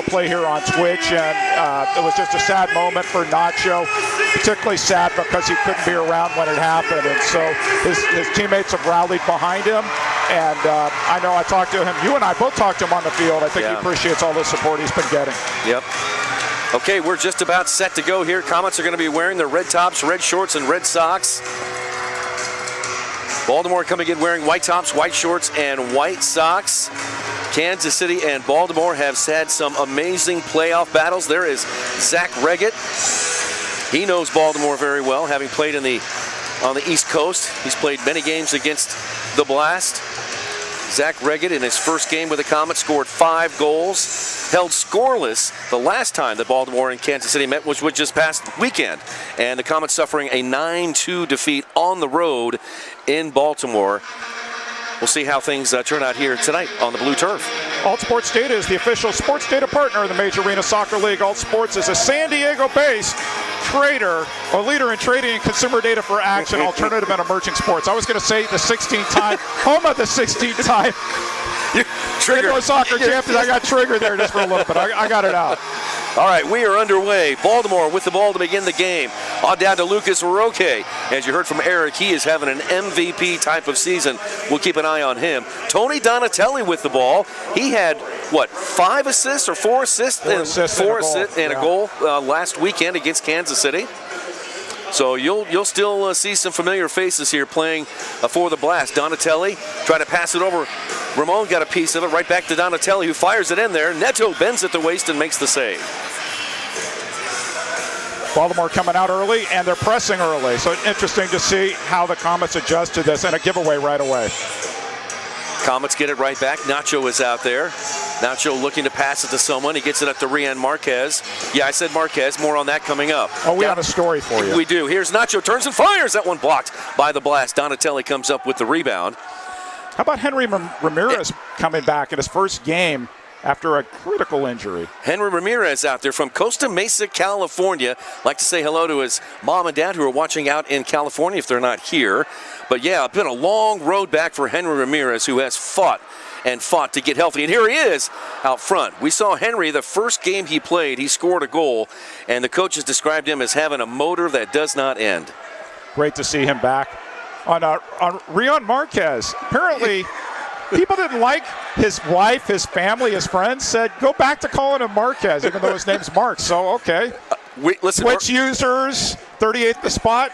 play here on Twitch, and it was just a sad moment for Nacho, particularly sad because he couldn't be around when it happened, and so his teammates have rallied behind him, and I know I talked to him, you and I both talked to him on the field. I think he appreciates all the support he's been getting. Yep. Okay, we're just about set to go here. Comets are going to be wearing their red tops, red shorts, and red socks. Baltimore coming in wearing white tops, white shorts, and white socks. Kansas City and Baltimore have had some amazing playoff battles. There is Zach Reggett. He knows Baltimore very well, having played on the East Coast. He's played many games against the Blast. Zach Reggett in his first game with the Comets scored 5 goals, held scoreless the last time that Baltimore and Kansas City met, which was just past weekend. And the Comets suffering a 9-2 defeat on the road in Baltimore. We'll see how things turn out here tonight on the blue turf. Alt Sports Data is the official sports data partner of the Major Arena Soccer League. Alt Sports is a San Diego-based trader, or leader in trading and consumer data for action, alternative and emerging sports. I was going to say the 16th-time, home of the 16th-time indoor soccer champion. I got triggered there just for a little bit. I got it out. All right, we are underway. Baltimore with the ball to begin the game. On down to Lucas Roque. As you heard from Eric, he is having an MVP type of season. We'll keep an eye on him. Tony Donatelli with the ball. He had, 5 assists or 4 assists? 4 assists and a goal last weekend against Kansas City. So you'll still see some familiar faces here playing for the Blast. Donatelli trying to pass it over. Ramon got a piece of it, right back to Donatelli, who fires it in there. Neto bends at the waist and makes the save. Baltimore coming out early, and they're pressing early. So interesting to see how the Comets adjust to this, and a giveaway right away. Comets get it right back. Nacho is out there. Nacho looking to pass it to someone. He gets it up to Rian Marquez. Yeah, I said Marquez. More on that coming up. Oh, we have a story for you. We do. Here's Nacho. Turns and fires. That one blocked by the Blast. Donatelli comes up with the rebound. How about Henry Ramirez coming back in his first game after a critical injury? Henry Ramirez out there from Costa Mesa, California. Like to say hello to his mom and dad who are watching out in California if they're not here. But yeah, it's been a long road back for Henry Ramirez, who has fought to get healthy. And here he is out front. We saw Henry the first game he played. He scored a goal, and the coaches described him as having a motor that does not end. Great to see him back. On Rian Marquez, apparently people didn't like his wife, his family, his friends said, go back to calling him Marquez, even though his name's Mark. So, okay. Twitch users, 38th the spot.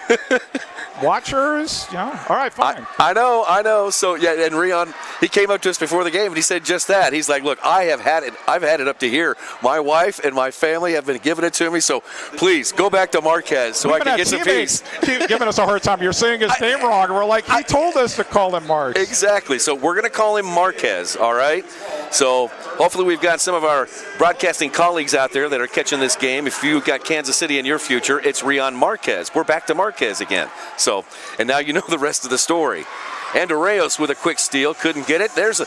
Watchers, all right, fine. I know. So, yeah, and Rion, he came up to us before the game, and he said just that. He's like, look, I've had it up to here. My wife and my family have been giving it to me, so please, go back to Marquez so I can get some peace. Keep giving us a hard time. You're saying his name wrong, and we're like, he told us to call him Mark. Exactly. So we're going to call him Marquez, all right? So hopefully we've got some of our broadcasting colleagues out there that are catching this game. If you've got Kansas City in your future, it's Rion Marquez. We're back to Marquez again. So, and now you know the rest of the story. Andreos with a quick steal, couldn't get it. There's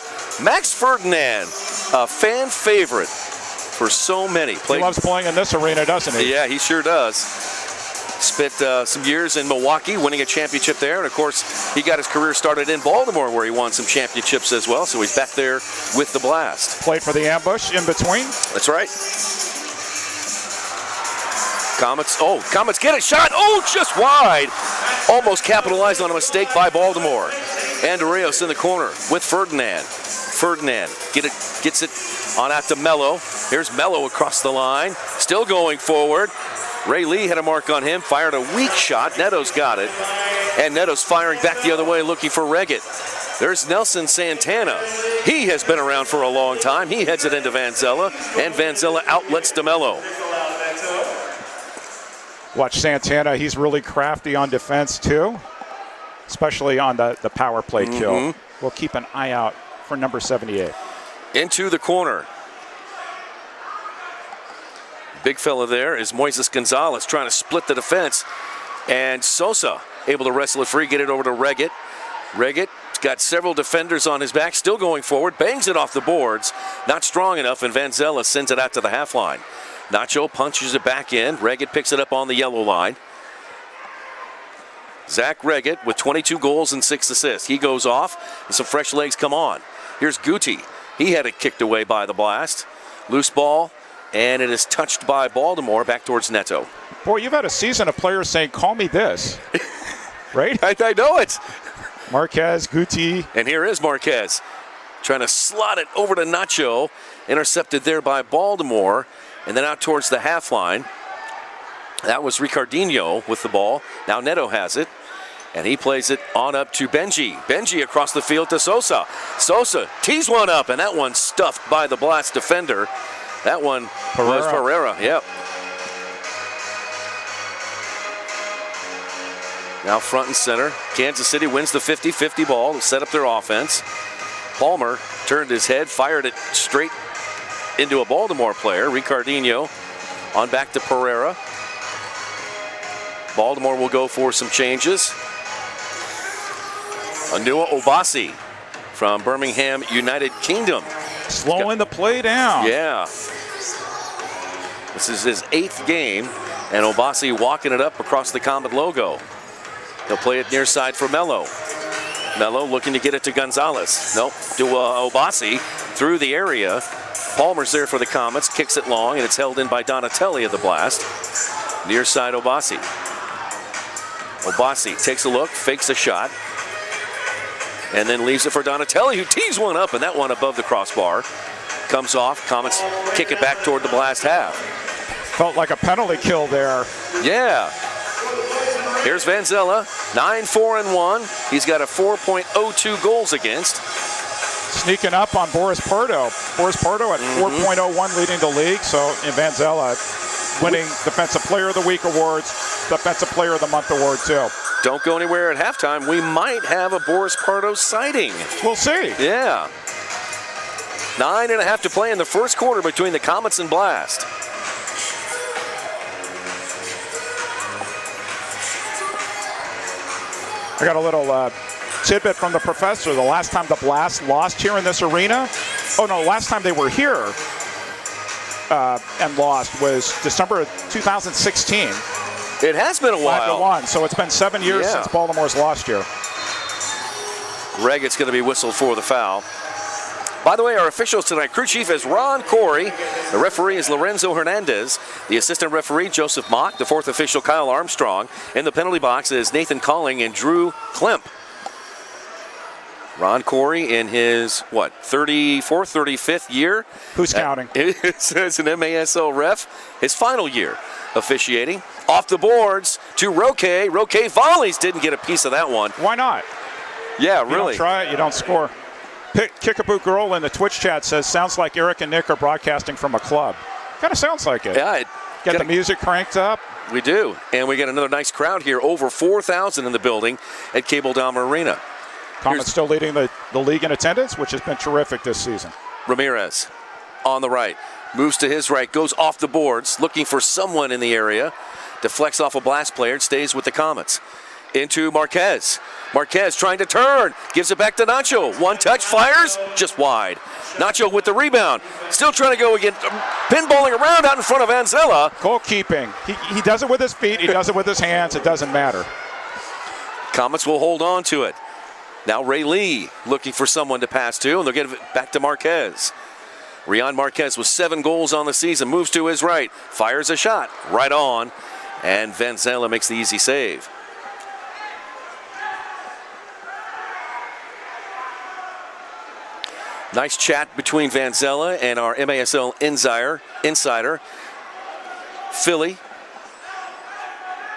Max Ferdinand, a fan favorite for so many. He loves playing in this arena, doesn't he? Yeah, he sure does. Spent some years in Milwaukee, winning a championship there. And, of course, he got his career started in Baltimore, where he won some championships as well. So he's back there with the Blast. Played for the ambush in between. That's right. Comets get a shot. Oh, just wide. Almost capitalized on a mistake by Baltimore. Andreos in the corner with Ferdinand. Ferdinand gets it on out to Mello. Here's Mello across the line. Still going forward. Ray Lee had a mark on him, fired a weak shot. Neto's got it. And Neto's firing back the other way looking for Reggett. There's Nelson Santana. He has been around for a long time. He heads it into Vanzella, and Vanzella outlets DeMello. Watch Santana. He's really crafty on defense, too, especially on the power play kill. We'll keep an eye out for number 78. Into the corner. Big fella there is Moises Gonzalez trying to split the defense. And Sosa able to wrestle it free, get it over to Reggett. Reggett's got several defenders on his back, still going forward, bangs it off the boards. Not strong enough, and Vanzella sends it out to the half line. Nacho punches it back in. Reggett picks it up on the yellow line. Zach Reggett with 22 goals and 6 assists. He goes off, and some fresh legs come on. Here's Guti. He had it kicked away by the Blast. Loose ball And it is touched by Baltimore back towards Neto. Boy, you've had a season of players saying, call me this. Right? I know it. Marquez, Guti. And here is Marquez trying to slot it over to Nacho. Intercepted there by Baltimore. And then out towards the half line. That was Ricardinho with the ball. Now Neto has it. And he plays it on up to Benji. Benji across the field to Sosa. Sosa tees one up, and that one stuffed by the Blast defender. That one was Pereira. Yep. Now front and center. Kansas City wins the 50-50 ball to set up their offense. Palmer turned his head, fired it straight into a Baltimore player. Ricardinho on back to Pereira. Baltimore will go for some changes. Anua Obasi from Birmingham, United Kingdom. Slowing the play down. Yeah. This is his 8th game, and Obasi walking it up across the Comet logo. He'll play it near side for Mello. Mello looking to get it to Gonzalez. Nope, to Obasi through the area. Palmer's there for the Comets, kicks it long, and it's held in by Donatelli of the Blast. Near side Obasi. Obasi takes a look, fakes a shot, and then leaves it for Donatelli, who tees one up, and that one above the crossbar. Comes off, Comets kick it back toward the Blast half. Felt like a penalty kill there. Yeah. Here's Vanzella, 9-4-1. He's got a 4.02 goals against. Sneaking up on Boris Pardo. Boris Pardo at 4.01 leading the league. So Vanzella winning Defensive Player of the Week awards, Defensive Player of the Month award too. Don't go anywhere at halftime. We might have a Boris Pardo sighting. We'll see. Yeah. 9.5 to play in the first quarter between the Comets and Blast. I got a little tidbit from the professor. The last time the Blast lost here in this arena, last time they were here and lost was December of 2016. It has been a while. 5-1, so it's been 7 years since Baltimore's lost here. Reggett's going to be whistled for the foul. By the way, our officials tonight, crew chief is Ron Corey. The referee is Lorenzo Hernandez. The assistant referee, Joseph Mock. The fourth official, Kyle Armstrong. In the penalty box is Nathan Calling and Drew Klemp. Ron Corey in his, 34th, 35th year? Who's counting? As an MASL ref. His final year officiating. Off the boards to Roque. Roque volleys, didn't get a piece of that one. Why not? Yeah, You really. don't try it, you don't score. Kickapoo Girl in the Twitch chat says, sounds like Eric and Nick are broadcasting from a club. Kind of sounds like it. Yeah. Get the music cranked up. We do. And we get another nice crowd here. Over 4,000 in the building at Cable Dahmer Arena. Comets still leading the league in attendance, which has been terrific this season. Ramirez on the right. Moves to his right. Goes off the boards. Looking for someone in the area. Deflects off a Blast player. Stays with the Comets. Into Marquez. Marquez trying to turn. Gives it back to Nacho. One touch. Fires. Just wide. Nacho with the rebound. Still trying to go again. Pinballing around out in front of Vanzella. Goalkeeping. He does it with his feet. He does it with his hands. It doesn't matter. Comets will hold on to it. Now Ray Lee looking for someone to pass to, and they'll get it back to Marquez. Rion Marquez with 7 goals on the season. Moves to his right. Fires a shot. Right on. And Vanzella makes the easy save. Nice chat between Vanzella and our MASL insider, Philly.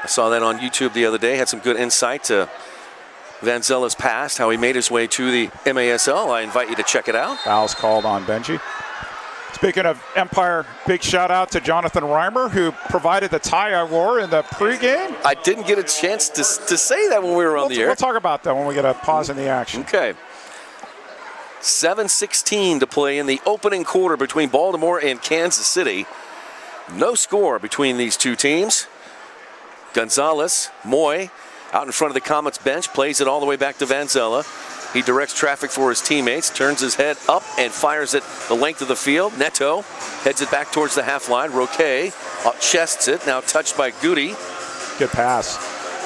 I saw that on YouTube the other day. Had some good insight to Vanzella's past, how he made his way to the MASL. I invite you to check it out. Foul's called on Benji. Speaking of Empire, big shout out to Jonathan Reimer, who provided the tie I wore in the pregame. I didn't get a chance to say that when we were on the air. We'll talk about that when we get a pause in the action. Okay. 7:16 to play in the opening quarter between Baltimore and Kansas City. No score between these two teams. Gonzalez, Moy, out in front of the Comets bench, plays it all the way back to Vanzella. He directs traffic for his teammates, turns his head up and fires it the length of the field. Neto heads it back towards the half line. Roque chests it, now touched by Guti. Good pass.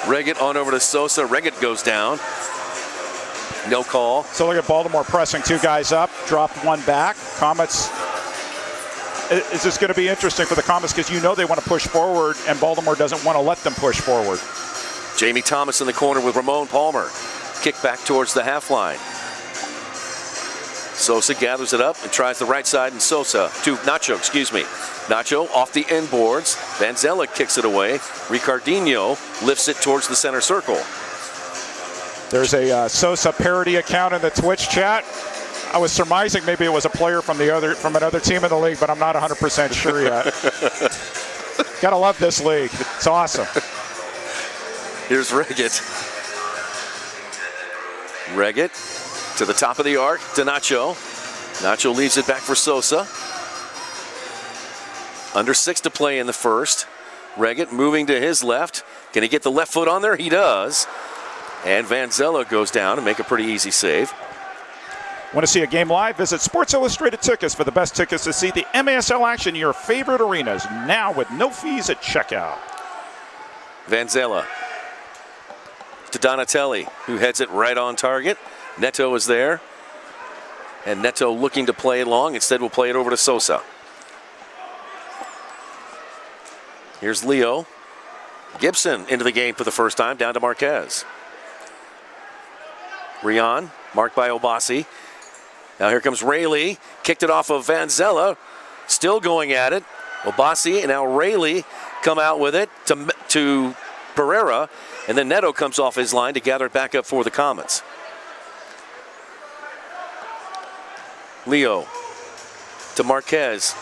Reggett on over to Sosa. Reggett goes down. No call. So look at Baltimore pressing 2 guys up, dropped one back. Comets is this going to be interesting for the Comets because you know they want to push forward and Baltimore doesn't want to let them push forward. Jamie Thomas in the corner with Ramon Palmer. Kick back towards the half line. Sosa gathers it up and tries the right side, and Sosa to Nacho, Nacho off the end boards. Vanzella kicks it away. Ricardinho lifts it towards the center circle. There's a Sosa parody account in the Twitch chat. I was surmising maybe it was a player from another team in the league, but I'm not 100% sure yet. Gotta love this league. It's awesome. Here's Reggett. Reggett to the top of the arc to Nacho. Nacho leaves it back for Sosa. Under 6 to play in the first. Reggett moving to his left. Can he get the left foot on there? He does. And Vanzella goes down and make a pretty easy save. Want to see a game live? Visit Sports Illustrated Tickets for the best tickets to see the MASL action in your favorite arenas, now with no fees at checkout. Vanzella to Donatelli, who heads it right on target. Neto is there. And Neto looking to play it long. Instead, we'll play it over to Sosa. Here's Leo. Gibson into the game for the first time, down to Marquez. Rion, marked by Obasi. Now here comes Rayleigh. Kicked it off of Vanzella. Still going at it. Obasi and now Rayleigh come out with it to Pereira. And then Neto comes off his line to gather it back up for the Comets. Leo to Marquez.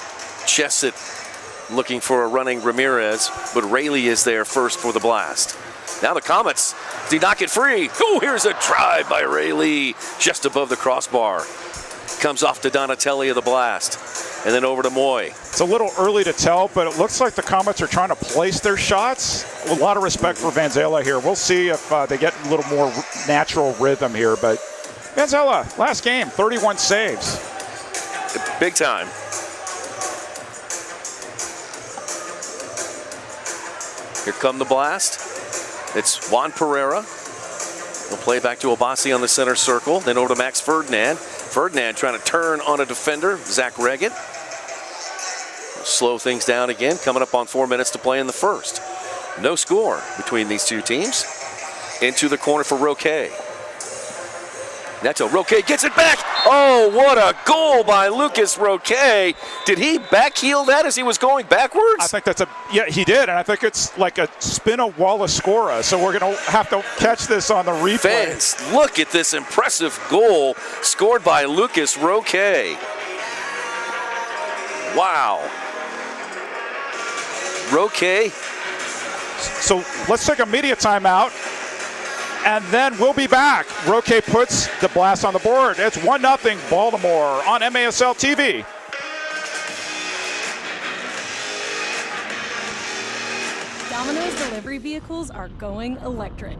Chests it, looking for a running Ramirez, but Rayleigh is there first for the blast. Now the Comets, they knock it free. Oh, here's a drive by Rayleigh just above the crossbar. Comes off to Donatelli of the blast, and then over to Moy. It's a little early to tell, but it looks like the Comets are trying to place their shots. A lot of respect for Vanzella here. We'll see if they get a little more natural rhythm here, but Vanzella, last game, 31 saves. Big time. Here come the blast. It's Juan Pereira. We'll play back to Obasi on the center circle. Then over to Max Ferdinand. Ferdinand trying to turn on a defender, Zach Reggett. Slow things down again, coming up on 4 minutes to play in the first. No score between these two teams. Into the corner for Roque. Neto, Roque gets it back. Oh, what a goal by Lucas Roque. Did he backheel that as he was going backwards? I think yeah, he did, and I think it's like a spin of Wallace Scora, so we're going to have to catch this on the replay. Fans, look at this impressive goal scored by Lucas Roque. Wow. Roque. So let's take a media timeout. And then we'll be back. Roque puts the blast on the board. It's 1-0 Baltimore on MASL TV. Domino's delivery vehicles are going electric.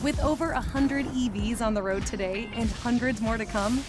With over 100 EVs on the road today and hundreds more to come,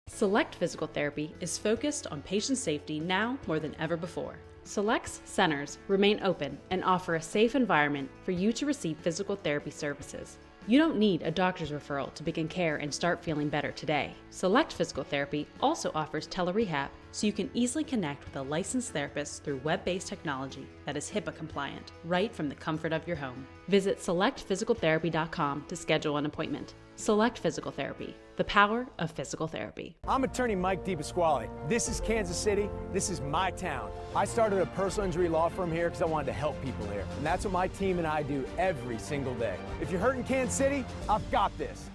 Select Physical Therapy is focused on patient safety now more than ever before. Select's centers remain open and offer a safe environment for you to receive physical therapy services. You don't need a doctor's referral to begin care and start feeling better today. Select Physical Therapy also offers telerehab, so you can easily connect with a licensed therapist through web-based technology that is HIPAA compliant, right from the comfort of your home. Visit selectphysicaltherapy.com to schedule an appointment. Select Physical Therapy, the power of physical therapy. I'm attorney Mike DiPasquale. This is Kansas City. This is my town. I started a personal injury law firm here because I wanted to help people here. And that's what my team and I do every single day. If you're hurt in Kansas City, I've got this.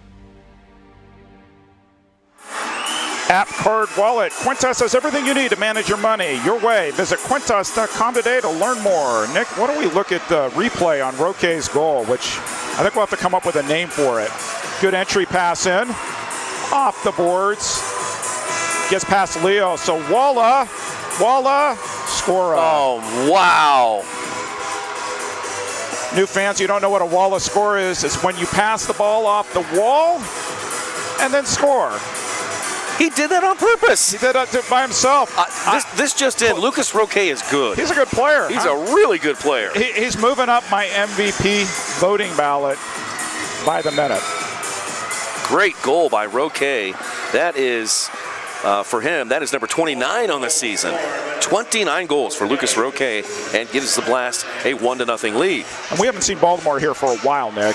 App, card, wallet. Quintas has everything you need to manage your money your way. Visit Quintas.com today to learn more. Nick, why don't we look at the replay on Roque's goal, which I think we'll have to come up with a name for it. Good entry pass in. off the boards. Gets past Leo. So Walla, score. Oh, wow. New fans, you don't know what a Walla score is. It's when you pass the ball off the wall and then score. He did that on purpose. He did it by himself. This just in. Lucas Roque is good. He's a good player. He's a really good player. He's moving up my MVP voting ballot by the minute. Great goal by Roque. That is, for him, that is number 29 on the season. 29 goals for Lucas Roque and gives the Blast a 1-0 lead. And we haven't seen Baltimore here for a while, Nick.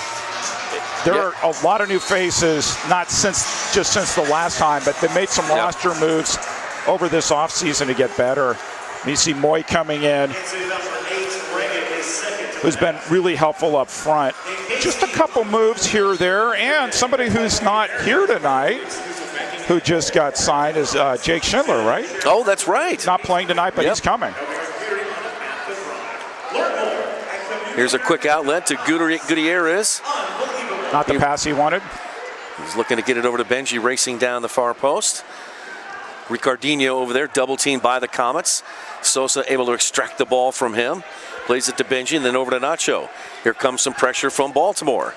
There are a lot of new faces, not just since the last time, but they made some roster moves over this offseason to get better. You see Moy coming in, who's been really helpful up front. Just a couple moves here or there, and somebody who's not here tonight, who just got signed, is Jake Schindler, right? Oh, that's right. Not playing tonight, but he's coming. Here's a quick outlet to Gutierrez. Not the pass he wanted. He's looking to get it over to Benji, racing down the far post. Ricardinho over there, double teamed by the Comets. Sosa able to extract the ball from him. Plays it to Benji and then over to Nacho. Here comes some pressure from Baltimore.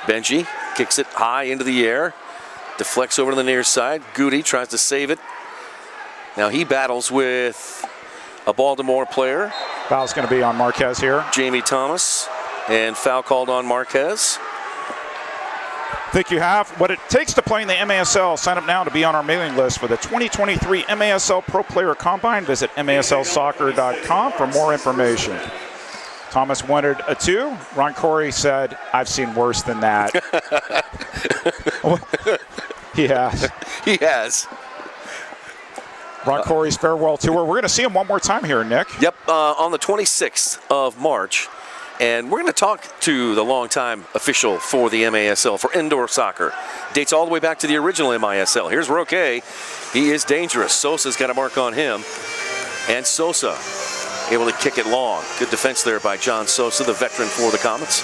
Benji kicks it high into the air. Deflects over to the near side. Goody tries to save it. Now he battles with a Baltimore player. Foul's going to be on Marquez here. Jamie Thomas. And foul called on Marquez. Think you have what it takes to play in the MASL. Sign up now to be on our mailing list for the 2023 MASL Pro Player Combine. Visit maslsoccer.com for more information. Thomas wanted a 2. Ron Corey said, I've seen worse than that. He has. He has. Ron Corey's farewell tour. We're going to see him one more time here, Nick. Yep, on the 26th of March. And we're going to talk to the longtime official for the MASL for indoor soccer. Dates all the way back to the original MISL. Here's Roque. He is dangerous. Sosa's got a mark on him. And Sosa able to kick it long. Good defense there by John Sosa, the veteran for the Comets.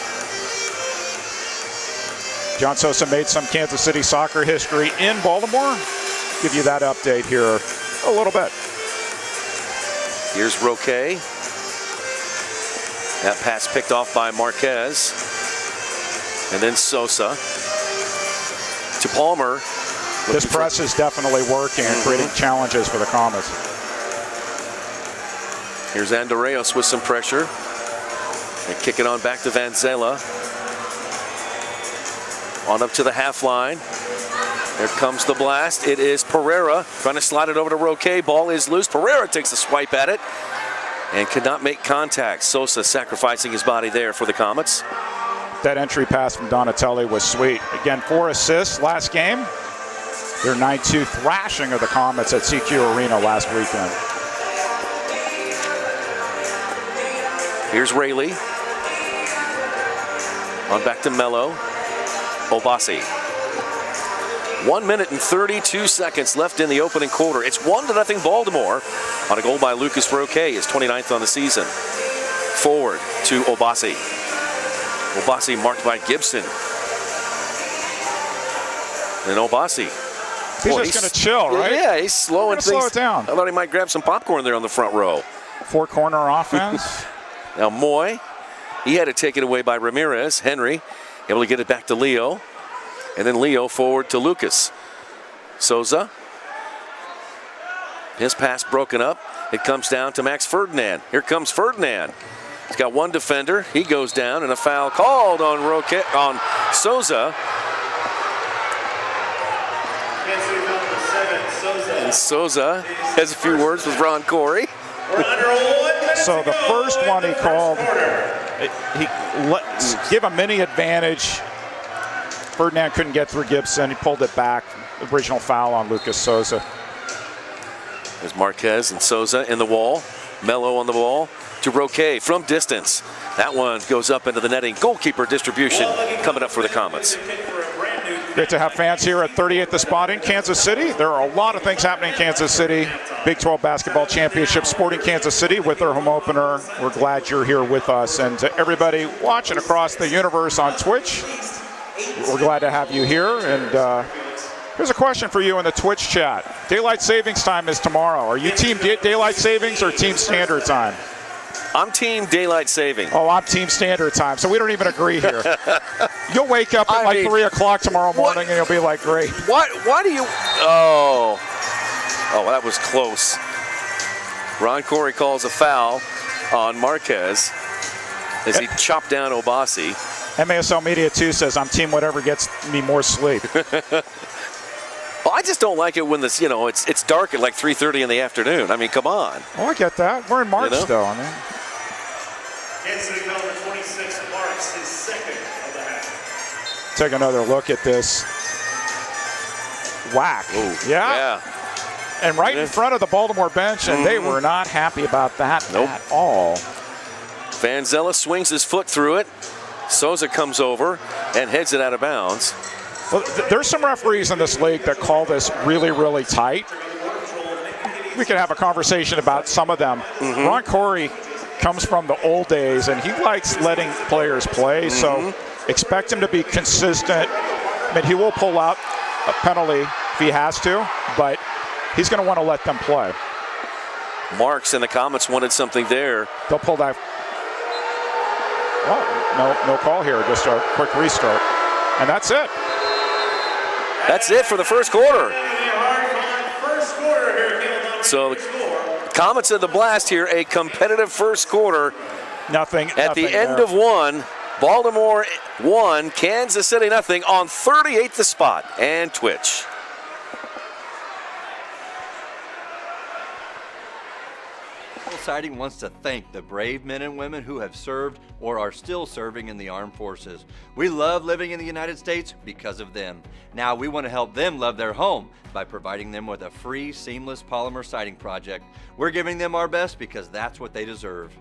John Sosa made some Kansas City soccer history in Baltimore. Give you that update here a little bit. Here's Roque. That pass picked off by Marquez. And then Sosa to Palmer. This press is definitely working and creating challenges for the Comets. Here's Andreas with some pressure. And kick it on back to Van Zela. On up to the half line. There comes the blast. It is Pereira trying to slide it over to Roque. Ball is loose. Pereira takes a swipe at it and could not make contact. Sosa sacrificing his body there for the Comets. That entry pass from Donatelli was sweet. Again, 4 assists last game. Their 9-2 thrashing of the Comets at CQ Arena last weekend. Here's Rayleigh. On back to Mello. Obasi. 1 minute and 32 seconds left in the opening quarter. It's 1-0 Baltimore on a goal by Lucas Roque, his 29th on the season. Forward to Obasi. Obasi marked by Gibson. Then Obasi. He's just going to chill, right? Yeah, he's slowing things. Slow it down. I thought he might grab some popcorn there on the front row. 4-corner offense. Now Moy, he had to take it away by Ramirez. Henry able to get it back to Leo. And then Leo forward to Lucas. Souza. His pass broken up. It comes down to Max Ferdinand. Here comes Ferdinand. He's got one defender. He goes down and a foul called on Souza. And Souza has a few words with Ron Corey. So the first one he called, give a mini advantage. Ferdinand couldn't get through Gibson. He pulled it back. Original foul on Lucas Souza. There's Marquez and Souza in the wall. Mello on the ball to Roque from distance. That one goes up into the netting. Goalkeeper distribution coming up for the Comets. Great to have fans here at 38th The Spot in Kansas City. There are a lot of things happening in Kansas City. Big 12 Basketball Championship Sporting Kansas City with their home opener. We're glad you're here with us. And to everybody watching across the universe on Twitch, we're glad to have you here. And Here's a question for you in the Twitch chat. Daylight savings time is tomorrow. Are you team daylight savings or team standard time? I'm team daylight saving. Oh, I'm team standard time, so we don't even agree here. You'll wake up at 3 o'clock tomorrow morning and you'll be like, great. Why do you? Oh, well, that was close. Ron Corey calls a foul on Marquez as he chopped down Obasi. MASL Media 2 says, I'm team whatever gets me more sleep. Well, I just don't like it when it's dark at like 3:30 in the afternoon. I mean, come on. Oh, I get that. We're in March, though. I mean. Kansas City number 26 marks his second of the half. Take another look at this. Whack. Ooh, yeah. And right in front of the Baltimore bench, and they were not happy about that at all. Vanzella swings his foot through it. Souza comes over and heads it out of bounds. Well, there's some referees in this league that call this really, really tight. We could have a conversation about some of them. Ron Corey comes from the old days, and he likes letting players play, so expect him to be consistent. I mean, he will pull out a penalty if he has to, but he's going to want to let them play. Marks and the Comets wanted something there. They'll pull that. Oh, no call here, just a quick restart. And that's it. That's it for the first quarter. So the Comets of the Blast here, a competitive first quarter. Nothing. At the end of one, Baltimore 1, Kansas City nothing on 38th the spot and Twitch. Siding wants to thank the brave men and women who have served or are still serving in the armed forces. We love living in the United States because of them. Now we want to help them love their home by providing them with a free, seamless polymer siding project. We're giving them our best because that's what they deserve.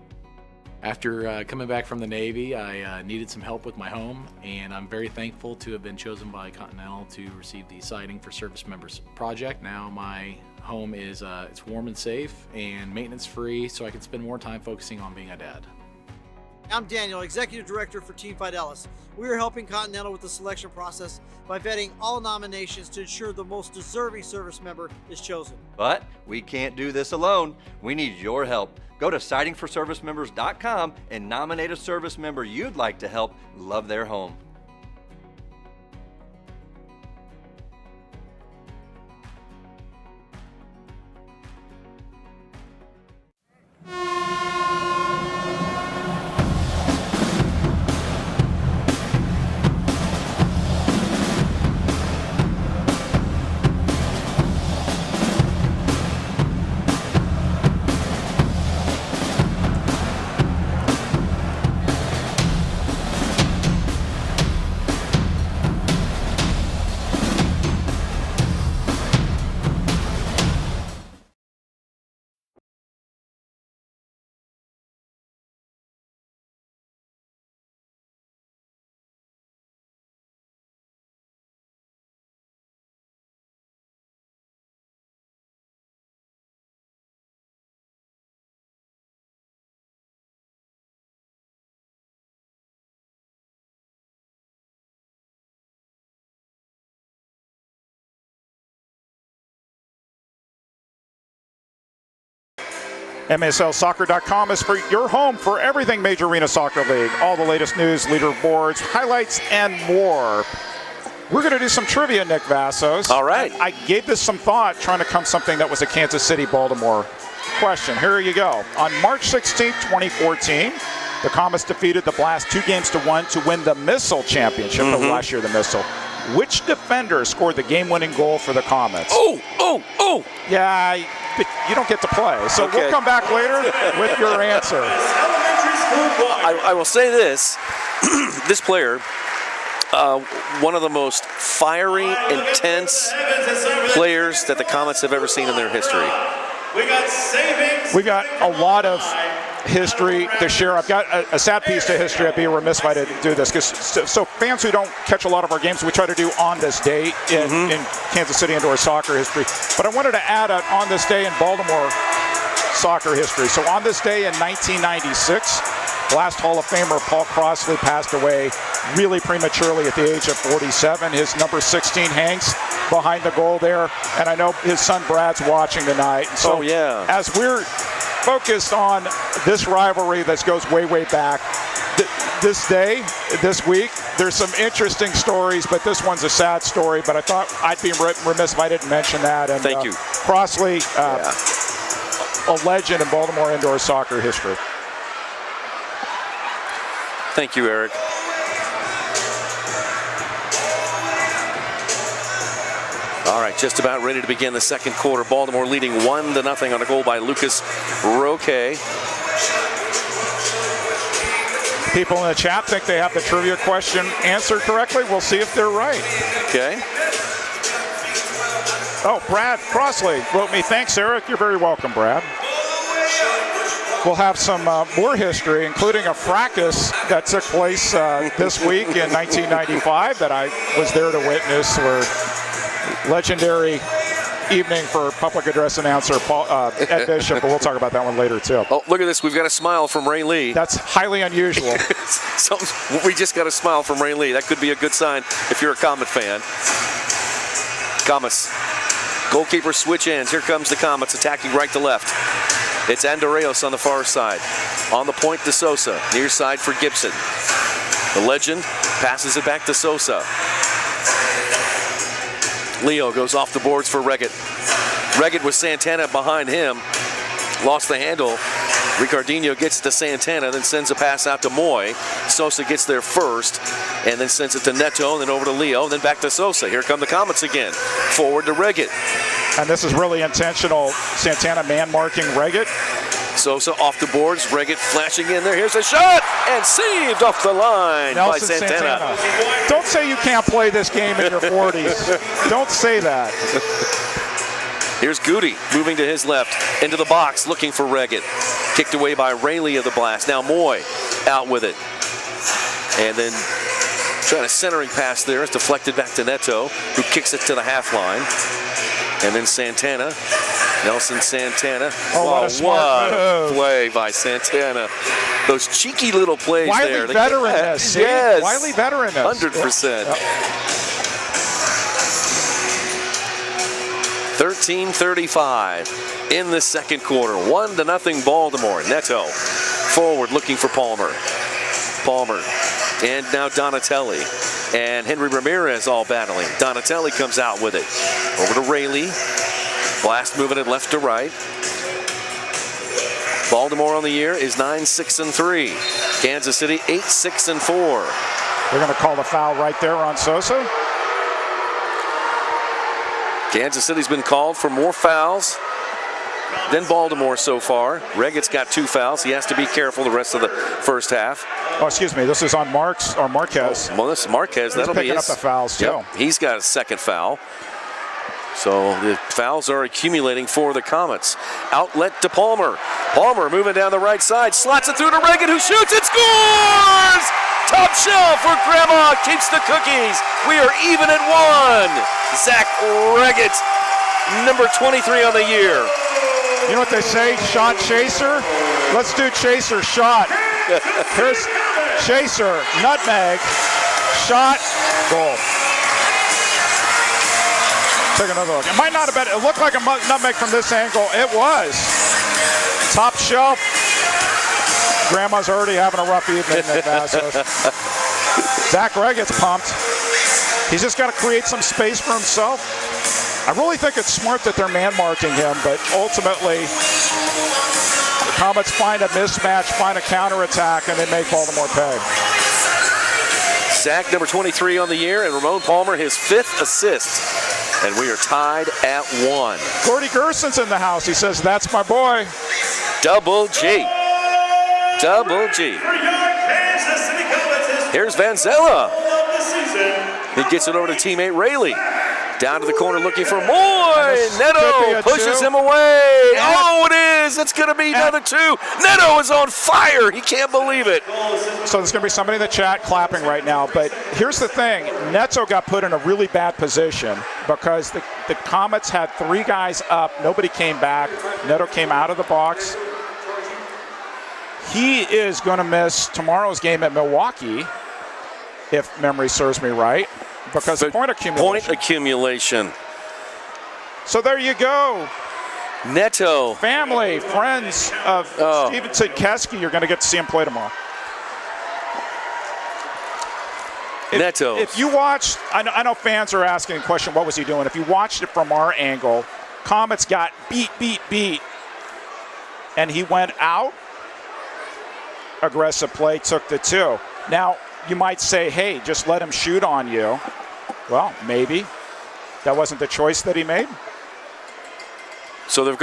After coming back from the Navy, I needed some help with my home, and I'm very thankful to have been chosen by Continental to receive the Siding for Service Members project. Now my home is it's warm and safe and maintenance free, so I can spend more time focusing on being a dad. I'm Daniel, Executive Director for Team Fidelis. We are helping Continental with the selection process by vetting all nominations to ensure the most deserving service member is chosen. But we can't do this alone. We need your help. Go to sidingforservicemembers.com and nominate a service member you'd like to help love their home. MASLsoccer.com is for your home for everything Major Arena Soccer League. All the latest news, leaderboards, highlights, and more. We're going to do some trivia, Nick Vassos. All right. I gave this some thought, trying to come something that was a Kansas City-Baltimore question. Here you go. On March 16, 2014, the Comets defeated the Blast 2-1 to win the MASL championship of last year, the MASL. Which defender scored the game-winning goal for the Comets? Oh! Yeah, but you don't get to play. So we'll come back later with your answer. I will say this. This player, one of the most fiery, intense players that the Comets have ever seen in their history. We've got a lot of history to share. I've got a sad piece to history. I'd be remiss if I didn't do this, because so fans who don't catch a lot of our games, we try to do on this day in Kansas City indoor soccer history. But I wanted to add an on this day in Baltimore soccer history. So on this day in 1996, Blast Hall of Famer Paul Crossley passed away really prematurely at the age of 47. His number 16 hangs behind the goal there, and I know his son Brad's watching tonight. And so as we're focused on this rivalry that goes way, way back, this day, this week, there's some interesting stories, but this one's a sad story. But I thought I'd be remiss if I didn't mention that. And Thank you. Crossley, a legend in Baltimore indoor soccer history. Thank you, Eric. All right, just about ready to begin the second quarter. Baltimore leading 1-0 on a goal by Lucas Roque. People in the chat think they have the trivia question answered correctly. We'll see if they're right. Okay. Oh, Brad Crossley wrote me, thanks, Eric. You're very welcome, Brad. We'll have some more history, including a fracas that took place this week in 1995 that I was there to witness, where legendary evening for public address announcer Ed Bishop, but we'll talk about that one later too. Oh, look at this. We've got a smile from Ray Lee. That's highly unusual. We just got a smile from Ray Lee. That could be a good sign if you're a Comet fan. Comets. Goalkeeper switch ends. Here comes the Comets attacking right to left. It's Andreos on the far side. On the point to Sosa. Near side for Gibson. The legend passes it back to Sosa. Leo goes off the boards for Reggett. Reggett with Santana behind him. Lost the handle. Ricardinho gets to Santana, then sends a pass out to Moy. Sosa gets there first, and then sends it to Neto, then over to Leo, then back to Sosa. Here come the Comets again. Forward to Reggett. And this is really intentional. Santana man-marking Reggett. Sosa off the boards. Reggett flashing in there. Here's a shot, and saved off the line by Santana. Don't say you can't play this game in your 40s. Don't say that. Here's Goody moving to his left, into the box, looking for Reggett. Kicked away by Rayleigh of the Blast. Now Moy out with it. And then trying a centering pass there. It's deflected back to Neto, who kicks it to the half line. And then Santana, Nelson Santana. Oh, what a smart move. Play by Santana. Those cheeky little plays there. Wily veteranness. Yes. Wily veteranness. 100%. Yep. 13:35 in the second quarter. 1-0 Baltimore. Neto forward looking for Palmer. Palmer. And now Donatelli. And Henry Ramirez all battling. Donatelli comes out with it. Over to Rayleigh. Blast moving it left to right. Baltimore on the year is 9-6-3. Kansas City 8-6-4. They're going to call the foul right there on Sosa. Kansas City's been called for more fouls than Baltimore so far. Reggett's got 2 fouls. He has to be careful the rest of the first half. Oh, excuse me. This is on Marquez. Well, this is Marquez. That'll be picking up the fouls, too. Yep, he's got a second foul. So the fouls are accumulating for the Comets. Outlet to Palmer. Palmer moving down the right side. Slots it through to Reggett, who shoots and scores! Top shelf for Grandma keeps the cookies. We are even at 1. Zach Reggett, number 23 on the year. You know what they say? Shot chaser? Let's do chaser shot. Here's chaser, nutmeg, shot, goal. Take another look. It might not have been, it looked like a nutmeg from this angle. It was. Top shelf. Grandma's already having a rough evening at MASL. Zach Reggett's pumped. He's just got to create some space for himself. I really think it's smart that they're man-marking him, but ultimately, the Comets find a mismatch, find a counterattack, and they make Baltimore pay. Zach, number 23 on the year, and Ramon Palmer, his 5th assist. And we are tied at 1. Gordy Gerson's in the house. He says, that's my boy. Double G. Double G. Here's Vanzella. He gets it over to teammate Rayleigh. Down to the corner looking for Moy. Neto pushes him away. Oh, it is. It's going to be another 2. Neto is on fire. He can't believe it. So there's going to be somebody in the chat clapping right now. But here's the thing. Neto got put in a really bad position because the Comets had 3 guys up. Nobody came back. Neto came out of the box. He is going to miss tomorrow's game at Milwaukee, if memory serves me right, because of point accumulation. Point accumulation. So there you go. Neto. Family, friends of Stevenson Keski, you're going to get to see him play tomorrow. Neto. If you watched, I know fans are asking the question, what was he doing? If you watched it from our angle, Comets got beat, and he went out. Aggressive play, took the 2. Now, you might say, hey, just let him shoot on you. Well, maybe. That wasn't the choice that he made. So they're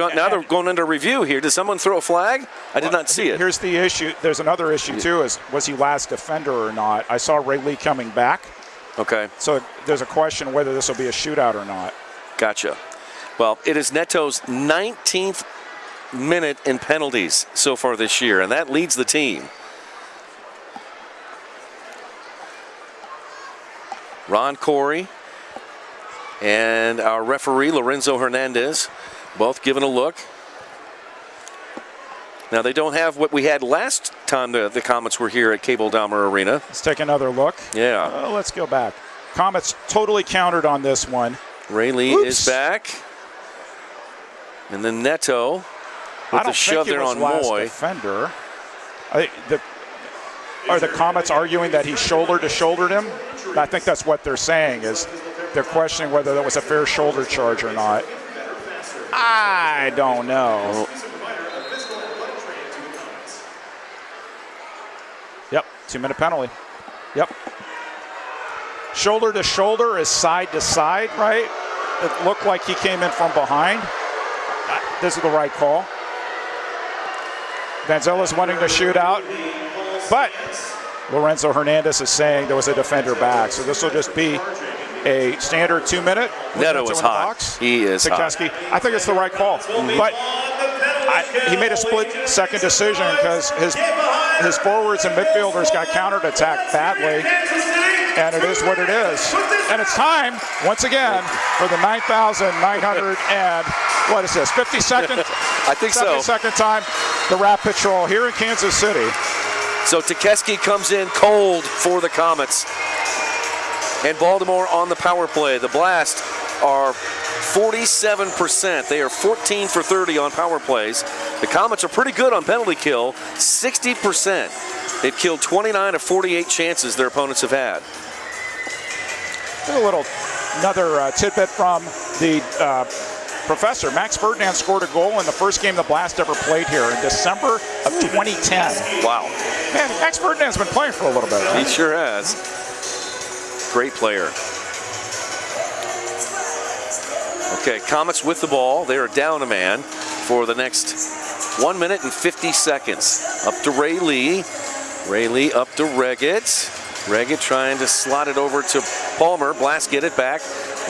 going into review here. Did someone throw a flag? I did not see it. Here's the issue. There's another issue, too, was he last defender or not? I saw Ray Lee coming back. Okay. So there's a question whether this will be a shootout or not. Gotcha. Well, it is Neto's 19th minute in penalties so far this year, and that leads the team. Ron Corey and our referee, Lorenzo Hernandez, both giving a look. Now, they don't have what we had last time the Comets were here at Cable Dahmer Arena. Let's take another look. Yeah. Let's go back. Comets totally countered on this one. Ray Lee is back. And then Neto with the shove there on Moy. Defender. Are the Comets arguing that he shoulder-to-shouldered him? I think that's what they're saying, is they're questioning whether that was a fair shoulder charge or not. I don't know. Yep, 2-minute penalty. Yep. Shoulder to shoulder is side to side, right? It looked like he came in from behind. This is the right call. Vanzella's wanting to shoot out, but Lorenzo Hernandez is saying there was a defender back. So this will just be a standard 2-minute. Neto is hot. He is hot. I think it's the right call. But he made a split-second decision because his forwards and midfielders got countered-attacked badly, and it is what it is. And it's time, once again, for the 9,900 and, what is this, 52nd? I think so. 72nd time, the Rat Patrol here in Kansas City. So Tekeski comes in cold for the Comets. And Baltimore on the power play. The Blast are 47%. They are 14 for 30 on power plays. The Comets are pretty good on penalty kill, 60%. They've killed 29 of 48 chances their opponents have had. Another tidbit from the professor. Max Ferdinand scored a goal in the first game the Blast ever played here in December of 2010. Wow. Man, Max Ferdinand's been playing for a little bit. Right? He sure has. Great player. Okay, Comets with the ball. They are down a man for the next 1 minute and 50 seconds. Up to Ray Lee. Ray Lee up to Reggett. Reggett trying to slot it over to Palmer. Blast get it back.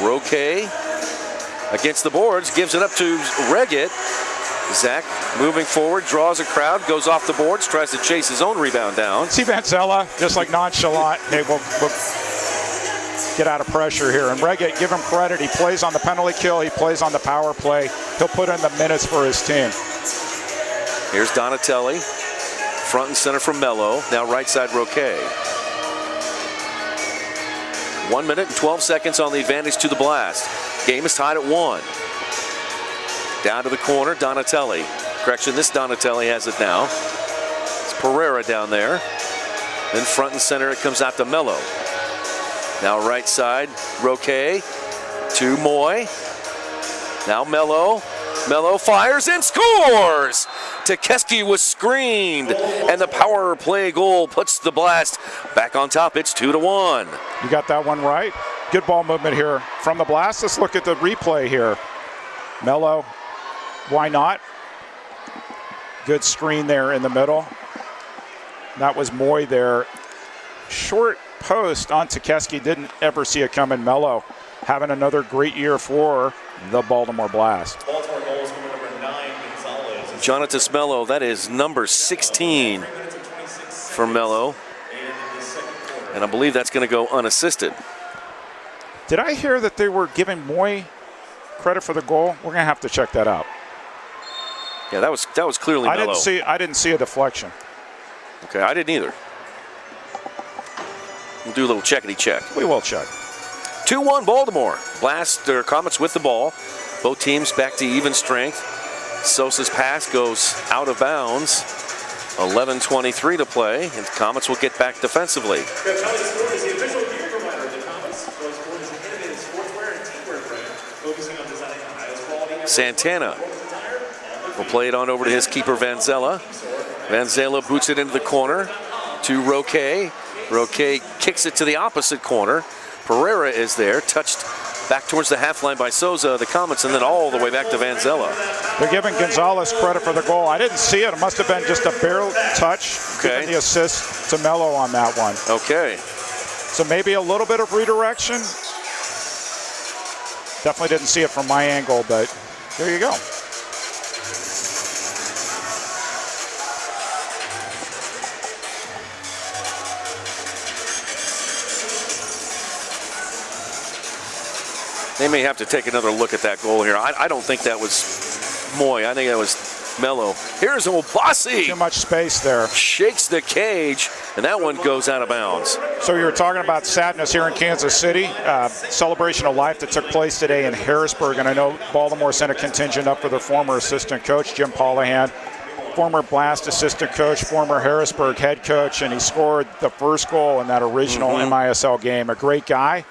Roque against the boards. Gives it up to Reggett. Zach moving forward, draws a crowd, goes off the boards, tries to chase his own rebound down. See Vanzella, just like nonchalant. Hey, we'll get out of pressure here. And Reggett, give him credit. He plays on the penalty kill. He plays on the power play. He'll put in the minutes for his team. Here's Donatelli, front and center from Mello. Now right side Roque. 1 minute and 12 seconds on the advantage to the Blast. Game is tied at 1. Down to the corner, Donatelli. Correction, this Donatelli has it now. It's Pereira down there. Then front and center, it comes out to Mello. Now right side, Roque to Moy. Now Mello. Mello fires and scores! Tekeski was screened, and the power play goal puts the Blast back on top. It's 2-1. You got that one right. Good ball movement here from the Blast. Let's look at the replay here. Mello, why not? Good screen there in the middle. That was Moy there. Short post on Tekeski. Didn't ever see it coming. Mello having another great year for the Baltimore Blast. Baltimore goals number 9, Gonzalez. Jonatas Mello, that is number 16 for Mello. And I believe that's going to go unassisted. Did I hear that they were giving Moy credit for the goal? We're going to have to check that out. Yeah, that was clearly Mello. I didn't see a deflection. Okay, I didn't either. We'll do a little checkity check. We will check. 2-1 Baltimore. Comets with the ball. Both teams back to even strength. Sosa's pass goes out of bounds. 11:23 to play, and the Comets will get back defensively. Santana will play it on over to his keeper, Vanzella. Vanzella boots it into the corner to Roque. Roque kicks it to the opposite corner. Pereira is there, touched back towards the half line by Souza, the Comets, and then all the way back to Vanzella. They're giving Gonzalez credit for the goal. I didn't see it. It must have been just a bare touch. Okay. Giving the assist to Mello on that one. Okay. So maybe a little bit of redirection. Definitely didn't see it from my angle, but there you go. They may have to take another look at that goal here. I don't think that was Moy. I think that was Mello. Here's Obasi. Too much space there. Shakes the cage, and that one goes out of bounds. So you were talking about sadness here in Kansas City. Celebration of life that took place today in Harrisburg, and I know Baltimore sent a contingent up for their former assistant coach, Jim Pollahan, former Blast assistant coach, former Harrisburg head coach, and he scored the first goal in that original MISL game. A great guy,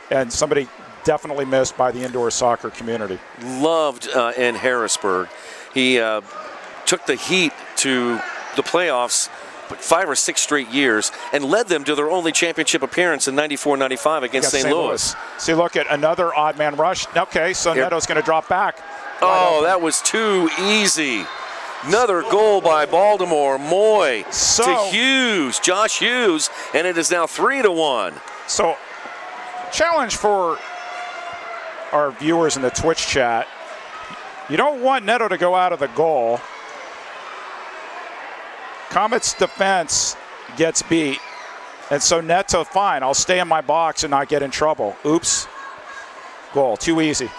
and somebody definitely missed by the indoor soccer community. Loved in Harrisburg. He took the Heat to the playoffs 5 or 6 straight years and led them to their only championship appearance in 94-95 against St. Louis. See, look at another odd man rush. Okay, so Neto's going to drop back. Oh, that was too easy. Another goal by Baltimore. Moy to Hughes, Josh Hughes, and it is now 3-1. So, challenge for our viewers in the Twitch chat. You don't want Neto to go out of the goal. Comets defense gets beat. And so Neto, fine, I'll stay in my box and not get in trouble. Oops. Goal, too easy.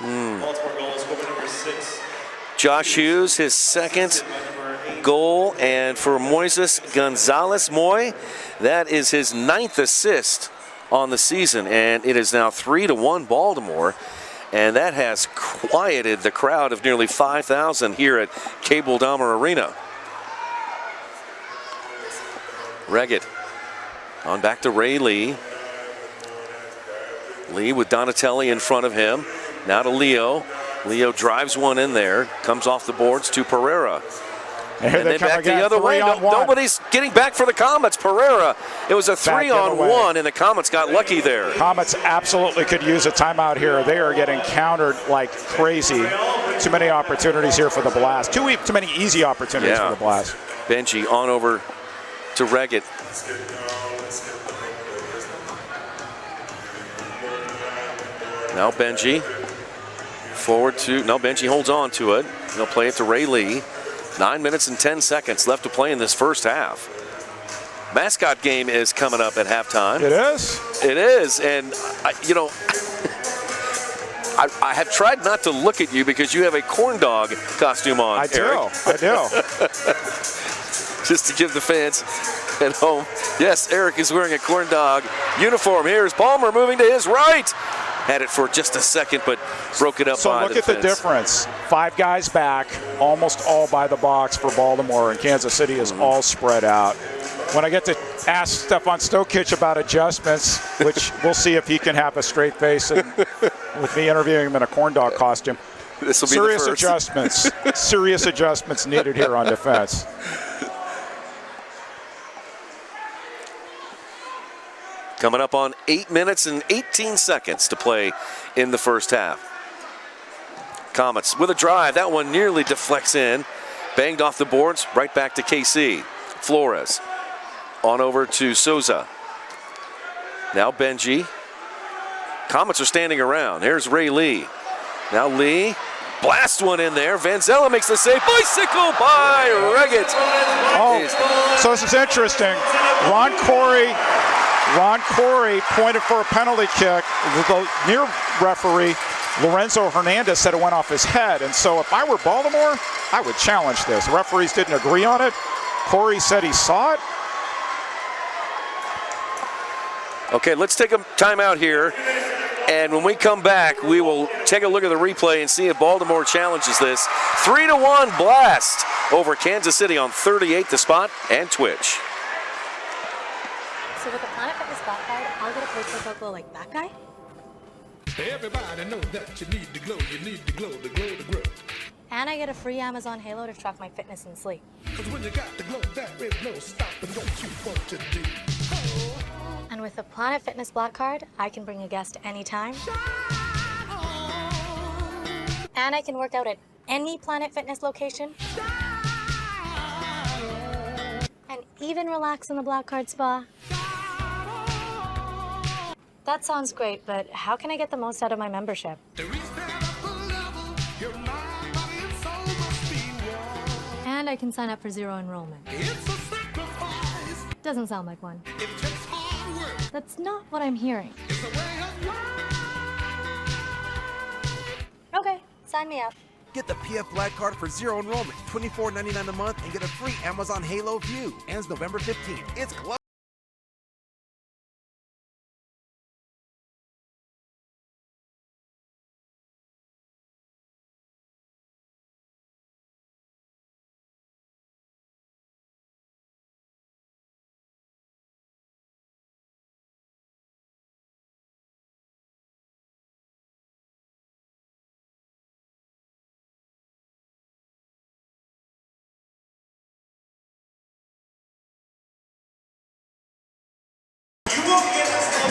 Josh Hughes, his second goal. And for Moises Gonzalez Moy, that is his 9th assist on the season. And it is now 3-1 Baltimore. And that has quieted the crowd of nearly 5,000 here at Cable Dahmer Arena. Reggett on back to Ray Lee. Lee with Donatelli in front of him. Now to Leo. Leo drives one in there. Comes off the boards to Pereira. And then back the other way. Nobody's getting back for the Comets. Pereira. It was a 3-on-1, and the Comets got lucky there. Comets absolutely could use a timeout here. They are getting countered like crazy. Too many opportunities here for the Blast. Too many easy opportunities for the Blast. Benji on over to Reggett. Now Benji. Forward to, no, Benji holds on to it. He'll play it to Ray Lee. 9 minutes and 10 seconds left to play in this first half. Mascot game is coming up at halftime. It is? It is, and you know, I have tried not to look at you because you have a corn dog costume on, Eric. I do. Just to give the fans at home. Yes, Eric is wearing a corn dog uniform. Here's Palmer moving to his right. Had it for just a second, but broke it up by the defense. So look at the difference. 5 guys back, almost all by the box for Baltimore, and Kansas City is all spread out. When I get to ask Stefan Stokic about adjustments, which we'll see if he can have a straight face and with me interviewing him in a corn dog costume. This will be serious the first. adjustments. Serious adjustments needed here on defense. Coming up on 8 minutes and 18 seconds to play in the first half. Comets with a drive. That one nearly deflects in. Banged off the boards. Right back to KC. Flores on over to Souza. Now Benji. Comets are standing around. Here's Ray Lee. Now Lee. Blast one in there. Vanzella makes the save. Bicycle by Reggett. Oh, so this is interesting. Ron Corey pointed for a penalty kick. The near referee, Lorenzo Hernandez, said it went off his head. And so if I were Baltimore, I would challenge this. The referees didn't agree on it. Corey said he saw it. Okay, let's take a timeout here. And when we come back, we will take a look at the replay and see if Baltimore challenges this. 3-1 blast over Kansas City on 38 The Spot and Twitch. So with the Planet Fitness Black Card, I'll get a post-workout glow like that guy? Everybody knows that you need to glow, the glow, the glow. And I get a free Amazon Halo to track my fitness and sleep. 'Cause when you got the glow, there is no stopping what you want to do. Oh. And with the Planet Fitness Black Card, I can bring a guest anytime. And I can work out at any Planet Fitness location. And even relax in the Black Card spa. That sounds great, but how can I get the most out of my membership? And I can sign up for zero enrollment. Doesn't sound like one. That's not what I'm hearing. Okay, sign me up. Get the PF Black Card for zero enrollment, $24.99 a month, and get a free Amazon Halo View. Ends November 15th. It's close.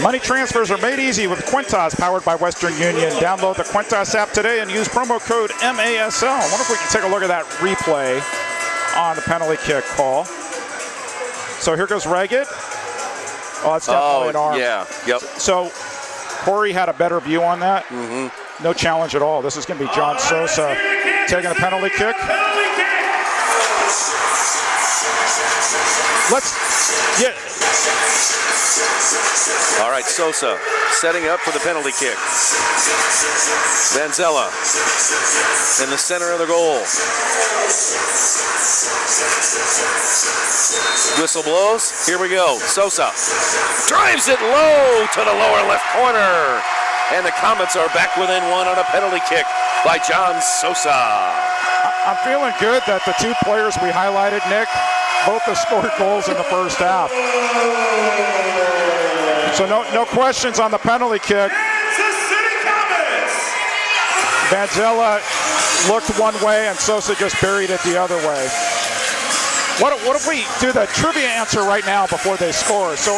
Money transfers are made easy with Quintas, powered by Western Union. Download the Quintas app today and use promo code MASL. I wonder if we can take a look at that replay on the penalty kick call. So here goes Reggett. Oh, that's definitely an arm. Yeah, yep. So Corey had a better view on that. Mm-hmm. No challenge at all. This is going to be John Sosa taking a penalty kick. All right, Sosa setting up for the penalty kick. Vanzella in the center of the goal. Whistle blows. Here we go. Sosa drives it low to the lower left corner. And the Comets are back within one on a penalty kick by John Sosa. I'm feeling good that the two players we highlighted, Nick, both have scored goals in the first half. So no questions on the penalty kick. Vanzella looked one way and Sosa just buried it the other way. What if we do the trivia answer right now before they score? So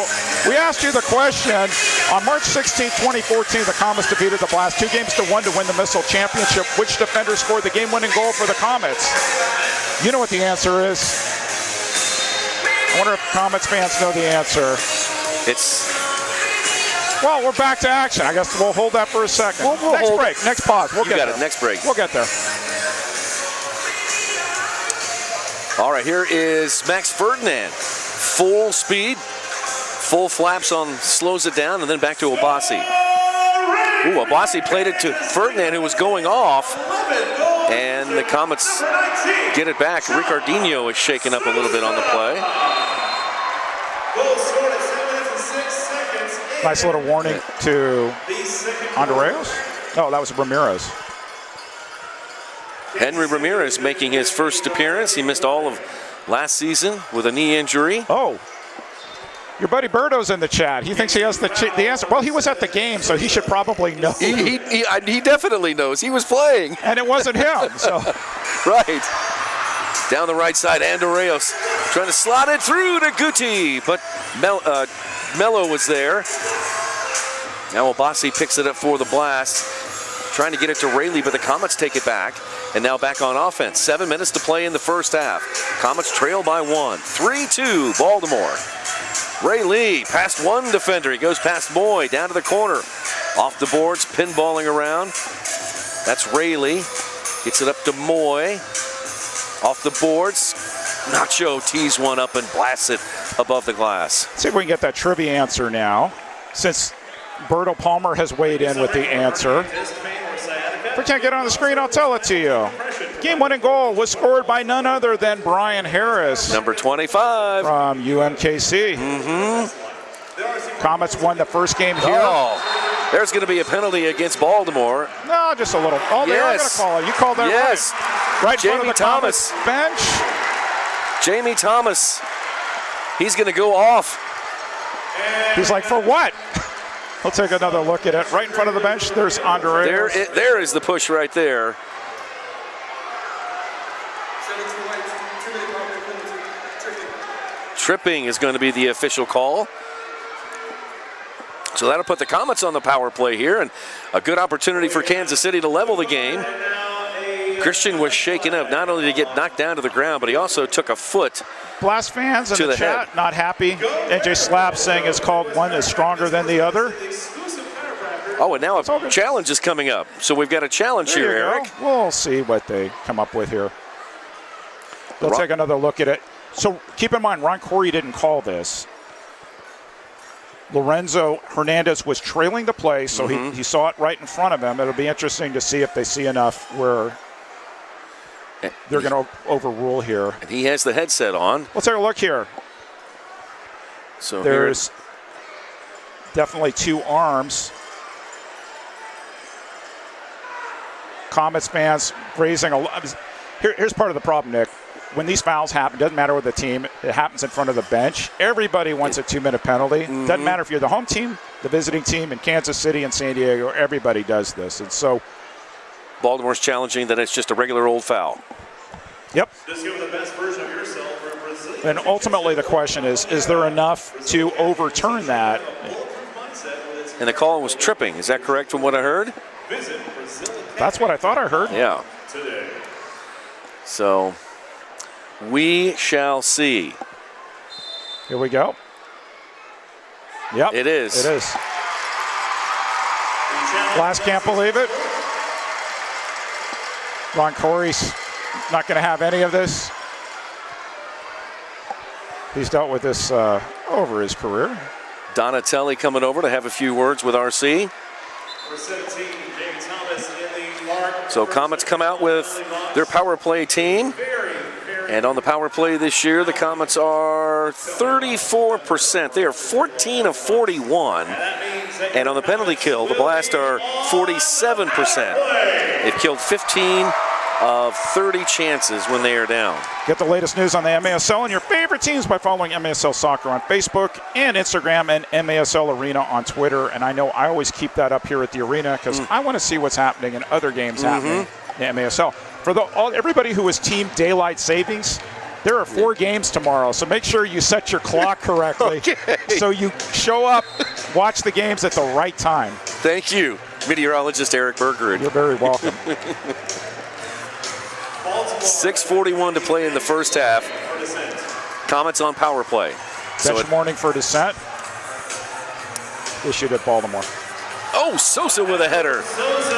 we asked you the question. On March 16, 2014, the Comets defeated the Blast 2-1 to win the MASL championship. Which defender scored the game-winning goal for the Comets? You know what the answer is. I wonder if Comets fans know the answer. Well, we're back to action. I guess we'll hold that for a second. Next break, next pause. We'll get there. Next break. We'll get there. All right, here is Max Ferdinand. Full speed, full flaps on, slows it down, and then back to Obasi. Ooh, Obasi played it to Ferdinand, who was going off, and the Comets get it back. Ricardinho is shaken up a little bit on the play. Nice little warning to Andreas. Oh, that was Ramirez. Henry Ramirez making his first appearance. He missed all of last season with a knee injury. Oh, your buddy Berto's in the chat. He thinks he has the answer. Well, he was at the game, so he should probably know. He definitely knows. He was playing. And it wasn't him, so. Right. Down the right side, Andreas trying to slot it through to Guti, but Mello was there. Now Obasi picks it up for the Blast, trying to get it to Rayleigh, but the Comets take it back, and now back on offense. 7 minutes to play in the first half. Comets trail by 1. 3-2, Baltimore. Rayleigh past one defender. He goes past Moy, down to the corner. Off the boards, pinballing around. That's Rayleigh. Gets it up to Moy. Off the boards. Nacho tees one up and blasts it above the glass. Let's see if we can get that trivia answer now, since Berto Palmer has weighed in with the answer. If we can't get it on the screen, I'll tell it to you. Game-winning goal was scored by none other than Brian Harris. Number 25. From UMKC. Mm-hmm. Comets won the first game here. Oh, there's going to be a penalty against Baltimore. No, just a little. Oh, they are going to call it. You called that right. Right in front of the Comets bench. Jamie Thomas. He's going to go off. He's like, for what? We'll take another look at it. Right in front of the bench, there's Andre. There is the push right there. Tripping is going to be the official call. So that'll put the Comets on the power play here, and a good opportunity for Kansas City to level the game. Christian was shaken up. Not only did he get knocked down to the ground, but he also took a foot. Blast fans in the chat head. not happy. AJ Slab saying it's called one is stronger than the other. Oh, and now a challenge is coming up. So we've got a challenge here, Eric. We'll see what they come up with here. We'll take another look at it. So keep in mind, Ron Corey didn't call this. Lorenzo Hernandez was trailing the play, so he saw it right in front of him. It'll be interesting to see if they see enough where they're going to overrule here. And he has the headset on. Let's take a look here. So there's definitely two arms. Comets fans raising a lot. Here's part of the problem, Nick. When these fouls happen, doesn't matter with the team, it happens in front of the bench. Everybody wants a 2-minute penalty. Doesn't matter if you're the home team, the visiting team in Kansas City and San Diego, everybody does this. And so Baltimore's challenging that it's just a regular old foul. Yep. Just give the best version of yourself for Brazil. And ultimately the question is there enough to overturn that? And the call was tripping. Is that correct from what I heard? That's what I thought I heard. Yeah. So we shall see. Here we go. Yep. It is. It is. Last can't believe it. Ron Corey's not going to have any of this. He's dealt with this over his career. Donatelli coming over to have a few words with RC. So Comets come out with their power play team. And on the power play this year, the Comets are 34%. They are 14 of 41. And on the penalty kill, the Blast are 47%. They've killed 15 of 30 chances when they are down. Get the latest news on the MASL and your favorite teams by following MASL Soccer on Facebook and Instagram and MASL Arena on Twitter. And I know I always keep that up here at the arena because I want to see what's happening in other games happening in MASL. For everybody who is Team Daylight Savings, there are 4 games tomorrow, so make sure you set your clock correctly so you show up, watch the games at the right time. Thank you, meteorologist Eric Berger. You're very welcome. 6:41 to play in the first half. Comets on power play. Bench morning for dissent. Issued at Baltimore. Oh, Sosa with a header.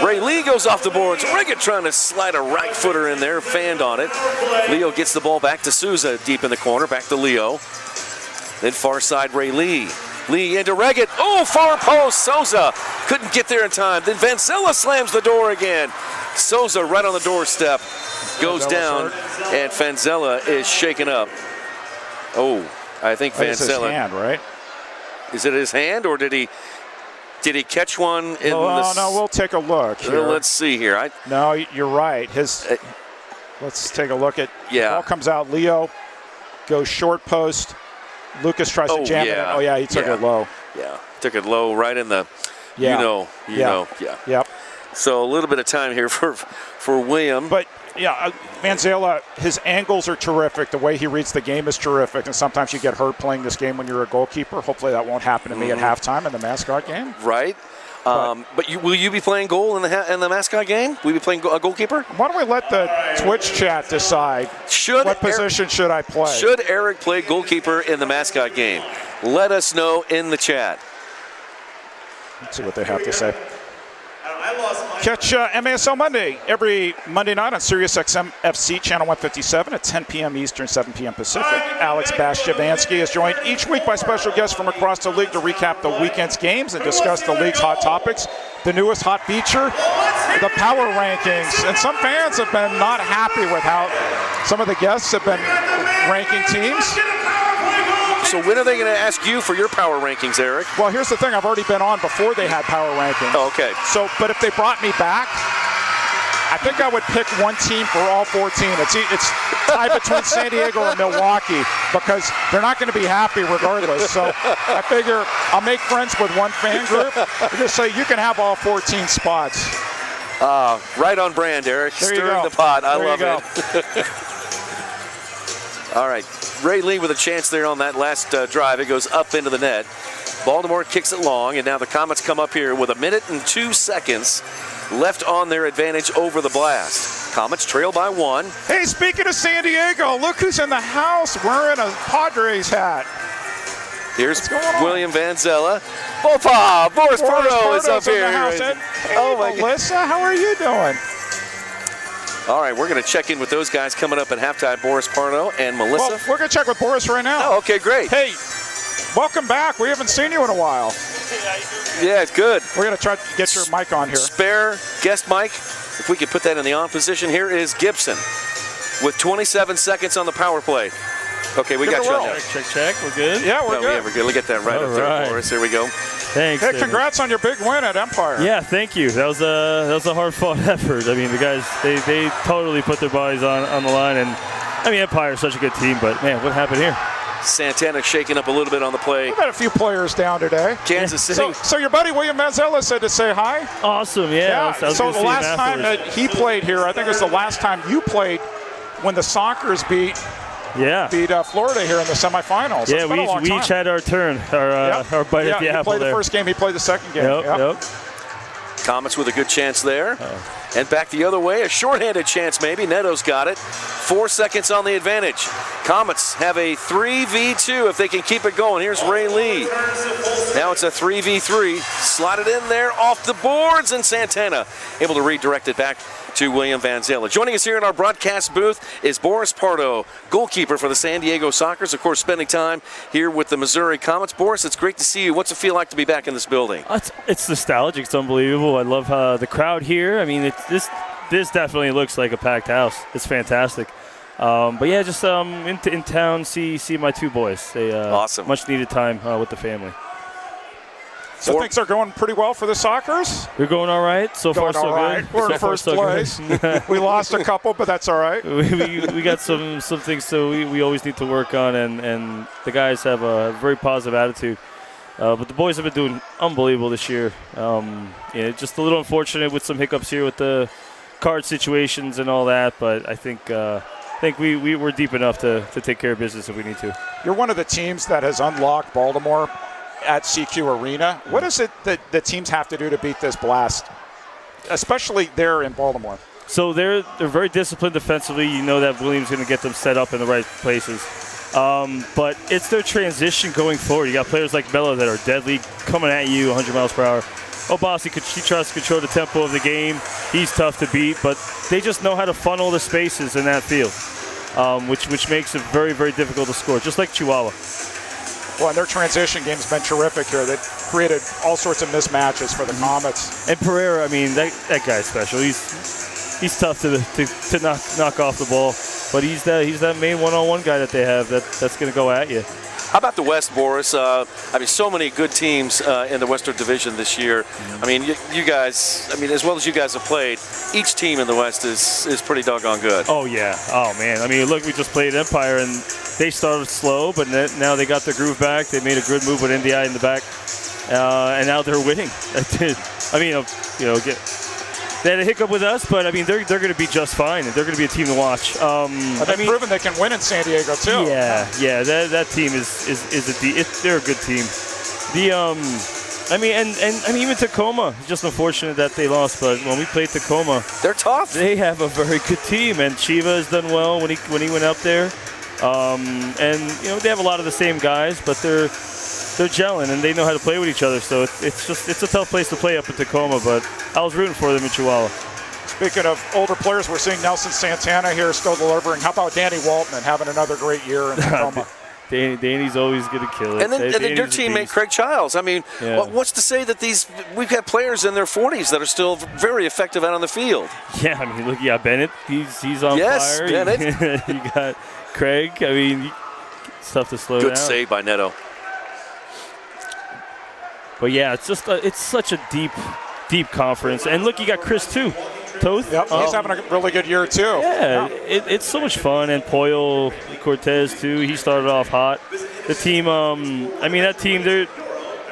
Ray Lee goes off the boards. Riggett trying to slide a right footer in there, fanned on it. Leo gets the ball back to Souza deep in the corner, back to Leo. Then far side Ray Lee. Lee into Riggett. Oh, far post. Souza couldn't get there in time. Then Vancella slams the door again. Souza right on the doorstep. Goes down, and Vancella is shaken up. Oh, I think Vancella. That's his hand, right? Is it his hand, or did he catch one in no, we'll take a look here. Let's see here. No, you're right. Let's take a look at. Yeah. Ball comes out. Leo goes short post. Lucas tries to jam it in. Oh yeah, he took it low. Yeah, took it low right in the. Yeah. You know. Yep. So a little bit of time here for William. But yeah, Vancella, his angles are terrific. The way he reads the game is terrific. And sometimes you get hurt playing this game when you're a goalkeeper. Hopefully that won't happen to me at halftime in the mascot game. Right. But will you be playing goal in the mascot game? Will you be playing a goalkeeper? Why don't we let the Twitch chat decide what position should I play? Should Eric play goalkeeper in the mascot game? Let us know in the chat. Let's see what they have to say. Catch MASL Monday every Monday night on SiriusXM FC Channel 157 at 10 p.m. Eastern, 7 p.m. Pacific. Alex Bashjavansky is joined each week by special guests from across the league to recap the weekend's games and discuss the league's hot topics. The newest hot feature, the power rankings. And some fans have been not happy with how some of the guests have been ranking teams. So when are they going to ask you for your power rankings, Eric? Well, here's the thing. I've already been on before they had power rankings. Oh, okay. So, but if they brought me back, I think I would pick one team for all 14. It's tied between San Diego and Milwaukee because they're not going to be happy regardless. So I figure I'll make friends with one fan group and just say you can have all 14 spots. Right on brand, Eric. There Stirring you go. the pot. I There love you go. it. All right. Ray Lee with a chance there on that last drive. It goes up into the net. Baltimore kicks it long, and now the Comets come up here with 1 minute and 2 seconds left on their advantage over the Blast. Comets trail by 1. Hey, speaking of San Diego, look who's in the house wearing a Padres hat. Here's William Vanzella. Boris Pardo is up in here. the house. Hey, Oh, my Melissa, how are you doing? All right, we're going to check in with those guys coming up at halftime. Boris Pardo and Melissa. Well, we're going to check with Boris right now. Oh, okay, great. Hey, welcome back. We haven't seen you in a while. Yeah, it's good. We're going to try to get your mic on here. Spare guest mic. If we could put that in the on position. Here is Gibson with 27 seconds on the power play. Okay, we got you on there. Check. We're good? Yeah, we're good. Yeah, we're good. Look at that right up there, Boris. Here we go. Thanks. Hey, congrats on your big win at Empire. Yeah, thank you. That was a hard-fought effort. I mean, the guys, they totally put their bodies on the line. And, I mean, Empire is such a good team, but, man, what happened here? Santana shaking up a little bit on the play. We've had a few players down today. Kansas City. So your buddy William Vanzella said to say hi. Awesome, yeah. I was So gonna the see him last time afterwards. that he played here, I think it was the last time you played when the Sockers beat Florida here in the semifinals. Yeah, we each had our turn, our bite at the apple. He played there. the first game, he played the second game. Yep. Comets with a good chance there. And back the other way, a shorthanded chance maybe. Neto's got it. 4 seconds on the advantage. Comets have a 3v2 if they can keep it going. Here's Ray Lee. Now it's a 3v3. Slotted in there off the boards, and Santana able to redirect it back to William Vanzella. Joining us here in our broadcast booth is Boris Pardo, goalkeeper for the San Diego Sockers. Of course, spending time here with the Missouri Comets. Boris, it's great to see you. What's it feel like to be back in this building? It's nostalgic. It's unbelievable. I love the crowd here. I mean, this definitely looks like a packed house. It's fantastic. But yeah, just in town, see my two boys. They awesome. Much needed time with the family. So things are going pretty well for the Sockers? We're going all right. So far, so good. We're in first place. We lost a couple, but that's all right. we got some things we always need to work on, and the guys have a very positive attitude. But the boys have been doing unbelievable this year. Just a little unfortunate with some hiccups here with the card situations and all that, but I think we're deep enough to take care of business if we need to. You're one of the teams that has unlocked Baltimore at CQ Arena. What is it that the teams have to do to beat this Blast, especially there in Baltimore? So they're very disciplined defensively. You know that Williams going to get them set up in the right places. But it's their transition going forward. You got players like Melo that are deadly, coming at you 100 miles per hour. Obasi, he tries to control the tempo of the game. He's tough to beat, but they just know how to funnel the spaces in that field, which makes it very, very difficult to score, just like Chihuahua. Well, and their transition game has been terrific here. They've created all sorts of mismatches for the Comets. And Pereira, I mean, that guy's special. He's tough to knock off the ball, but he's that main one-on-one guy that they have that's going to go at you. How about the West, Boris? I mean, so many good teams in the Western Division this year. I mean, you guys, I mean, as well as you guys have played, each team in the West is pretty doggone good. Oh, yeah. Oh, man. I mean, look, we just played Empire, and they started slow, but now they got their groove back. They made a good move with NDI in the back, and now they're winning. I mean, they had a hiccup with us, but I mean they're going to be just fine, and they're going to be a team to watch. They've proven they can win in San Diego too. Yeah. That team they're a good team. I mean even Tacoma. It's just unfortunate that they lost, but when we played Tacoma, they're tough. They have a very good team, and Chiva has done well when he went up there. And they have a lot of the same guys, but they're gelling and they know how to play with each other. So it's a tough place to play up in Tacoma, but I was rooting for them in Chihuahua. Speaking of older players, we're seeing Nelson Santana here still delivering. How about Danny Waltman having another great year in Tacoma? Danny's always going to kill it. And then your teammate Craig Childs. I mean, what's to say that we've got players in their 40s that are still very effective out on the field? Yeah, I mean, look, Bennett, he's on fire. Yes, Bennett. You got Craig. I mean, It's tough to slow down. Good save by Neto. But yeah, it's just it's such a deep conference. And look, you got Chris too. Toth. Yep, he's having a really good year too. Yeah, it's so much fun. And Poyo Cortez too. He started off hot. The team, that team, they're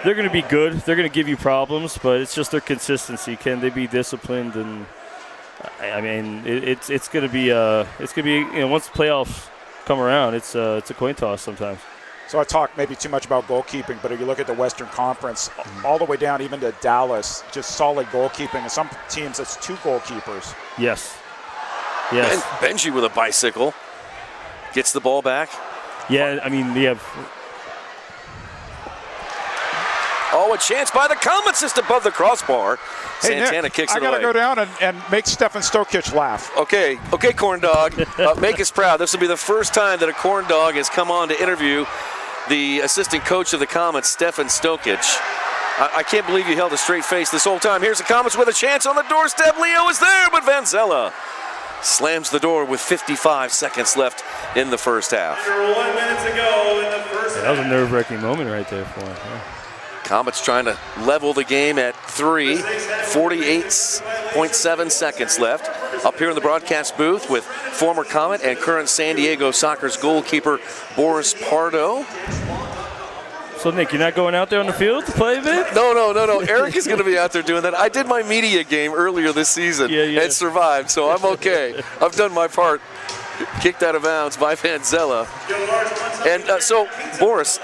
going to be good. They're going to give you problems, but it's just their consistency. Can they be disciplined? And I mean, it's going to be once the playoffs come around, it's a coin toss sometimes. So I talk maybe too much about goalkeeping, but if you look at the Western Conference, all the way down even to Dallas, just solid goalkeeping. And some teams, it's 2 goalkeepers. Yes. And Benji with a bicycle gets the ball back. Yeah, I mean, we have. Oh, a chance by the Comets just above the crossbar. Hey, Santana Nick, kicks it away. I got to go down and make Stefan Stokic laugh. Okay, corn dog. Make us proud. This will be the first time that a corn dog has come on to interview the assistant coach of the Comets, Stefan Stokic. I can't believe you held a straight face this whole time. Here's the Comets with a chance on the doorstep. Leo is there, but Vanzella slams the door with 55 seconds left in the first half. Under 1 minute to go in the first half. That was a nerve-wracking moment right there for him. Yeah. Comets trying to level the game at 3, 48.7 seconds left. Up here in the broadcast booth with former Comet and current San Diego Soccer's goalkeeper Boris Pardo. So, Nick, you're not going out there on the field to play a bit? No. Eric is going to be out there doing that. I did my media game earlier this season and survived, so I'm okay. I've done my part. Kicked out of bounds by Vanzella. And so, Boris,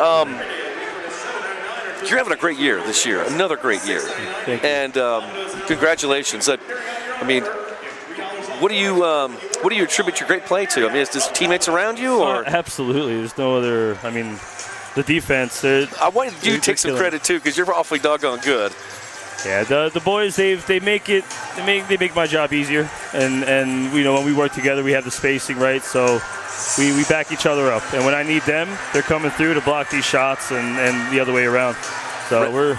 you're having a great year this year, another great year. Thank you. And congratulations. I mean, what do you attribute your great play to? I mean, is this teammates around you, or? Absolutely. There's no other. I mean, the defense. I want you to take some credit too, because you're awfully doggone good. Yeah, the boys they make my job easier, and when we work together, we have the spacing right, so we back each other up. And when I need them, they're coming through to block these shots, and the other way around. So we're.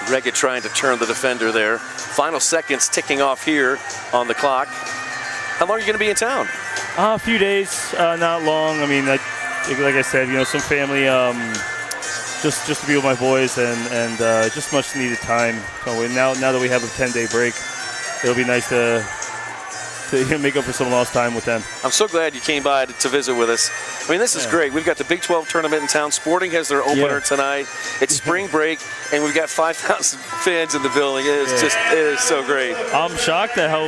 Reggett trying to turn the defender there. Final seconds ticking off here on the clock. How long are you going to be in town? A few days, not long. I mean, like I said, some family, just to be with my boys, and just much needed time. So now that we have a 10-day break, it'll be nice to make up for some lost time with them. I'm so glad you came by to visit with us. I mean, this is great. We've got the Big 12 tournament in town. Sporting has their opener tonight. It's spring break, and we've got 5,000 fans in the building. It is so great. I'm shocked at how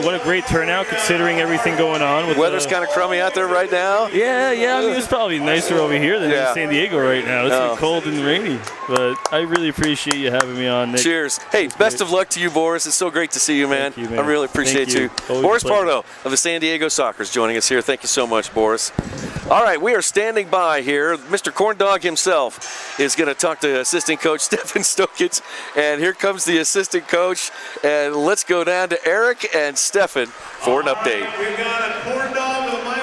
what a great turnout considering everything going on. With weather's kind of crummy out there right now. Yeah. I mean, it's probably nicer over here than in San Diego right now. It's cold and rainy, but I really appreciate you having me on, Nick. Cheers. Hey, best of luck to you, Boris. It's so great to see you, man. Thank you, man. I really appreciate you. Boris Pardo of the San Diego Sockers joining us here. Thank you so much, Boris. All right, we are standing by here. Mr. Corn Dog himself is going to talk to assistant coach Stefan Stokic, and here comes the assistant coach. And let's go down to Eric and Stefan for an update. We've got a Corn Dog with a microphone.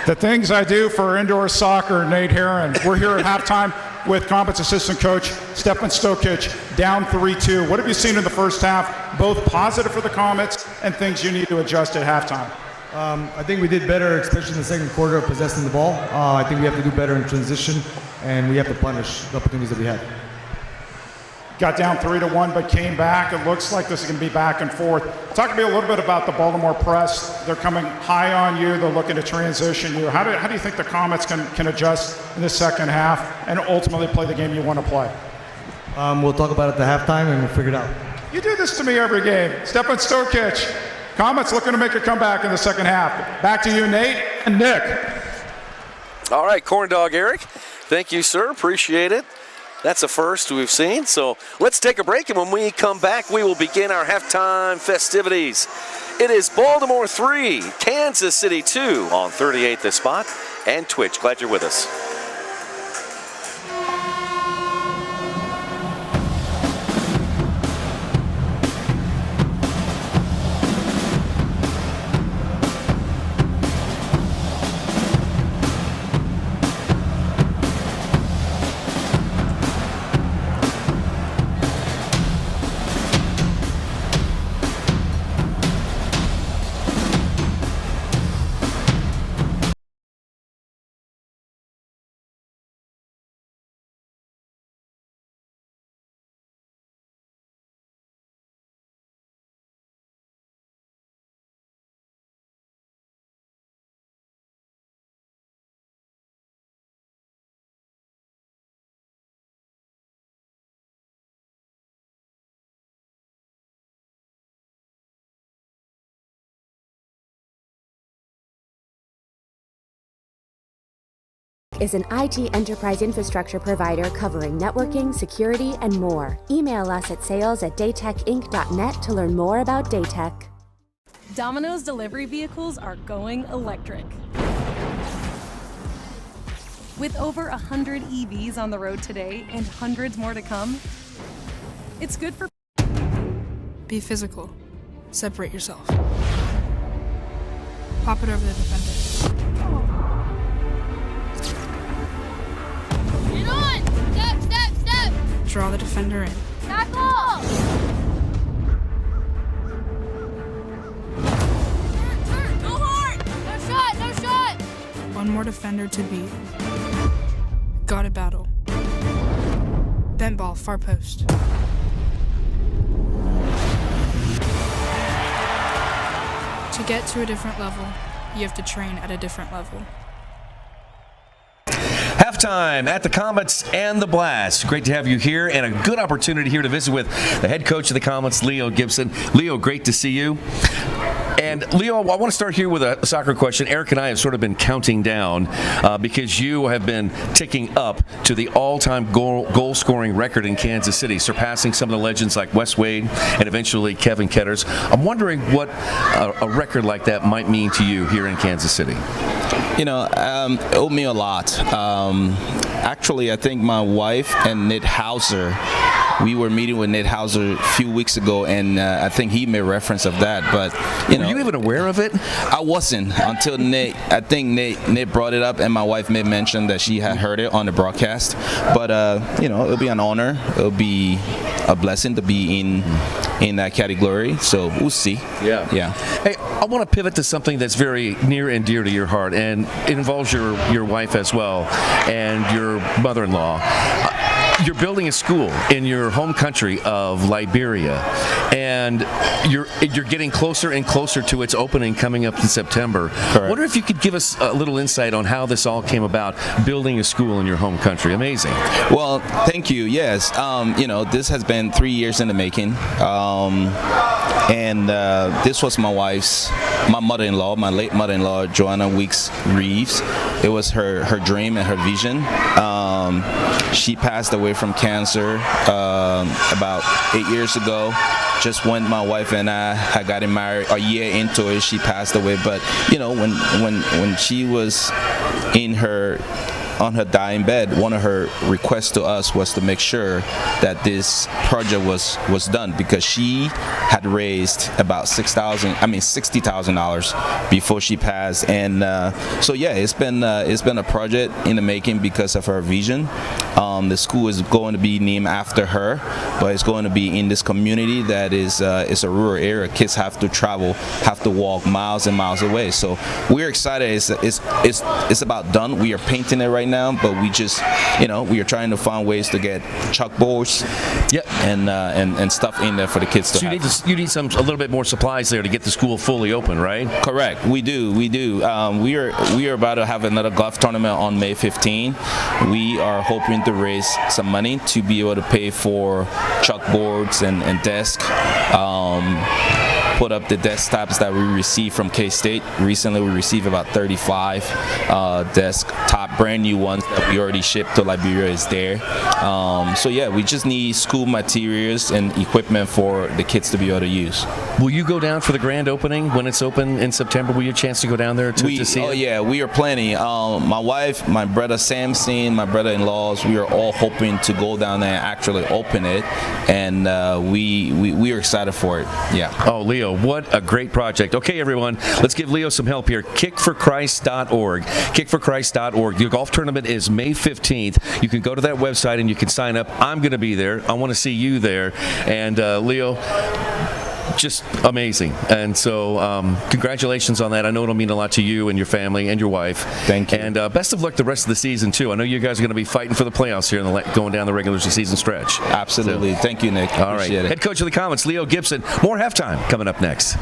The things I do for indoor soccer, Nate Herron. We're here at halftime with Comets assistant coach Stefan Stokic, down 3-2. What have you seen in the first half, both positive for the Comets and things you need to adjust at halftime? I think we did better, especially in the second quarter, of possessing the ball. I think we have to do better in transition, and we have to punish the opportunities that we had. Got down 3-1, but came back. It looks like this is going to be back and forth. Talk to me a little bit about the Baltimore press. They're coming high on you. They're looking to transition you. How do you think the Comets can adjust in the second half and ultimately play the game you want to play? We'll talk about it at halftime, and we'll figure it out. You do this to me every game. Stefan Stokic, Comets looking to make a comeback in the second half. Back to you, Nate and Nick. All right, Corn Dog Eric. Thank you, sir. Appreciate it. That's a first we've seen. So let's take a break, and when we come back, we will begin our halftime festivities. It is Baltimore 3, Kansas City 2 on 38th The Spot and Twitch. Glad you're with us. is an IT enterprise infrastructure provider covering networking, security, and more. Email us at sales@daytechinc.net to learn more about Daytech. Domino's delivery vehicles are going electric. With over 100 EVs on the road today and hundreds more to come, it's good for... Be physical. Separate yourself. Pop it over the defender. Get on! Step, step, step! Draw the defender in. Tackle! Turn, go hard! No shot, no shot! One more defender to beat. Gotta battle. Bent ball, far post. To get to a different level, you have to train at a different level. Halftime at the Comets and the Blast. Great to have you here, and a good opportunity here to visit with the head coach of the Comets, Leo Gibson. Leo, great to see you. And Leo, I want to start here with a soccer question. Eric and I have sort of been counting down because you have been ticking up to the all-time goal-scoring record in Kansas City, surpassing some of the legends like Wes Wade and eventually Kevin Ketters. I'm wondering what a record like that might mean to you here in Kansas City. You know, it owed me a lot. Actually, I think my wife and Nate Hauser, we were meeting with Nate Hauser a few weeks ago, and I think he made reference of that. But were you even aware of it? I wasn't until Nate. I think Nate brought it up, and my wife made mention that she had heard it on the broadcast. But it'll be an honor. It'll be a blessing to be in that category. So we'll see. Yeah. Hey, I want to pivot to something that's very near and dear to your heart, and it involves your wife as well and your mother-in-law. You're building a school in your home country of Liberia, and you're getting closer and closer to its opening coming up in September. Correct. I wonder if you could give us a little insight on how this all came about, building a school in your home country. Amazing. Well, thank you. Yes, this has been 3 years in the making, and this was my mother-in-law, my late mother-in-law, Joanna Weeks Reeves. It was her dream and her vision. She passed away from cancer about 8 years ago. Just when my wife and I had gotten married, a year into it, she passed away. But when she was on her dying bed, one of her requests to us was to make sure that this project was done, because she had raised about $60,000 before she passed, and it's been a project in the making because of her vision. The school is going to be named after her, but it's going to be in this community that is a rural area. Kids have to travel, have to walk miles and miles away. So we're excited. It's about done. We are painting it right now, but we just, we are trying to find ways to get chalkboards, and stuff in there for the kids to have. You need a little bit more supplies there to get the school fully open, right? Correct. We do. We are about to have another golf tournament on May 15. We are hoping to raise some money to be able to pay for chalkboards and desks. Put up the desktops that we received from K-State. Recently, we received about 35 desktop brand new ones that we already shipped to Liberia is there. We just need school materials and equipment for the kids to be able to use. Will you go down for the grand opening when it's open in September? Will you have a chance to go down there to see it? Oh, yeah, we are planning. My wife, my brother Samson, my brother-in-laws, we are all hoping to go down there and actually open it, and we are excited for it. Yeah. Oh, Leo, what a great project. Okay, everyone, let's give Leo some help here. Kickforchrist.org. Kickforchrist.org. The golf tournament is May 15th. You can go to that website and you can sign up. I'm going to be there. I want to see you there. And Leo, just amazing. And so congratulations on that. I know it'll mean a lot to you and your family and your wife. Thank you. And best of luck the rest of the season, too. I know you guys are going to be fighting for the playoffs here going down the regular season stretch. Absolutely. So, thank you, Nick. All right. Appreciate it. Head coach of the Comets, Leo Gibson. More halftime coming up next.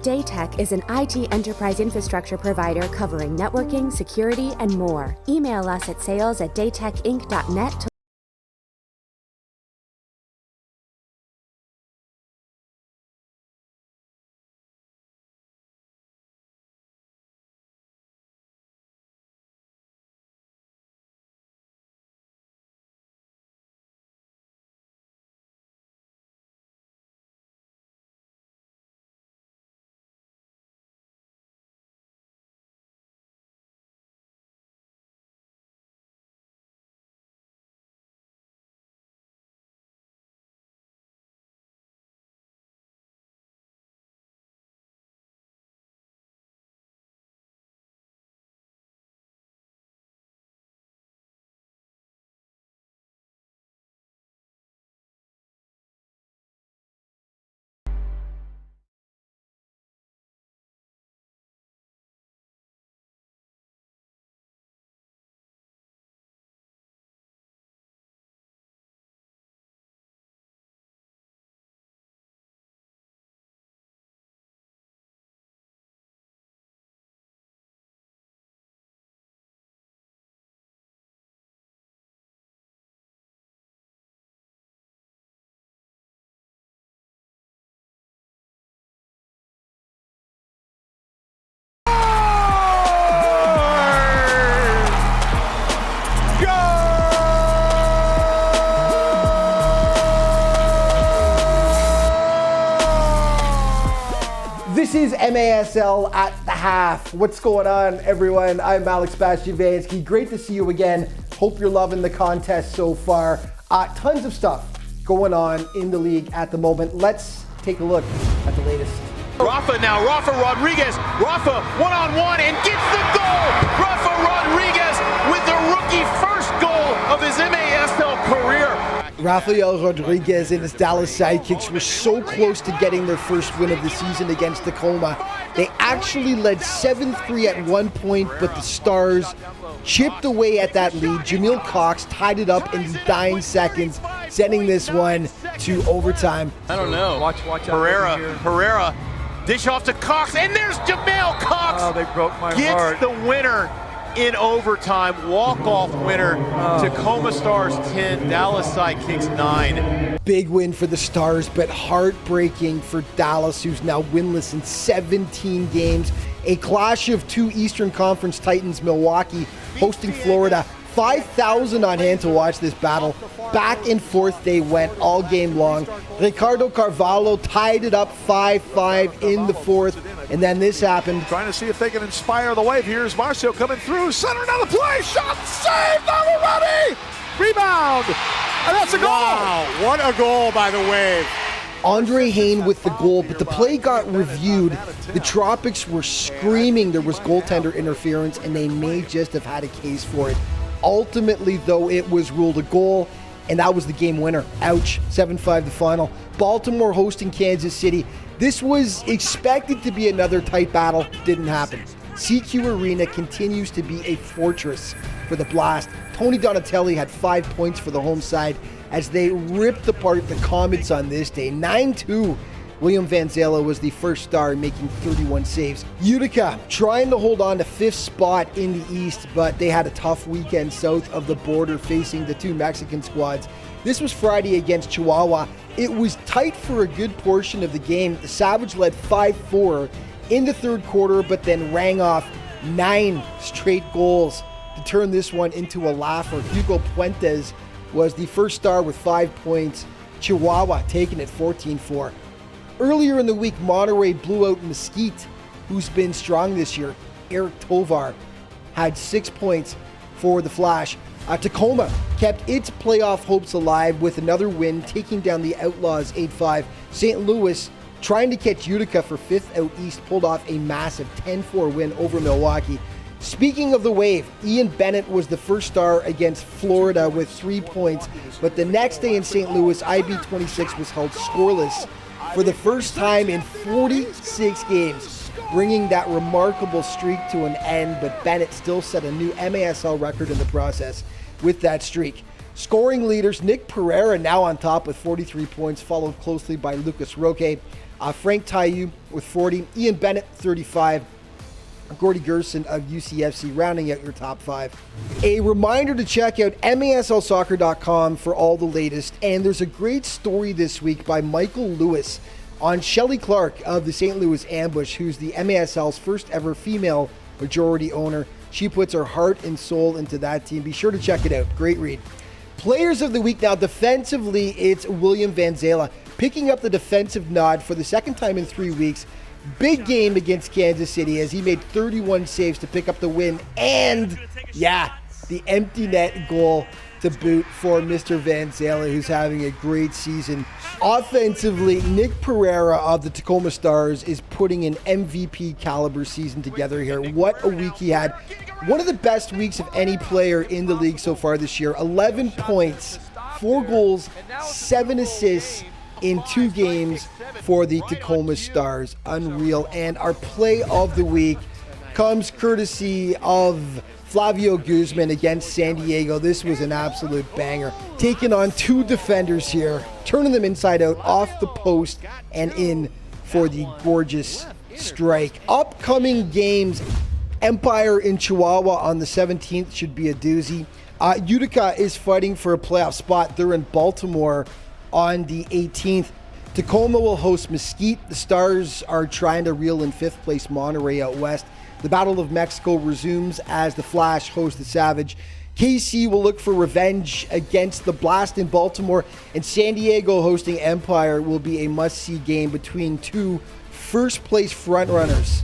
Daytech is an IT enterprise infrastructure provider covering networking, security, and more. Email us at sales@daytechinc.net to This is MASL at the half. What's going on, everyone? I'm Alex Bastianvansky. Great to see you again. Hope you're loving the contest so far. Tons of stuff going on in the league at the moment. Let's take a look at the latest. Rafa now, Rafa Rodriguez. Rafa one-on-one and gets the goal. Rafa Rodriguez with the rookie first goal of his MASL career. Rafael Rodriguez and his Dallas Sidekicks were so close to getting their first win of the season against Tacoma. They actually led 7-3 at one point, but the Stars chipped away at that lead. Jameel Cox tied it up in the dying seconds, sending this one to overtime. I don't know. Watch Herrera, dish off to Cox, and there's Jameel Cox. Oh, they broke my heart. Gets the winner in overtime, walk-off winner. Tacoma Stars 10, Dallas Sidekicks 9. Big win for the Stars, but heartbreaking for Dallas, who's now winless in 17 games. A clash of two Eastern Conference Titans, Milwaukee hosting Florida. 5,000 on hand to watch this battle. Back and forth they went all game long. Ricardo Carvalho tied it up 5-5 in the fourth, and then this happened. Trying to see if they can inspire the Wave. Here's Marcio coming through, center down the play, shot saved, now we're ready! Rebound, and that's a goal! Wow, what a goal by the Wave. Andre Hain with the goal, but the play got reviewed. The Tropics were screaming there was goaltender interference, and they may just have had a case for it. Ultimately, though, it was ruled a goal, and that was the game winner. Ouch, 7-5 the final. Baltimore hosting Kansas City. This was expected to be another tight battle, didn't happen. CQ Arena continues to be a fortress for the Blast. Tony Donatelli had 5 points for the home side as they ripped apart the Comets on this day. 9-2. William Vanzela was the first star, making 31 saves. Utica trying to hold on to 5th spot in the East, but they had a tough weekend south of the border facing the two Mexican squads. This was Friday against Chihuahua. It was tight for a good portion of the game. The Savage led 5-4 in the third quarter, but then rang off 9 straight goals to turn this one into a laugher. Hugo Puentes was the first star with 5 points. Chihuahua taking it 14-4. Earlier in the week, Monterey blew out Mesquite, who's been strong this year. Eric Tovar had 6 points for the Flash. Tacoma kept its playoff hopes alive with another win, taking down the Outlaws 8-5. St. Louis, trying to catch Utica for 5th out east, pulled off a massive 10-4 win over Milwaukee. Speaking of the Wave, Ian Bennett was the first star against Florida with 3 points, but the next day in St. Louis, IB26 was held scoreless for the first time in 46 games, bringing that remarkable streak to an end, but Bennett still set a new MASL record in the process with that streak. Scoring leaders, Nick Pereira now on top with 43 points, followed closely by Lucas Roque. Frank Taiyu with 40, Ian Bennett 35, Gordy Gerson of UCFC rounding out your top 5. A reminder to check out maslsoccer.com for all the latest. And there's a great story this week by Michael Lewis on Shelley Clark of the St. Louis Ambush, who's the MASL's first ever female majority owner. She puts her heart and soul into that team. Be sure to check it out. Great read. Players of the week now. Defensively, it's William Van Zela picking up the defensive nod for the second time in 3 weeks. Big game against Kansas City as he made 31 saves to pick up the win. And, yeah, the empty net goal to boot for Mr. Van Zela, who's having a great season. Offensively, Nick Pereira of the Tacoma Stars is putting an MVP caliber season together here. What a week he had. One of the best weeks of any player in the league so far this year. 11 points, 4 goals, 7 assists in 2 games for the Tacoma Stars. Unreal. And our play of the week comes courtesy of Flavio Guzman against San Diego. This was an absolute banger. Taking on 2 defenders here, turning them inside out, off the post, and in for the gorgeous strike. Upcoming games, Empire in Chihuahua on the 17th should be a doozy. Utica is fighting for a playoff spot. They're in Baltimore on the 18th. Tacoma will host Mesquite. The Stars are trying to reel in 5th place Monterey out west. The Battle of Mexico resumes as the Flash host the Savage. KC will look for revenge against the Blast in Baltimore, and San Diego hosting Empire will be a must-see game between 2 first-place frontrunners.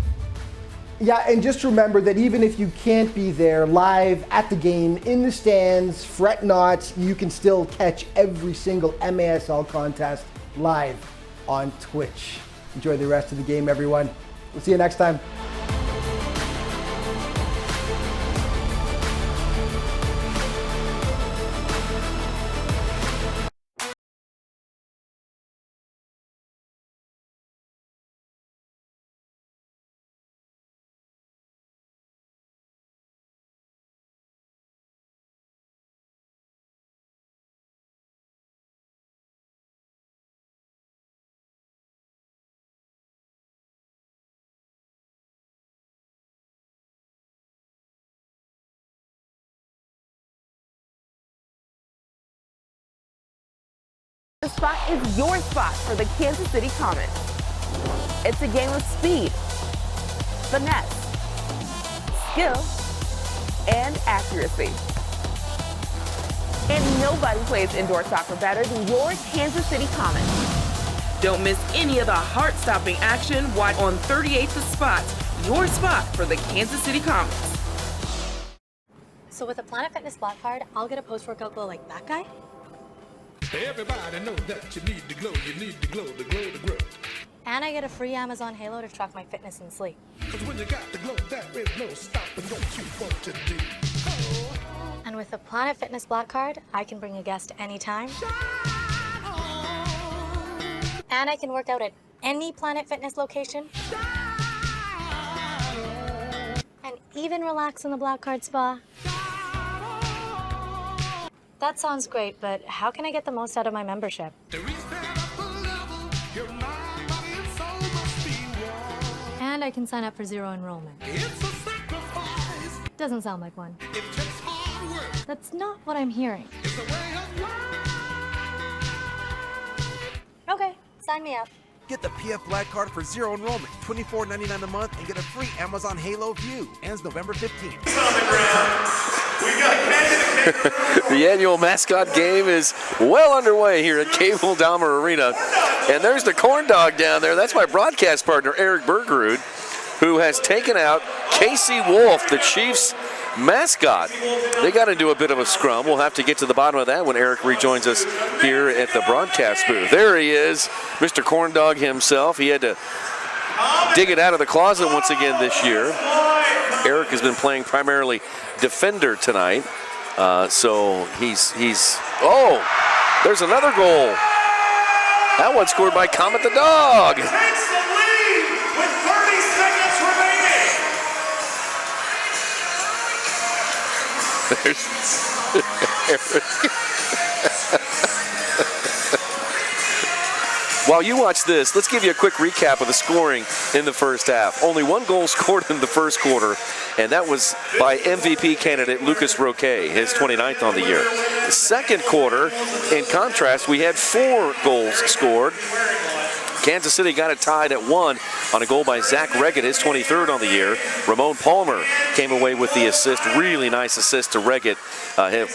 Yeah, and just remember that even if you can't be there live at the game, in the stands, fret not, you can still catch every single MASL contest live on Twitch. Enjoy the rest of the game, everyone. We'll see you next time. The spot is your spot for the Kansas City Comets. It's a game of speed, finesse, skill, and accuracy. And nobody plays indoor soccer better than your Kansas City Comets. Don't miss any of the heart-stopping action. Watch on 38th The Spot, your spot for the Kansas City Comets. So with a Planet Fitness Black Card, I'll get a post-workout glow like that guy? Everybody knows that you need to glow, to glow, to grow. And I get a free Amazon Halo to track my fitness and sleep. Cause when you got the glow, there is no stopping what you want to do. Oh. And with the Planet Fitness Black Card, I can bring a guest anytime. And I can work out at any Planet Fitness location. And even relax in the Black Card spa. That sounds great, but how can I get the most out of my membership? And I can sign up for zero enrollment. Doesn't sound like one. That's not what I'm hearing. Okay, sign me up. Get the PF Black Card for zero enrollment, $24.99 a month, and get a free Amazon Halo View. Ends November 15th. The annual mascot game is well underway here at Cable Dahmer Arena. And there's the corn dog down there. That's my broadcast partner, Eric Bergerud, who has taken out Casey Wolf, the Chiefs mascot. They got into a bit of a scrum. We'll have to get to the bottom of that when Eric rejoins us here at the broadcast booth. There he is, Mr. Corn Dog himself. He had to dig it out of the closet once again this year. Eric has been playing primarily defender tonight. So he's oh, there's another goal. That one scored by Comet the dog. Takes the lead with 30 seconds remaining. There's Eric. While you watch this, let's give you a quick recap of the scoring in the first half. Only one goal scored in the first quarter, and that was by MVP candidate Lucas Roquet, his 29th on the year. The second quarter, in contrast, we had 4 goals scored. Kansas City got it tied at 1 on a goal by Zach Reggett, his 23rd on the year. Ramon Palmer came away with the assist. Really nice assist to Reggett.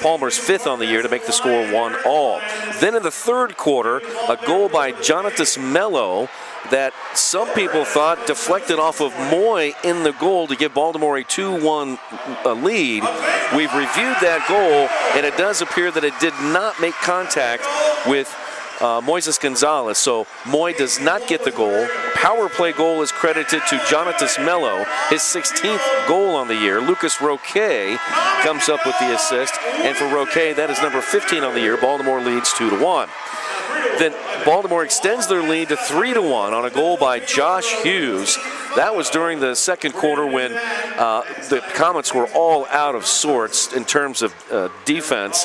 Palmer's 5th on the year to make the score 1-1. Then in the third quarter, a goal by Jonatas Mello that some people thought deflected off of Moy in the goal to give Baltimore a 2-1 lead. We've reviewed that goal, and it does appear that it did not make contact with Moises Gonzalez, so Moy does not get the goal. Power play goal is credited to Jonatas Mello, his 16th goal on the year. Lucas Roquet comes up with the assist, and for Roquet, that is number 15 on the year. Baltimore leads 2-1. Then Baltimore extends their lead to 3-1 on a goal by Josh Hughes. That was during the second quarter when the Comets were all out of sorts in terms of defense,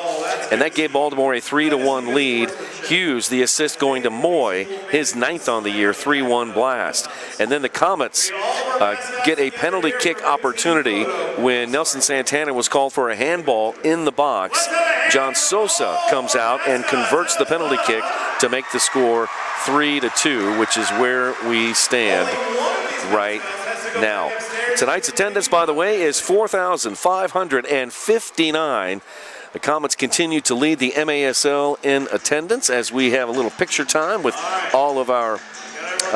and that gave Baltimore a 3-1 lead. Hughes, the assist going to Moy, his 9th on the year, 3-1 blast. And then the Comets get a penalty kick opportunity when Nelson Santana was called for a handball in the box. John Sosa comes out and converts the penalty kick to make the score 3-2, which is where we stand right now. Tonight's attendance, by the way, is 4,559. The Comets continue to lead the MASL in attendance as we have a little picture time with all of our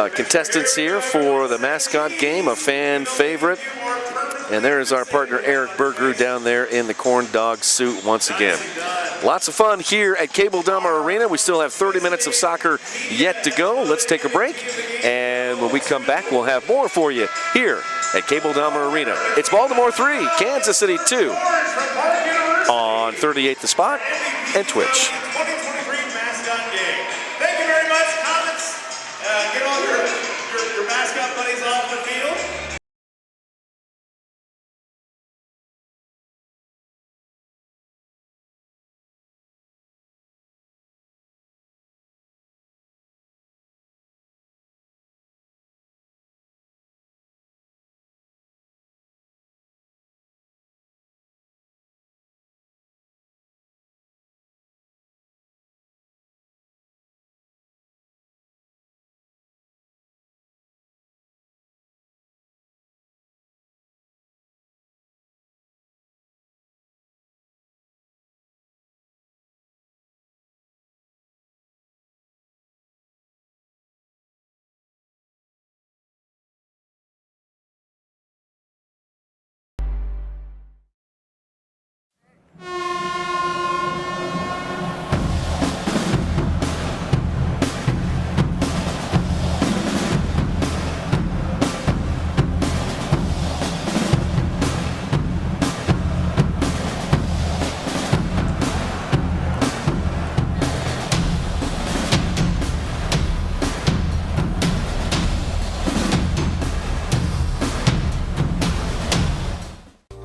contestants here for the mascot game, a fan favorite. And there is our partner Eric Bergru down there in the corn dog suit once again. Lots of fun here at Cable Dahmer Arena. We still have 30 minutes of soccer yet to go. Let's take a break, and when we come back, we'll have more for you here at Cable Dahmer Arena. It's Baltimore 3, Kansas City 2 on 38 The Spot and Twitch. 2023 mascot game. Thank you very much, Comets. Get all your mascot buddies off the field.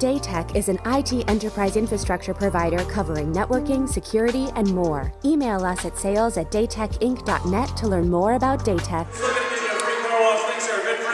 Daytech is an IT enterprise infrastructure provider covering networking, security, and more. Email us at sales@daytechinc.net to learn more about Daytech.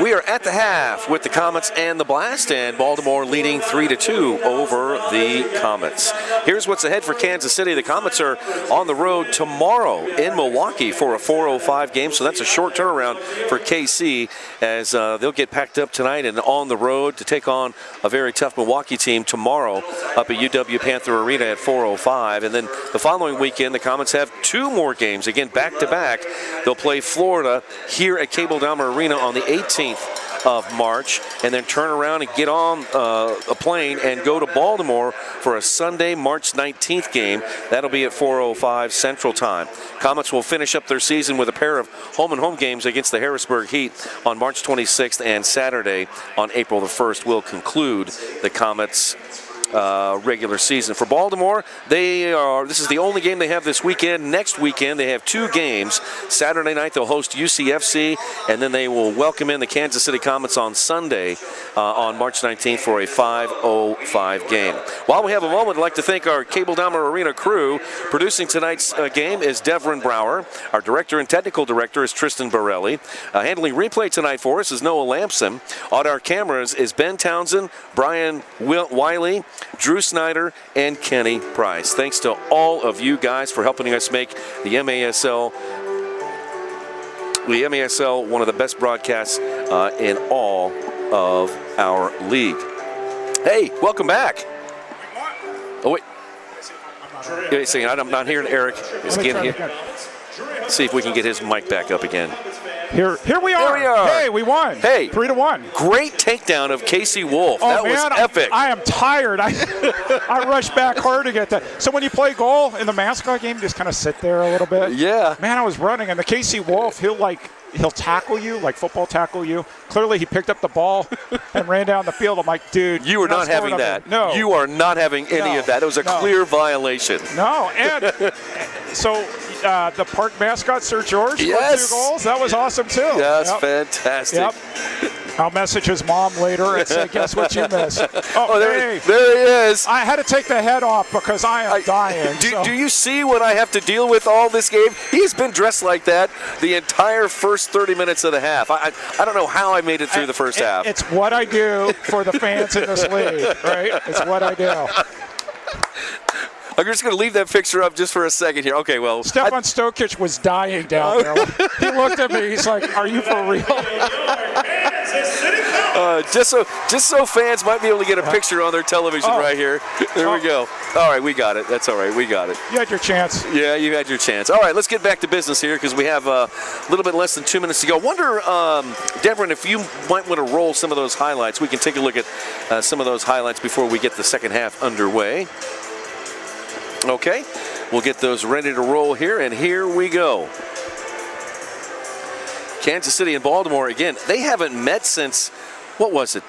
We are at the half with the Comets and the Blast, and Baltimore leading 3-2 over the Comets. Here's what's ahead for Kansas City. The Comets are on the road tomorrow in Milwaukee for a 4:05 game, so that's a short turnaround for KC as they'll get packed up tonight and on the road to take on a very tough Milwaukee team tomorrow up at UW Panther Arena at 4:05. And then the following weekend, the Comets have 2 more games, again back-to-back. They'll play Florida here at Cable Dahmer Arena on the 18th of March, and then turn around and get on a plane and go to Baltimore for a Sunday, March 19th game. That'll be at 4:05 Central Time. Comets will finish up their season with a pair of home-and-home games against the Harrisburg Heat on March 26th, and Saturday on April the 1st will conclude the Comets' regular season. For Baltimore, this is the only game they have this weekend. Next weekend, they have 2 games. Saturday night, they'll host UCFC, and then they will welcome in the Kansas City Comets on Sunday on March 19th for a 5:05 game. While we have a moment, I'd like to thank our Cable Dahmer Arena crew. Producing tonight's game is Devrin Brower. Our director and technical director is Tristan Borelli. Handling replay tonight for us is Noah Lampson. On our cameras is Ben Townsend, Brian Wiley, Drew Snyder, and Kenny Price. Thanks to all of you guys for helping us make the MASL one of the best broadcasts in all of our league. Hey, welcome back. Oh, wait. I'm not hearing Eric. See if we can get his mic back up again. Here we are. Hey, we won. Hey, 3-1. Great takedown of Casey Wolf. That was epic. I am tired. I rushed back hard to get that. So when you play goal in the mascot game, you just kind of sit there a little bit. Yeah. Man, I was running, and the Casey Wolf, he'll tackle you, like football tackle you. Clearly, he picked up the ball and ran down the field. I'm like, dude. You are not having that. No. You are not having any of that. It was a clear violation. No. And so the park mascot, Sir George, scored 2 goals. That was awesome, too. That's fantastic. Yep. I'll message his mom later and say, guess what you missed? There he is. I had to take the head off because I am dying. Do you see what I have to deal with all this game? He's been dressed like that the entire first 30 minutes of the half. I don't know how I made it through the first half. It's what I do for the fans in this league, right? It's what I do. I'm just going to leave that picture up just for a second here. Okay, well. Stefan Stokic was dying down there. He looked at me. He's like, are you for real? Just so fans might be able to get a picture on their television right here. There we go. All right, we got it. That's all right. We got it. You had your chance. Yeah, you had your chance. All right, let's get back to business here because we have a little bit less than 2 minutes to go. Wonder, Devrin, if you might want to roll some of those highlights. We can take a look at some of those highlights before we get the second half underway. Okay, we'll get those ready to roll here, and here we go. Kansas City and Baltimore, again, they haven't met since, what was it,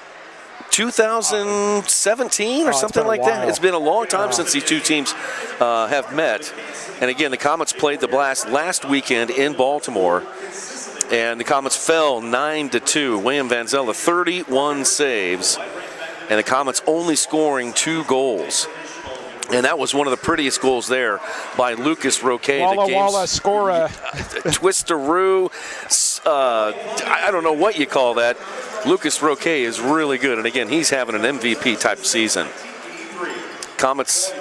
2017 or something like that? It's been a long time since these two teams have met. And again, the Comets played the Blast last weekend in Baltimore, and the Comets fell 9-2. William Vanzella, 31 saves, and the Comets only scoring 2 goals. And that was one of the prettiest goals there by Lucas Roque. Walla score a twisteroo. I don't know what you call that. Lucas Roque is really good. And again, he's having an MVP type season. Comets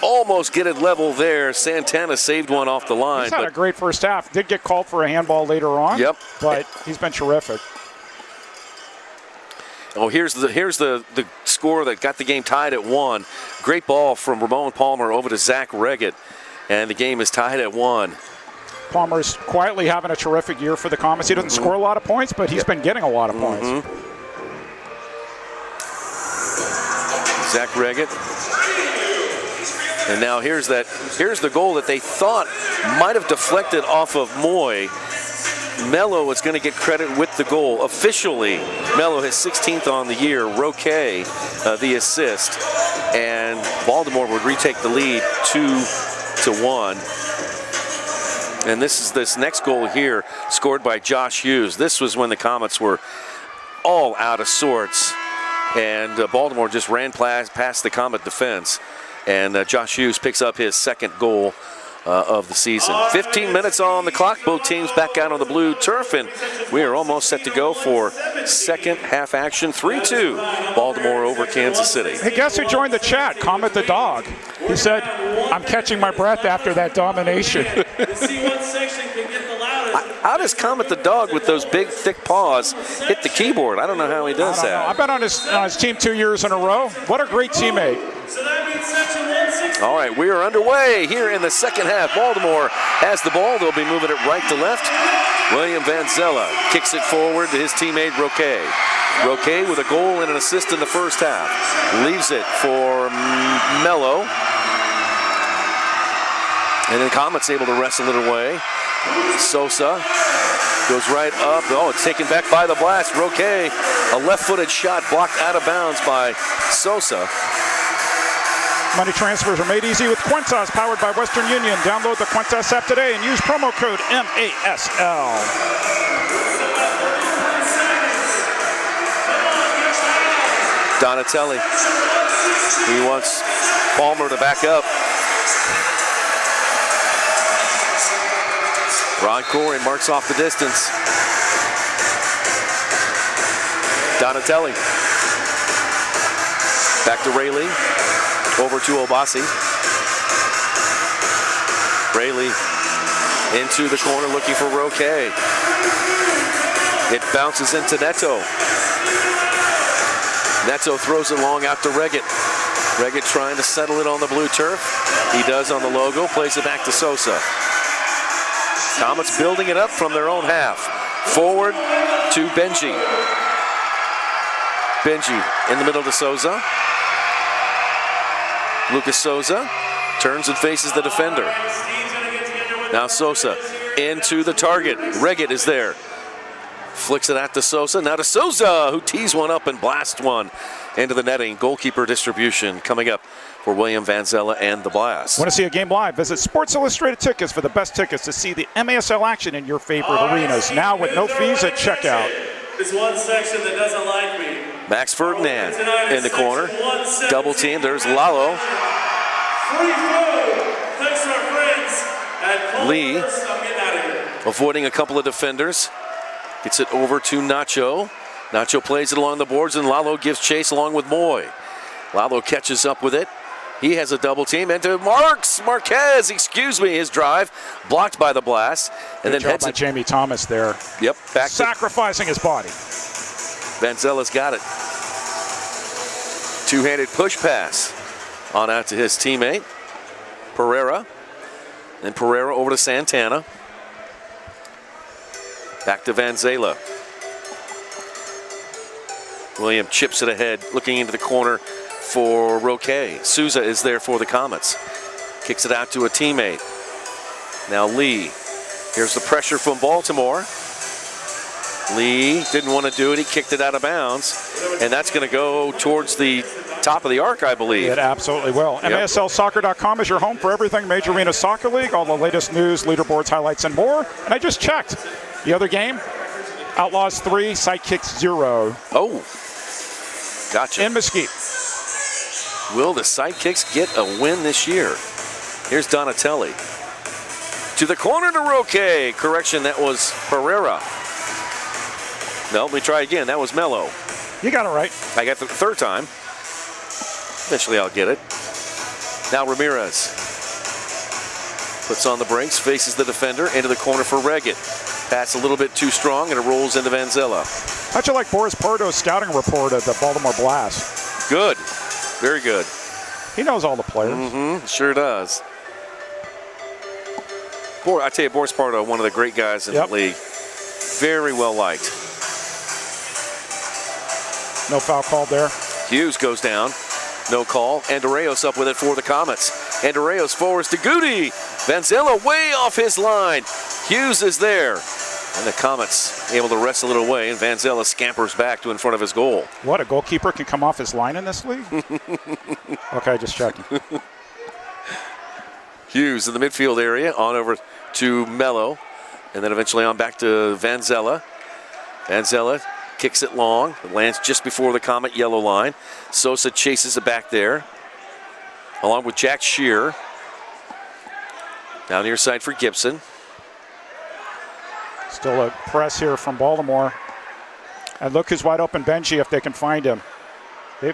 almost get it level there. Santana saved one off the line. He's had a great first half. Did get called for a handball later on. Yep. But he's been terrific. Oh, here's the score that got the game tied at 1. Great ball from Ramon Palmer over to Zach Reggett, and the game is tied at 1. Palmer's quietly having a terrific year for the Comets. He doesn't score a lot of points, but he's been getting a lot of points. Zach Reggett. And now here's the goal that they thought might have deflected off of Moy. Mello is going to get credit with the goal. Officially, Mello his 16th on the year. Roque, the assist. And Baltimore would retake the lead 2-1. And this next goal here, scored by Josh Hughes. This was when the Comets were all out of sorts. And Baltimore just ran past the Comet defense. And Josh Hughes picks up his second goal of the season. 15 minutes on the clock. Both teams back out on the blue turf, and we are almost set to go for second half action. 3-2, Baltimore over Kansas City. Hey, guess who joined the chat? Comet the dog. He said, I'm catching my breath after that domination. How does Comet the dog with those big, thick paws hit the keyboard? I don't know how he does that. I've been on his team 2 years in a row. What a great teammate. All right, we are underway here in the second half. Baltimore has the ball. They'll be moving it right to left. William Vanzella kicks it forward to his teammate Roque. Roque with a goal and an assist in the first half. Leaves it for Mello. And then Comets able to wrestle it away. Sosa Goes right up. Oh, it's taken back by the Blast. Roque, a left-footed shot blocked out of bounds by Sosa. Money transfers are made easy with Quintas, powered by Western Union. Download the Quintas app today and use promo code MASL. Donatelli. He wants Palmer to back up. Ron Corey marks off the distance. Donatelli. Back to Rayleigh. Over to Obasi. Rayleigh into the corner looking for Roque. It bounces into Neto. Neto throws it long out to Reggett. Reggett trying to settle it on the blue turf. He does on the logo. Plays it back to Sosa. Comets building it up from their own half. Forward to Benji. Benji in the middle to Souza. Lucas Souza turns and faces the defender. Now Sosa into the target. Reggett is there. Flicks it out to Sosa. Now to Souza, who tees one up and blasts one into the netting. Goalkeeper distribution coming up for William Vanzella and the Blast. Want to see a game live? Visit Sports Illustrated Tickets for the best tickets to see the MASL action in your favorite arenas. Now with no fees at checkout. There's one section that doesn't like me. Max Ferdinand in the corner. Double team. There's Lalo. Thanks to our friends at Lee I'm getting out of here. avoiding a couple of defenders. Gets it over to Nacho. Nacho plays it along the boards, and Lalo gives chase along with Moy. Lalo catches up with it. He has a double team, and to Marquez, his drive, blocked by the Blast. And Good then job by Jamie Thomas there. Yep, back sacrificing his body. Vanzella's got it. Two-handed push pass on out to his teammate, Pereira. And Pereira over to Santana. Back to Vanzella. William chips it ahead, looking into the corner for Roque. Souza is there for the Comets. Kicks it out to a teammate. Now Lee. Here's the pressure from Baltimore. Lee didn't want to do it. He kicked it out of bounds. And that's going to go towards the top of the arc, I believe. It absolutely will. Yep. MASLsoccer.com is your home for everything Major Arena Soccer League, all the latest news, leaderboards, highlights, and more. And I just checked. The other game, Outlaws 3, Sidekicks 0. Oh, gotcha. In Mesquite. Will the Sidekicks get a win this year? Here's Donatelli. To the corner to Roque. Correction, that was Pereira. No, let me try again. That was Mello. You got it right. I got it the third time. Eventually I'll get it. Now Ramirez. Puts on the brakes, faces the defender, into the corner for Reggett. Pass a little bit too strong, and it rolls into Vanzella. How'd you like Boris Pardo's scouting report at the Baltimore Blast? Good. Very good. He knows all the players. Mm-hmm. Sure does. I tell you, Boris Pardo, one of the great guys in the league. Very well liked. No foul called there. Hughes goes down. No call. Andreos up with it for the Comets. Andreos forwards to Goody. Vanzella way off his line. Hughes is there. And the Comets able to wrestle it away, and Vanzella scampers back to in front of his goal. What, a goalkeeper can come off his line in this league? Okay, just checking. Hughes in the midfield area, on over to Mello, and then eventually on back to Vanzella. Vanzella kicks it long. It lands just before the Comet yellow line. Sosa chases it back there, along with Jack Shear. Down near side for Gibson. Still a press here from Baltimore. And look who's wide open, Benji, if they can find him. They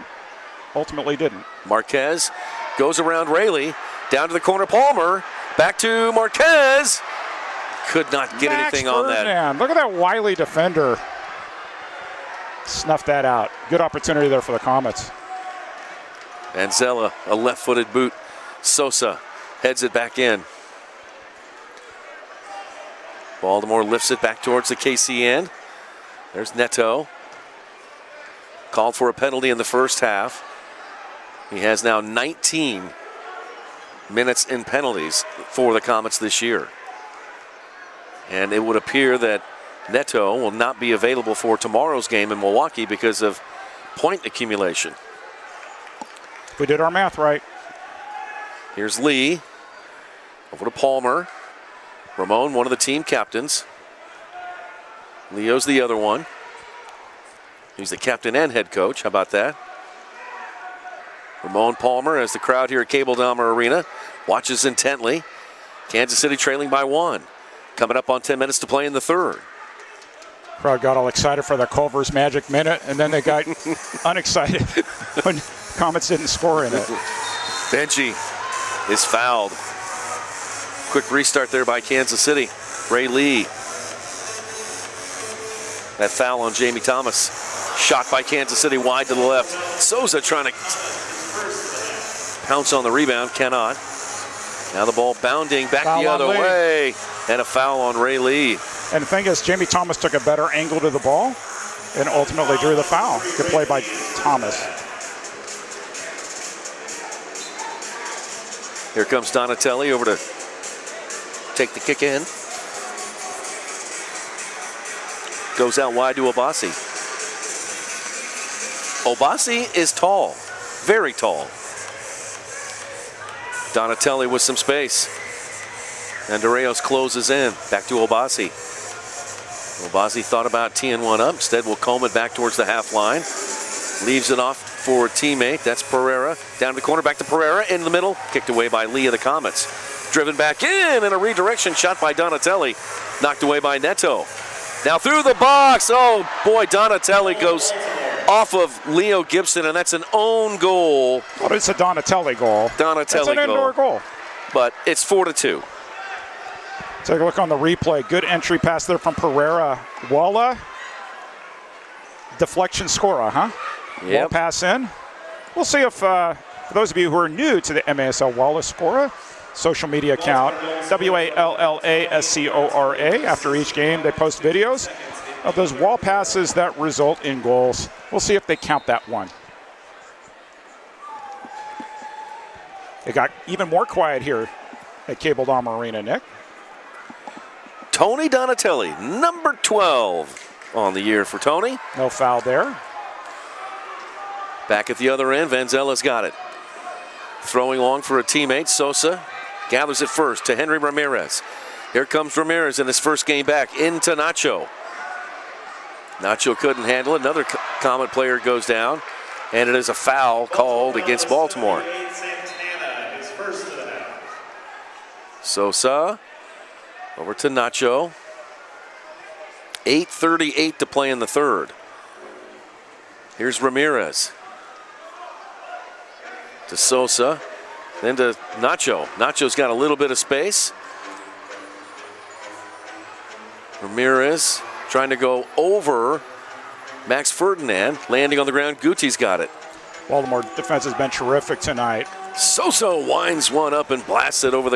ultimately didn't. Marquez goes around Rayleigh. Down to the corner, Palmer. Back to Marquez. Could not get anything on that. Look at that wily defender. Snuffed that out. Good opportunity there for the Comets. Vanzella, a left-footed boot. Sosa heads it back in. Baltimore lifts it back towards the KC end. There's Neto. Called for a penalty in the first half. He has now 19 minutes in penalties for the Comets this year. And it would appear that Neto will not be available for tomorrow's game in Milwaukee because of point accumulation. We did our math right. Here's Lee. Over to Palmer. Ramon, one of the team captains. Leo's the other one. He's the captain and head coach. How about that? Ramon Palmer, as the crowd here at Cable Dahmer Arena watches intently. Kansas City trailing by 1. Coming up on 10 minutes to play in the third. Crowd got all excited for the Culver's Magic Minute, and then they got unexcited when Comets didn't score in it. Benji is fouled. Quick restart there by Kansas City. Ray Lee. That foul on Jamie Thomas. Shot by Kansas City wide to the left. Souza trying to pounce on the rebound. Cannot. Now the ball bounding back Foul the other on Lee. way. And a foul on Ray Lee. And the thing is, Jamie Thomas took a better angle to the ball and ultimately drew the foul. Good play by Thomas. Here comes Donatelli over to take the kick in. Goes out wide to Obasi. Obasi is tall, very tall. Donatelli with some space. And Andreos closes in. Back to Obasi. Obasi thought about teeing one up. Instead, will comb it back towards the half line. Leaves it off for a teammate. That's Pereira. Down to the corner, back to Pereira. In the middle. Kicked away by Lee of the Comets. Driven back in, and a redirection shot by Donatelli. Knocked away by Neto. Now through the box. Oh, boy, Donatelli goes off of Leo Gibson, and that's an own goal. Well, it's a Donatelli goal. Donatelli That's an indoor goal. But it's 4-2. Take a look on the replay. Good entry pass there from Pereira. Walla. Deflection scorer, huh? Yep. Wall pass in. We'll see if, for those of you who are new to the MASL Walla Scora social media account, WALLASCORA. After each game, they post videos of those wall passes that result in goals. We'll see if they count that one. It got even more quiet here at Cable Dahmer Arena, Nick. Tony Donatelli, number 12 on the year for Tony. No foul there. Back at the other end, Vanzella's got it. Throwing long for a teammate, Sosa gathers it first to Henry Ramirez. Here comes Ramirez in his first game back into Nacho. Nacho couldn't handle it. Another Comet player goes down, and it is a foul called against Baltimore. Sosa over to Nacho. 8:38 to play in the third. Here's Ramirez. To Sosa. Then to Nacho. Nacho's got a little bit of space. Ramirez trying to go over Max Ferdinand. Landing on the ground. Guti's got it. Baltimore defense has been terrific tonight. Sosa winds one up and blasts it over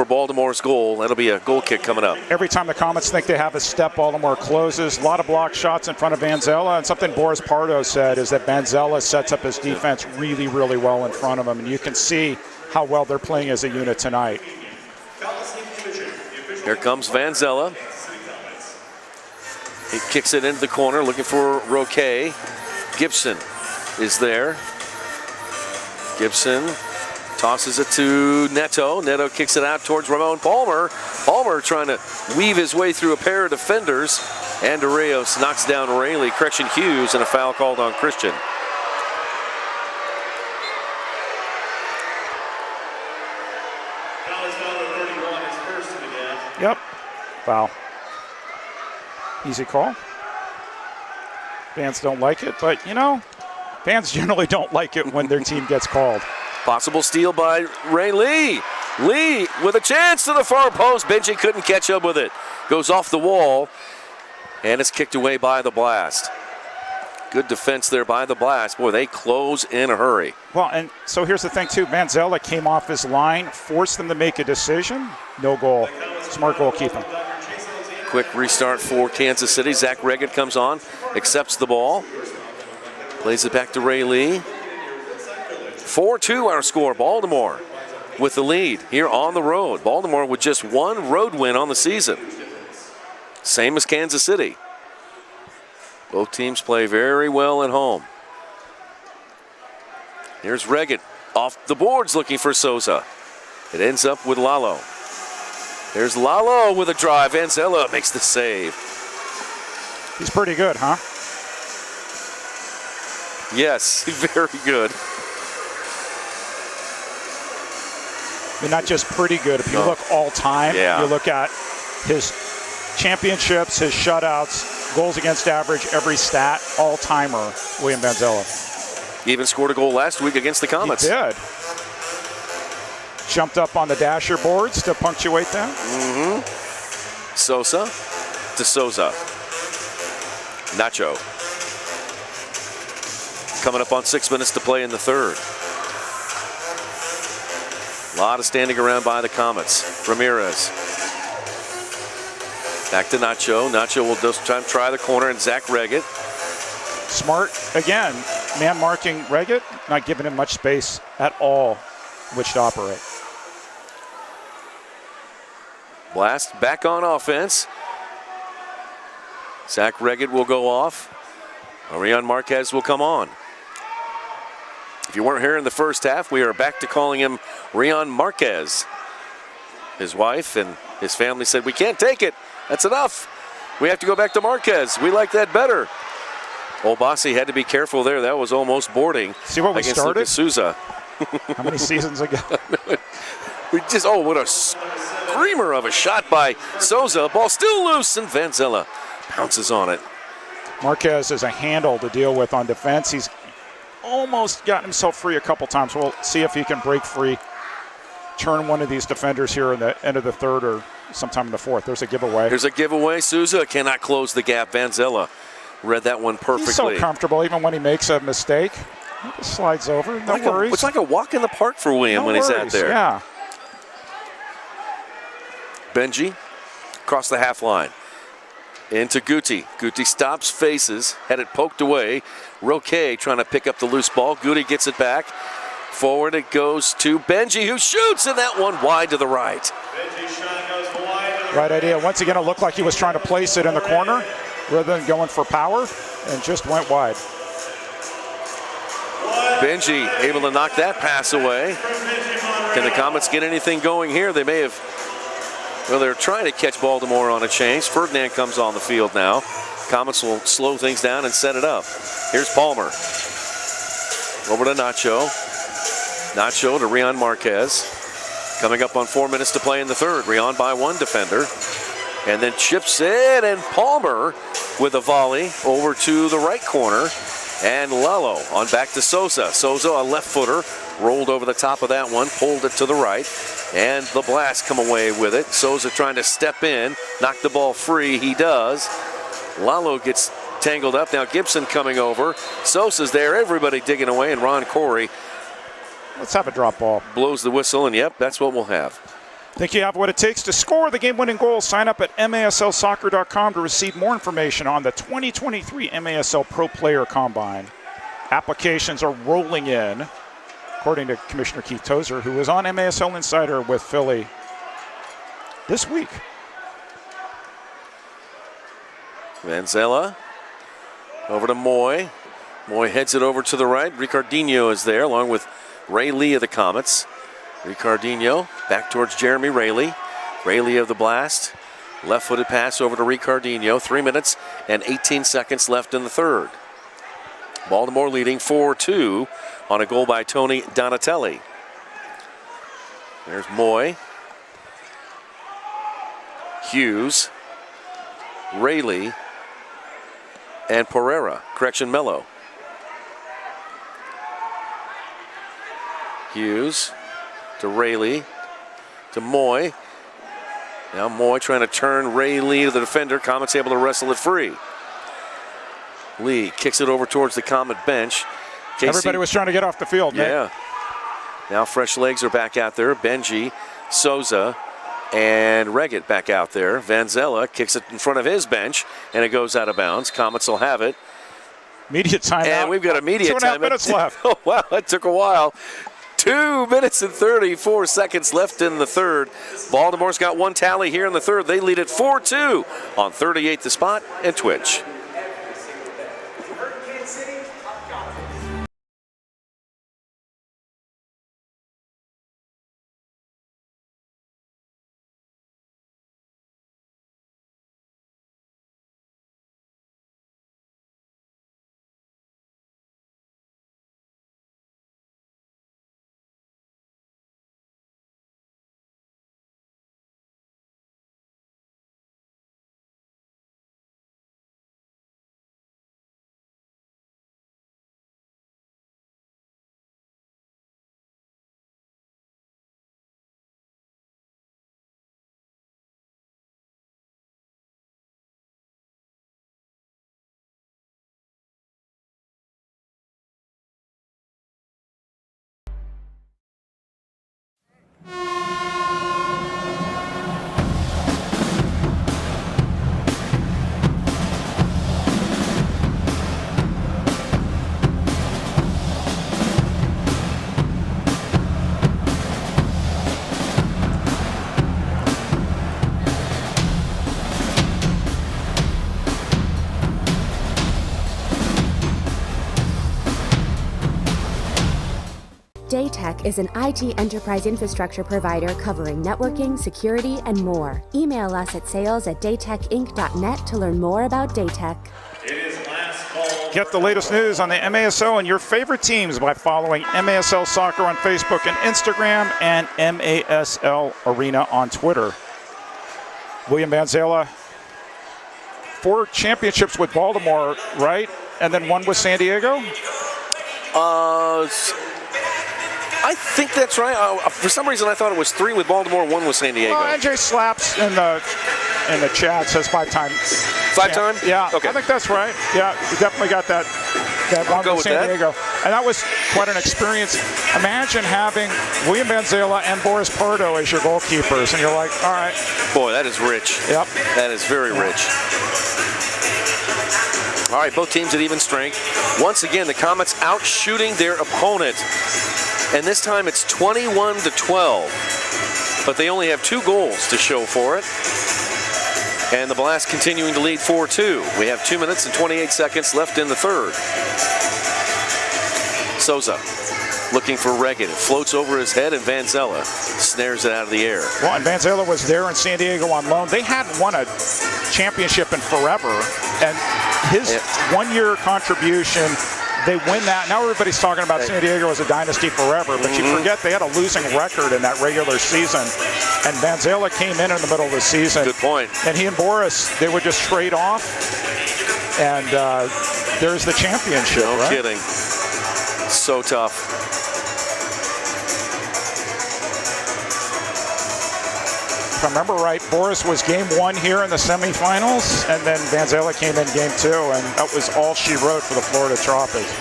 Baltimore's goal. That'll be a goal kick coming up. Every time the Comets think they have a step, Baltimore closes. A lot of block shots in front of Vanzella. And something Boris Pardo said is that Vanzella sets up his defense really, really well in front of him. And you can see how well they're playing as a unit tonight. Here comes Vanzella. He kicks it into the corner looking for Roque. Gibson is there. Gibson tosses it to Neto. Neto kicks it out towards Ramon Palmer. Palmer trying to weave his way through a pair of defenders. And Andreos knocks down Rayleigh. Correction Hughes, and a foul called on Christian. Yep. Foul. Easy call. Fans don't like it, but you know, fans generally don't like it when their team gets called. Possible steal by Ray Lee. Lee with a chance to the far post. Benji couldn't catch up with it. Goes off the wall, and it's kicked away by the Blast. Good defense there by the Blast. Boy, they close in a hurry. Well, and so here's the thing, too. Vanzella came off his line, forced them to make a decision. No goal. Smart goalkeeping. Quick restart for Kansas City. Zach Reggett comes on, accepts the ball, plays it back to Ray Lee. 4-2 our score. Baltimore with the lead here on the road. Baltimore with just one road win on the season. Same as Kansas City. Both teams play very well at home. Here's Reggett off the boards looking for Souza. It ends up with Lalo. There's Lalo with a drive. Vanzella makes the save. He's pretty good, huh? Yes, very good. I mean, not just pretty good. If you look all time, Yeah. you look at his championships, his shutouts, goals against average, every stat, all-timer, William Vanzella. Even scored a goal last week against the Comets. He did. Jumped up on the dasher boards to punctuate that. Sosa to Souza. Nacho. Coming up on 6 minutes to play in the third. A lot of standing around by the Comets. Ramirez. Back to Nacho. Nacho will this time try the corner, and Zach Reggett. Smart, again, man marking Reggett, not giving him much space at all which to operate. Blast back on offense. Zach Reggett will go off. Orion Marquez will come on. If you weren't here in the first half, we are back to calling him Rion Marquez. His wife and his family said, we can't take it. That's enough. We have to go back to Marquez. We like that better. Old Bossy had to be careful there. That was almost boarding. See what we against started? Lucas Souza. How many seasons ago? We just, what a screamer of a shot by Souza. Ball still loose, and Vanzella pounces on it. Marquez is a handle to deal with on defense. He's almost gotten himself free a couple times. We'll see if he can break free, turn one of these defenders here in the end of the third or sometime in the fourth. There's a giveaway. There's a giveaway. Souza cannot close the gap. Vanzella read that one perfectly. He's so comfortable even when he makes a mistake. He just slides over. No worries. It's like a walk in the park for William when he's out there. Yeah. Benji across the half line. Into Guti. Guti stops, faces, had it poked away. Roque trying to pick up the loose ball. Guti gets it back. Forward it goes to Benji, who shoots, and that one wide to the right. Benji's shot goes wide to the Right idea. Once again, it looked like he was trying to place it in the corner rather than going for power, and just went wide. Benji able to knock that pass away. Can the Comets get anything going here? They may have. Well, they're trying to catch Baltimore on a change. Ferdinand comes on the field now. Comets will slow things down and set it up. Here's Palmer. Over to Nacho. Nacho to Rion Marquez. Coming up on 4 minutes to play in the third. Rion by one defender. And then chips it, and Palmer with a volley over to the right corner. And Lalo on back to Souza. Souza, a left footer, rolled over the top of that one, pulled it to the right. And the Blast come away with it. Souza trying to step in, knock the ball free. He does. Lalo gets tangled up. Now Gibson coming over. Sosa's there. Everybody digging away. And Ron Corey. Let's have a drop ball. Blows the whistle, and yep, that's what we'll have. Think you have what it takes to score the game-winning goal? Sign up at MASLsoccer.com to receive more information on the 2023 MASL Pro Player Combine. Applications are rolling in, according to Commissioner Keith Tozer, who was on MASL Insider with Philly this week. Vanzella over to Moy. Moy heads it over to the right. Ricardinho is there, along with Ray Lee of the Comets. Ricardinho back towards Jeremy Rayleigh. Rayleigh of the Blast. Left-footed pass over to Ricardinho. 3 minutes and 18 seconds left in the third. Baltimore leading 4-2 on a goal by Tony Donatelli. There's Moy. Hughes. Rayleigh. And Pereira. Correction, Mello. Hughes to Rayleigh, to Moy. Now Moy trying to turn Rayleigh to the defender. Comets able to wrestle it free. Lee kicks it over towards the Comet bench. Casey, everybody was trying to get off the field, Nick. Yeah. Now fresh legs are back out there. Benji, Souza, and Reggett back out there. Vanzella kicks it in front of his bench, and it goes out of bounds. Comets will have it. Media timeout. And we've got a media timeout. 2.5 minutes left. Oh, wow, that took a while. 2 minutes and 34 seconds left in the third. Baltimore's got one tally here in the third. They lead at 4-2 on 38 The Spot and Twitch. Daytech is an IT enterprise infrastructure provider covering networking, security, and more. Email us at sales@daytechinc.net to learn more about Daytech. Get the latest news on the MASL and your favorite teams by following MASL Soccer on Facebook and Instagram and MASL Arena on Twitter. William Vanzela, 4 championships with Baltimore, right? And then 1 with San Diego? I think that's right. For some reason, I thought it was 3 with Baltimore, 1 with San Diego. NJ Slaps in the chat says 5-time. 5-time? Yeah. Okay. I think that's right. Yeah, we definitely got that one with San Diego. And that was quite an experience. Imagine having William Vanzela and Boris Pardo as your goalkeepers, and you're like, all right. Boy, that is rich. Yep. That is very rich. All right, both teams at even strength. Once again, the Comets out shooting their opponent. And this time it's 21-12. But they only have 2 goals to show for it. And the Blast continuing to lead 4-2. We have 2 minutes and 28 seconds left in the third. Souza looking for Regan. It floats over his head, and Vanzela snares it out of the air. Well, and Vanzela was there in San Diego on loan. They hadn't won a championship in forever. And his one-year contribution, they win that. Now everybody's talking about San Diego as a dynasty forever, but you forget they had a losing record in that regular season. And Vanzela came in the middle of the season. Good point. And he and Boris, they would just trade off. And there's the championship, No right? kidding. So tough. If I remember right, Boris was game 1 here in the semifinals, and then Vanzela came in game 2, and that was all she wrote for the Florida Tropics.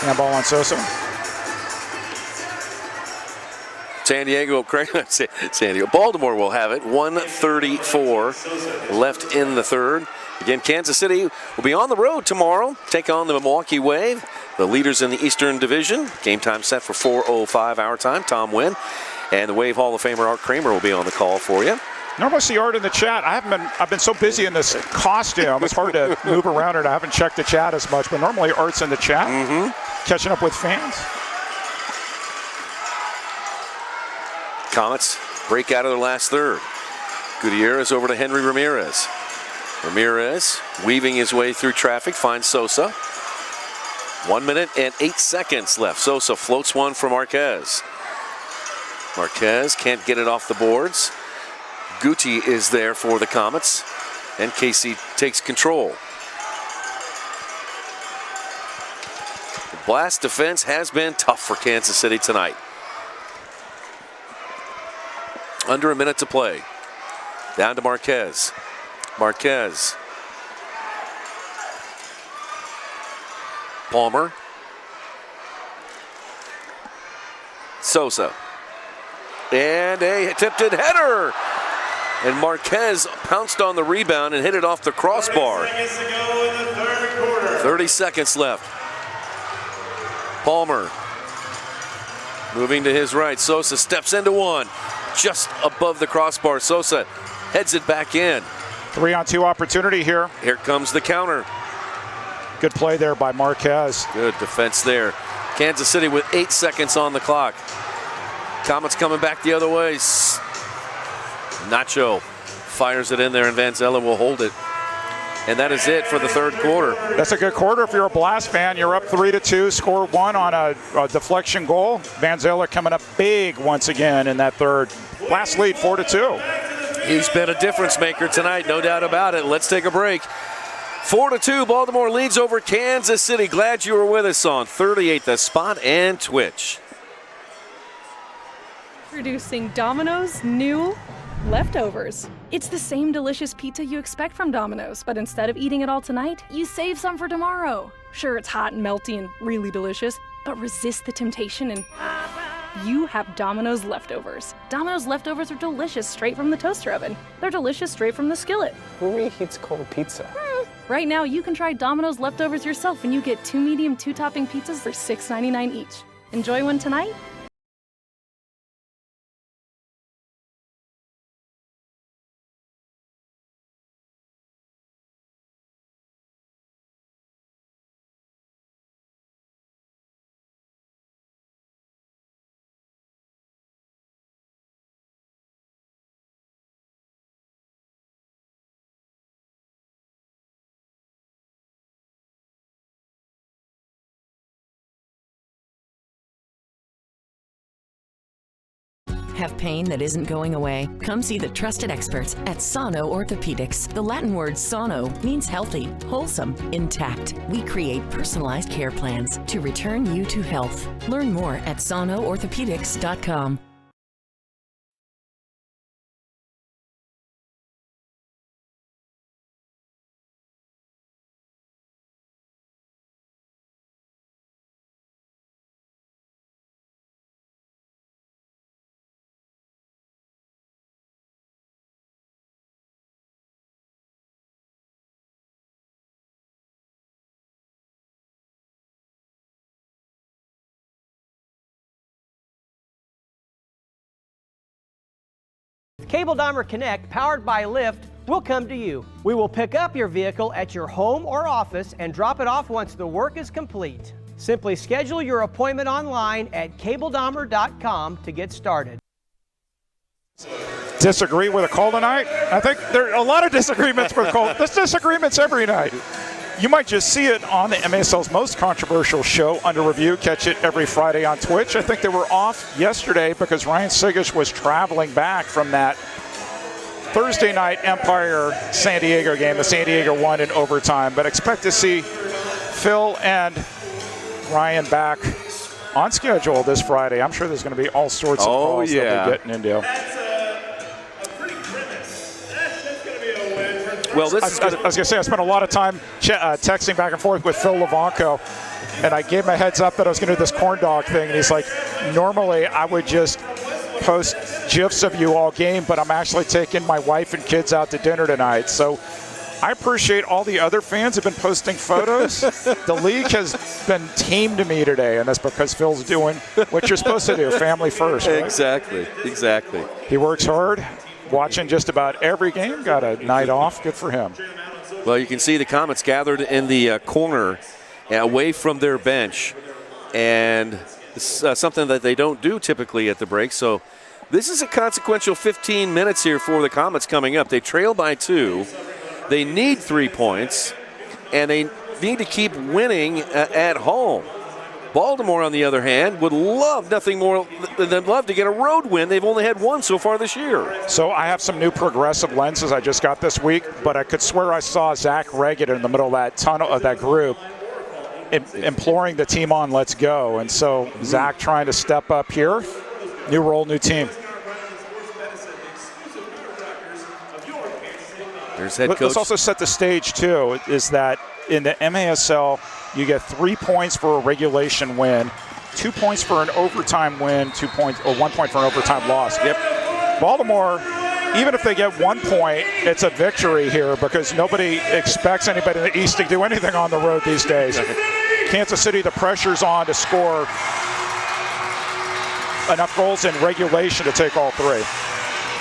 Handball on Sosa. San Diego, Baltimore will have it. 1:34 left in the third. Again, Kansas City will be on the road tomorrow, take on the Milwaukee Wave, the leaders in the Eastern Division. Game time set for 4:05 our time. Tom Wynn and the Wave Hall of Famer Art Kramer will be on the call for you. Normally see Art in the chat. I've been so busy in this costume. It's hard to move around it. I haven't checked the chat as much, but normally Art's in the chat, catching up with fans. Comets break out of their last third. Gutierrez over to Henry Ramirez. Ramirez weaving his way through traffic, finds Sosa. 1 minute and 8 seconds left. Sosa floats one for Marquez. Marquez can't get it off the boards. Guti is there for the Comets, and Casey takes control. The Blast defense has been tough for Kansas City tonight. Under a minute to play. Down to Marquez. Marquez. Palmer. Sosa. And a attempted header. And Marquez pounced on the rebound and hit it off the crossbar. Seconds to go in the third 30 seconds left. Palmer moving to his right. Sosa steps into one. Just above the crossbar. Sosa heads it back in. 3-on-2 opportunity here. Here comes the counter. Good play there by Marquez. Good defense there. Kansas City with 8 seconds on the clock. Comets coming back the other way. Nacho fires it in there, and Vanzella will hold it. And that is it for the third quarter. That's a good quarter if you're a Blast fan. You're up 3-2, score one on a deflection goal. Vanzella coming up big once again in that third. Blast lead 4-2. He's been a difference maker tonight, no doubt about it. Let's take a break. 4-2, Baltimore leads over Kansas City. Glad you were with us on 38 The Spot and Twitch. Introducing Domino's new leftovers. It's the same delicious pizza you expect from Domino's, but instead of eating it all tonight, you save some for tomorrow. Sure, it's hot and melty and really delicious, but resist the temptation and you have Domino's leftovers. Domino's leftovers are delicious straight from the toaster oven. They're delicious straight from the skillet. Who reheats cold pizza? Right now, you can try Domino's leftovers yourself when you get 2 medium 2-topping pizzas for $6.99 each. Enjoy one tonight. Have pain that isn't going away? Come see the trusted experts at Sano Orthopedics. The Latin word sano means healthy, wholesome, intact. We create personalized care plans to return you to health. Learn more at sanoorthopedics.com. Cable Dahmer Connect, powered by Lyft, will come to you. We will pick up your vehicle at your home or office and drop it off once the work is complete. Simply schedule your appointment online at cabledahmer.com to get started. Disagree with a call tonight? I think there are a lot of disagreements with a call. There's disagreements every night. You might just see it on the MASL's most controversial show, Under Review. Catch it every Friday on Twitch. I think they were off yesterday because Ryan Sigish was traveling back from that Thursday night Empire-San Diego game. The San Diego won in overtime. But expect to see Phil and Ryan back on schedule this Friday. I'm sure there's going to be all sorts of calls they'll be getting into. Well, I was going to say, I spent a lot of time texting back and forth with Phil Levanco, and I gave him a heads up that I was going to do this corn dog thing, and he's like, normally I would just post GIFs of you all game, but I'm actually taking my wife and kids out to dinner tonight. So I appreciate all the other fans who have been posting photos. The league has been tame to me today, and that's because Phil's doing what you're supposed to do, family first. Right? Exactly. He works hard. Watching just about every game, got a night off. Good for him. Well, you can see the Comets gathered in the corner away from their bench, and something that they don't do typically at the break. So this is a consequential 15 minutes here for the Comets coming up. They trail by 2. They need 3 points, and they need to keep winning at home. Baltimore, on the other hand, would love nothing more than love to get a road win. They've only had one so far this year. So I have some new progressive lenses I just got this week, but I could swear I saw Zach Reggett in the middle of that tunnel of that group imploring the team on, let's go. And so Zach trying to step up here. New role, new team. There's head coach. Let's also set the stage, too, is that in the MASL, you get 3 points for a regulation win, 2 points for an overtime win, 2 points or 1 point for an overtime loss. Yep. Baltimore even if they get 1 point, it's a victory here because nobody expects anybody in the East to do anything on the road these days. Kansas City, the pressure's on to score enough goals in regulation to take all three.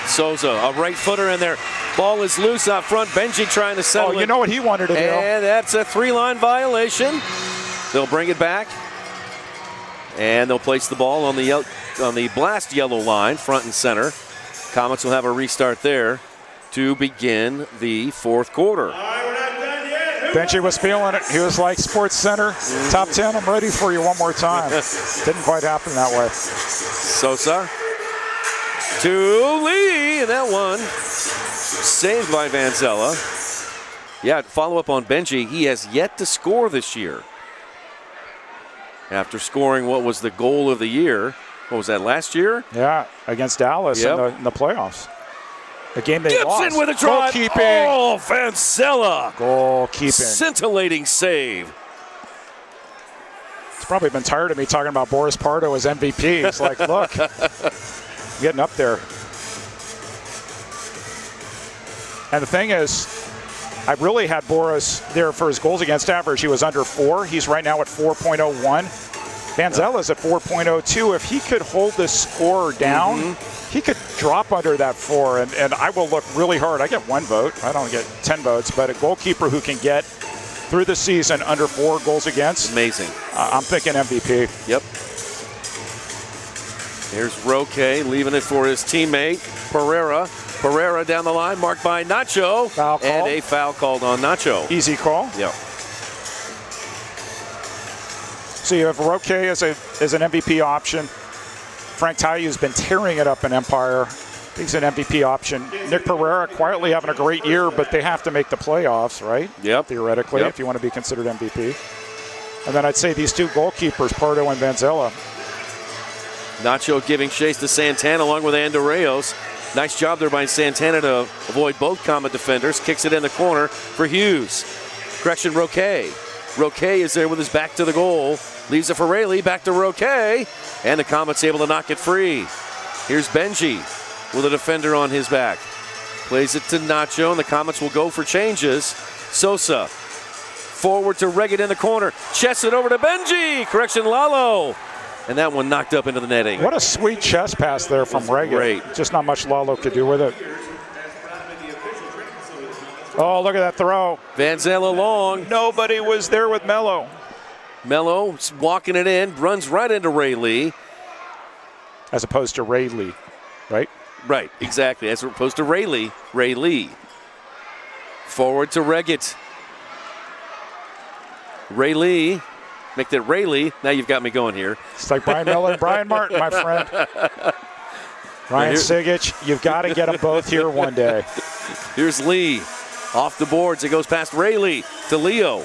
Souza, a right footer in there. Ball is loose out front. Benji trying to settle you know what he wanted to do. And that's a 3-line violation. They'll bring it back. And they'll place the ball on the blast yellow line, front and center. Comets will have a restart there to begin the fourth quarter. Benji was feeling it. He was like, Sports Center, top 10, I'm ready for you one more time. Didn't quite happen that way. Sosa to Lee, and that one saved by Vanzella. Yeah, follow up on Benji. He has yet to score this year. After scoring what was the goal of the year. What was that, last year? Yeah, against Dallas in the playoffs. The game they lost. Gibson with a drive. Goalkeeping. Oh, Vanzella. Goalkeeping. Scintillating save. He's probably been tired of me talking about Boris Pardo as MVP. He's like, look, I'm getting up there. And the thing is, I really had Boris there for his goals against average. He was under 4. He's right now at 4.01. Vanzella's at 4.02. If he could hold this score down, he could drop under that 4, and I will look really hard. I get 1 vote. I don't get 10 votes, but a goalkeeper who can get through the season under 4 goals against. Amazing. I'm thinking MVP. Yep. Here's Roque leaving it for his teammate, Pereira. Pereira down the line, marked by Nacho. Foul call. And a foul called on Nacho. Easy call. Yep. So you have Roque as an MVP option. Frank Tayu's been tearing it up in Empire. He's an MVP option. Nick Pereira quietly having a great year, but they have to make the playoffs, right? Yep. Theoretically, if you want to be considered MVP. And then I'd say these 2 goalkeepers, Pardo and Vanzella. Nacho giving chase to Santana along with Andorreos. Nice job there by Santana to avoid both Comet defenders. Kicks it in the corner for Hughes. Correction, Roque. Roque is there with his back to the goal. Leaves it for Rayleigh. Back to Roque. And the Comets able to knock it free. Here's Benji with a defender on his back. Plays it to Nacho, and the Comets will go for changes. Sosa forward to Reggett in the corner. Chests it over to Benji. Correction, Lalo. And that one knocked up into the netting. What a sweet chest pass there from Reggett. Great. Just not much Lalo could do with it. Oh, look at that throw. Vanzella long. Nobody was there with Mello. Mello walking it in, runs right into Ray Lee. As opposed to Ray Lee, right? Right, exactly. As opposed to Ray Lee. Forward to Reggett. Ray Lee. Make that Ray Lee. Now you've got me going here. It's like Brian Miller and Brian Martin, my friend. Ryan Sigich, you've got to get them both here one day. Here's Lee. Off the boards. It goes past Rayleigh to Leo.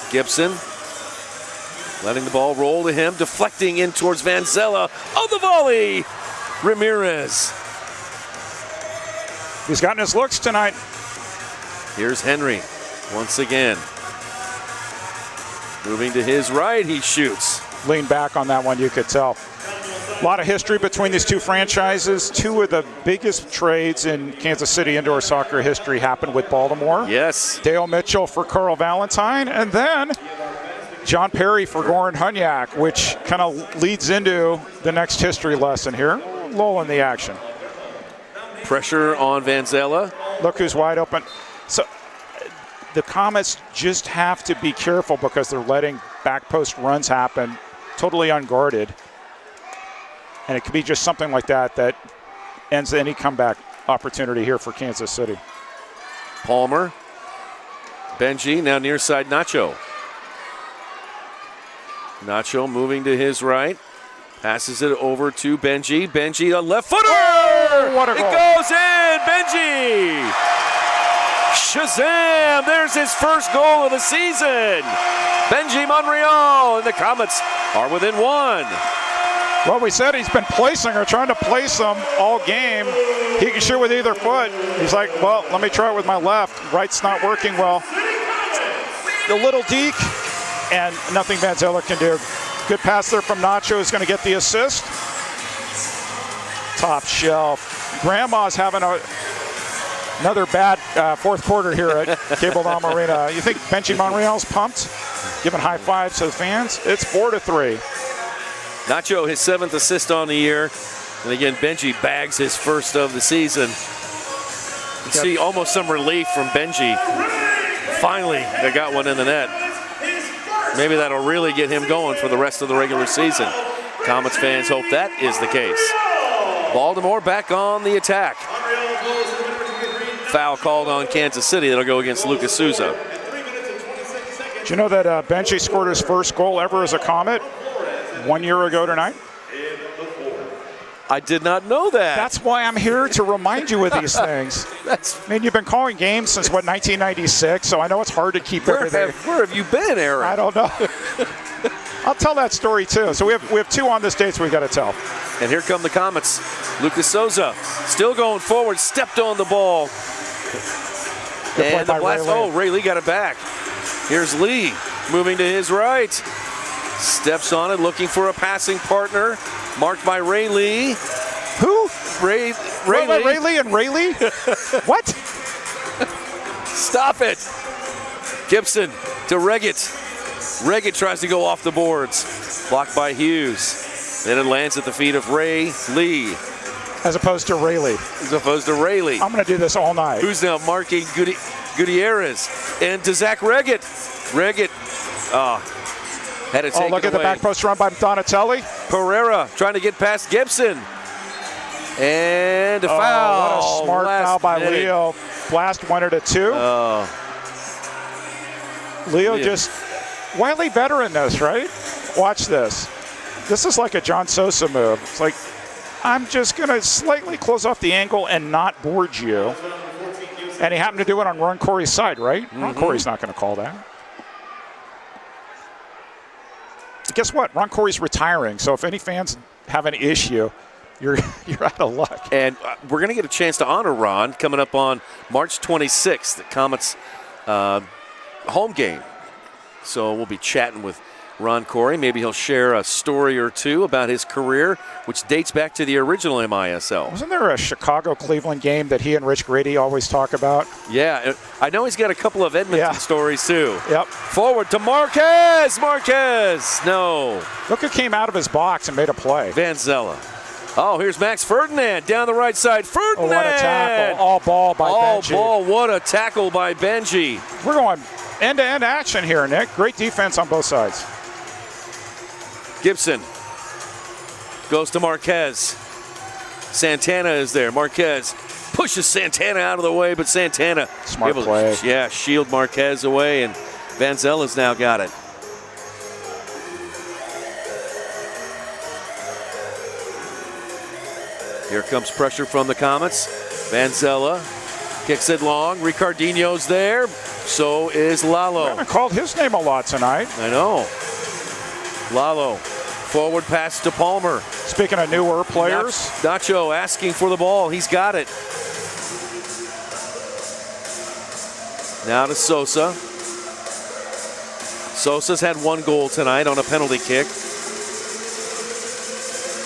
Gibson letting the ball roll to him. Deflecting in towards Vanzella. Oh, the volley. Ramirez. He's gotten his looks tonight. Here's Henry once again. Moving to his right, he shoots. Lean back on that one, you could tell. A lot of history between these 2 franchises. 2 of the biggest trades in Kansas City indoor soccer history happened with Baltimore. Yes. Dale Mitchell for Carl Valentine, and then John Perry for Goran Hunyak, which kind of leads into the next history lesson here. Lull in the action. Pressure on Vanzella. Look who's wide open. So the Comets just have to be careful because they're letting back post runs happen totally unguarded. And it could be just something like that that ends any comeback opportunity here for Kansas City. Palmer. Benji, now near side Nacho. Nacho moving to his right. Passes it over to Benji. Benji, a left footer! Oh, what a goal. It goes in! Benji! Shazam! There's his first goal of the season. Benji Monreal, and the Comets are within 1. Well, we said he's been placing or trying to place them all game. He can shoot with either foot. He's like, well, let me try it with my left. Right's not working well. The little deke, and nothing Vanzella can do. Good pass there from Nacho, who's going to get the assist. Top shelf. Grandma's having another bad fourth quarter here at Cable Dome Arena. You think Benji Monreal's pumped, giving high fives to the fans? It's 4-3. Nacho, his 7th assist on the year. And again, Benji bags his first of the season. You see almost some relief from Benji. Finally, they got one in the net. Maybe that'll really get him going for the rest of the regular season. Comets fans hope that is the case. Baltimore back on the attack. Foul called on Kansas City. That'll go against Lucas Souza. Do you know that Benji scored his first goal ever as a Comet 1 year ago tonight? I did not know that. That's why I'm here to remind you of these things. You've been calling games since, 1996, so I know it's hard to keep everything. Where have you been, Aaron? I don't know. I'll tell that story, too. So we have 2 on this date, so we've got to tell. And here come the Comets. Lucas Souza still going forward, stepped on the ball. And the blast, Ray Lee got it back. Here's Lee moving to his right. Steps on it, looking for a passing partner. Marked by Ray Lee. Who? Ray Lee. Ray Lee and Ray Lee? What? Stop it. Gibson to Reggett. Reggett tries to go off the boards. Blocked by Hughes. Then it lands at the feet of Ray Lee. As opposed to Rayleigh. As opposed to Rayleigh. I'm going to do this all night. Who's now marking Gutierrez. And to Zach Reggett. Reggett had it taken look at the back post run by Donatelli. Pereira trying to get past Gibson. And a foul. What a smart foul by Leo. Blast wanted a 2. Leo just wily veteran this, right? Watch this. This is like a John Sosa move. It's like, I'm just going to slightly close off the angle and not board you. And he happened to do it on Ron Corey's side, right? Mm-hmm. Ron Corey's not going to call that. Guess what? Ron Corey's retiring, so if any fans have an issue, you're out of luck. And we're going to get a chance to honor Ron coming up on March 26th, the Comets home game. So we'll be chatting with Ron Corey. Maybe he'll share a story or two about his career, which dates back to the original MISL. Wasn't there a Chicago-Cleveland game that he and Rich Grady always talk about? Yeah, I know he's got a couple of Edmonton stories too. Yep. Forward to Marquez. Marquez. No. Look who came out of his box and made a play. Van Zella. Oh, here's Max Ferdinand down the right side. Ferdinand. Oh, what a tackle. All ball by Benji. All ball. What a tackle by Benji. We're going end-to-end action here, Nick. Great defense on both sides. Gibson goes to Marquez. Santana is there. Marquez pushes Santana out of the way, but Santana smart play. Shield Marquez away, and Van Zella's now got it. Here comes pressure from the Comets. Van Zella kicks it long. Ricardinho's there. So is Lalo. We haven't called his name a lot tonight. I know. Lalo, forward pass to Palmer. Speaking of newer players. Nacho asking for the ball. He's got it. Now to Sosa. Sosa's had 1 goal tonight on a penalty kick.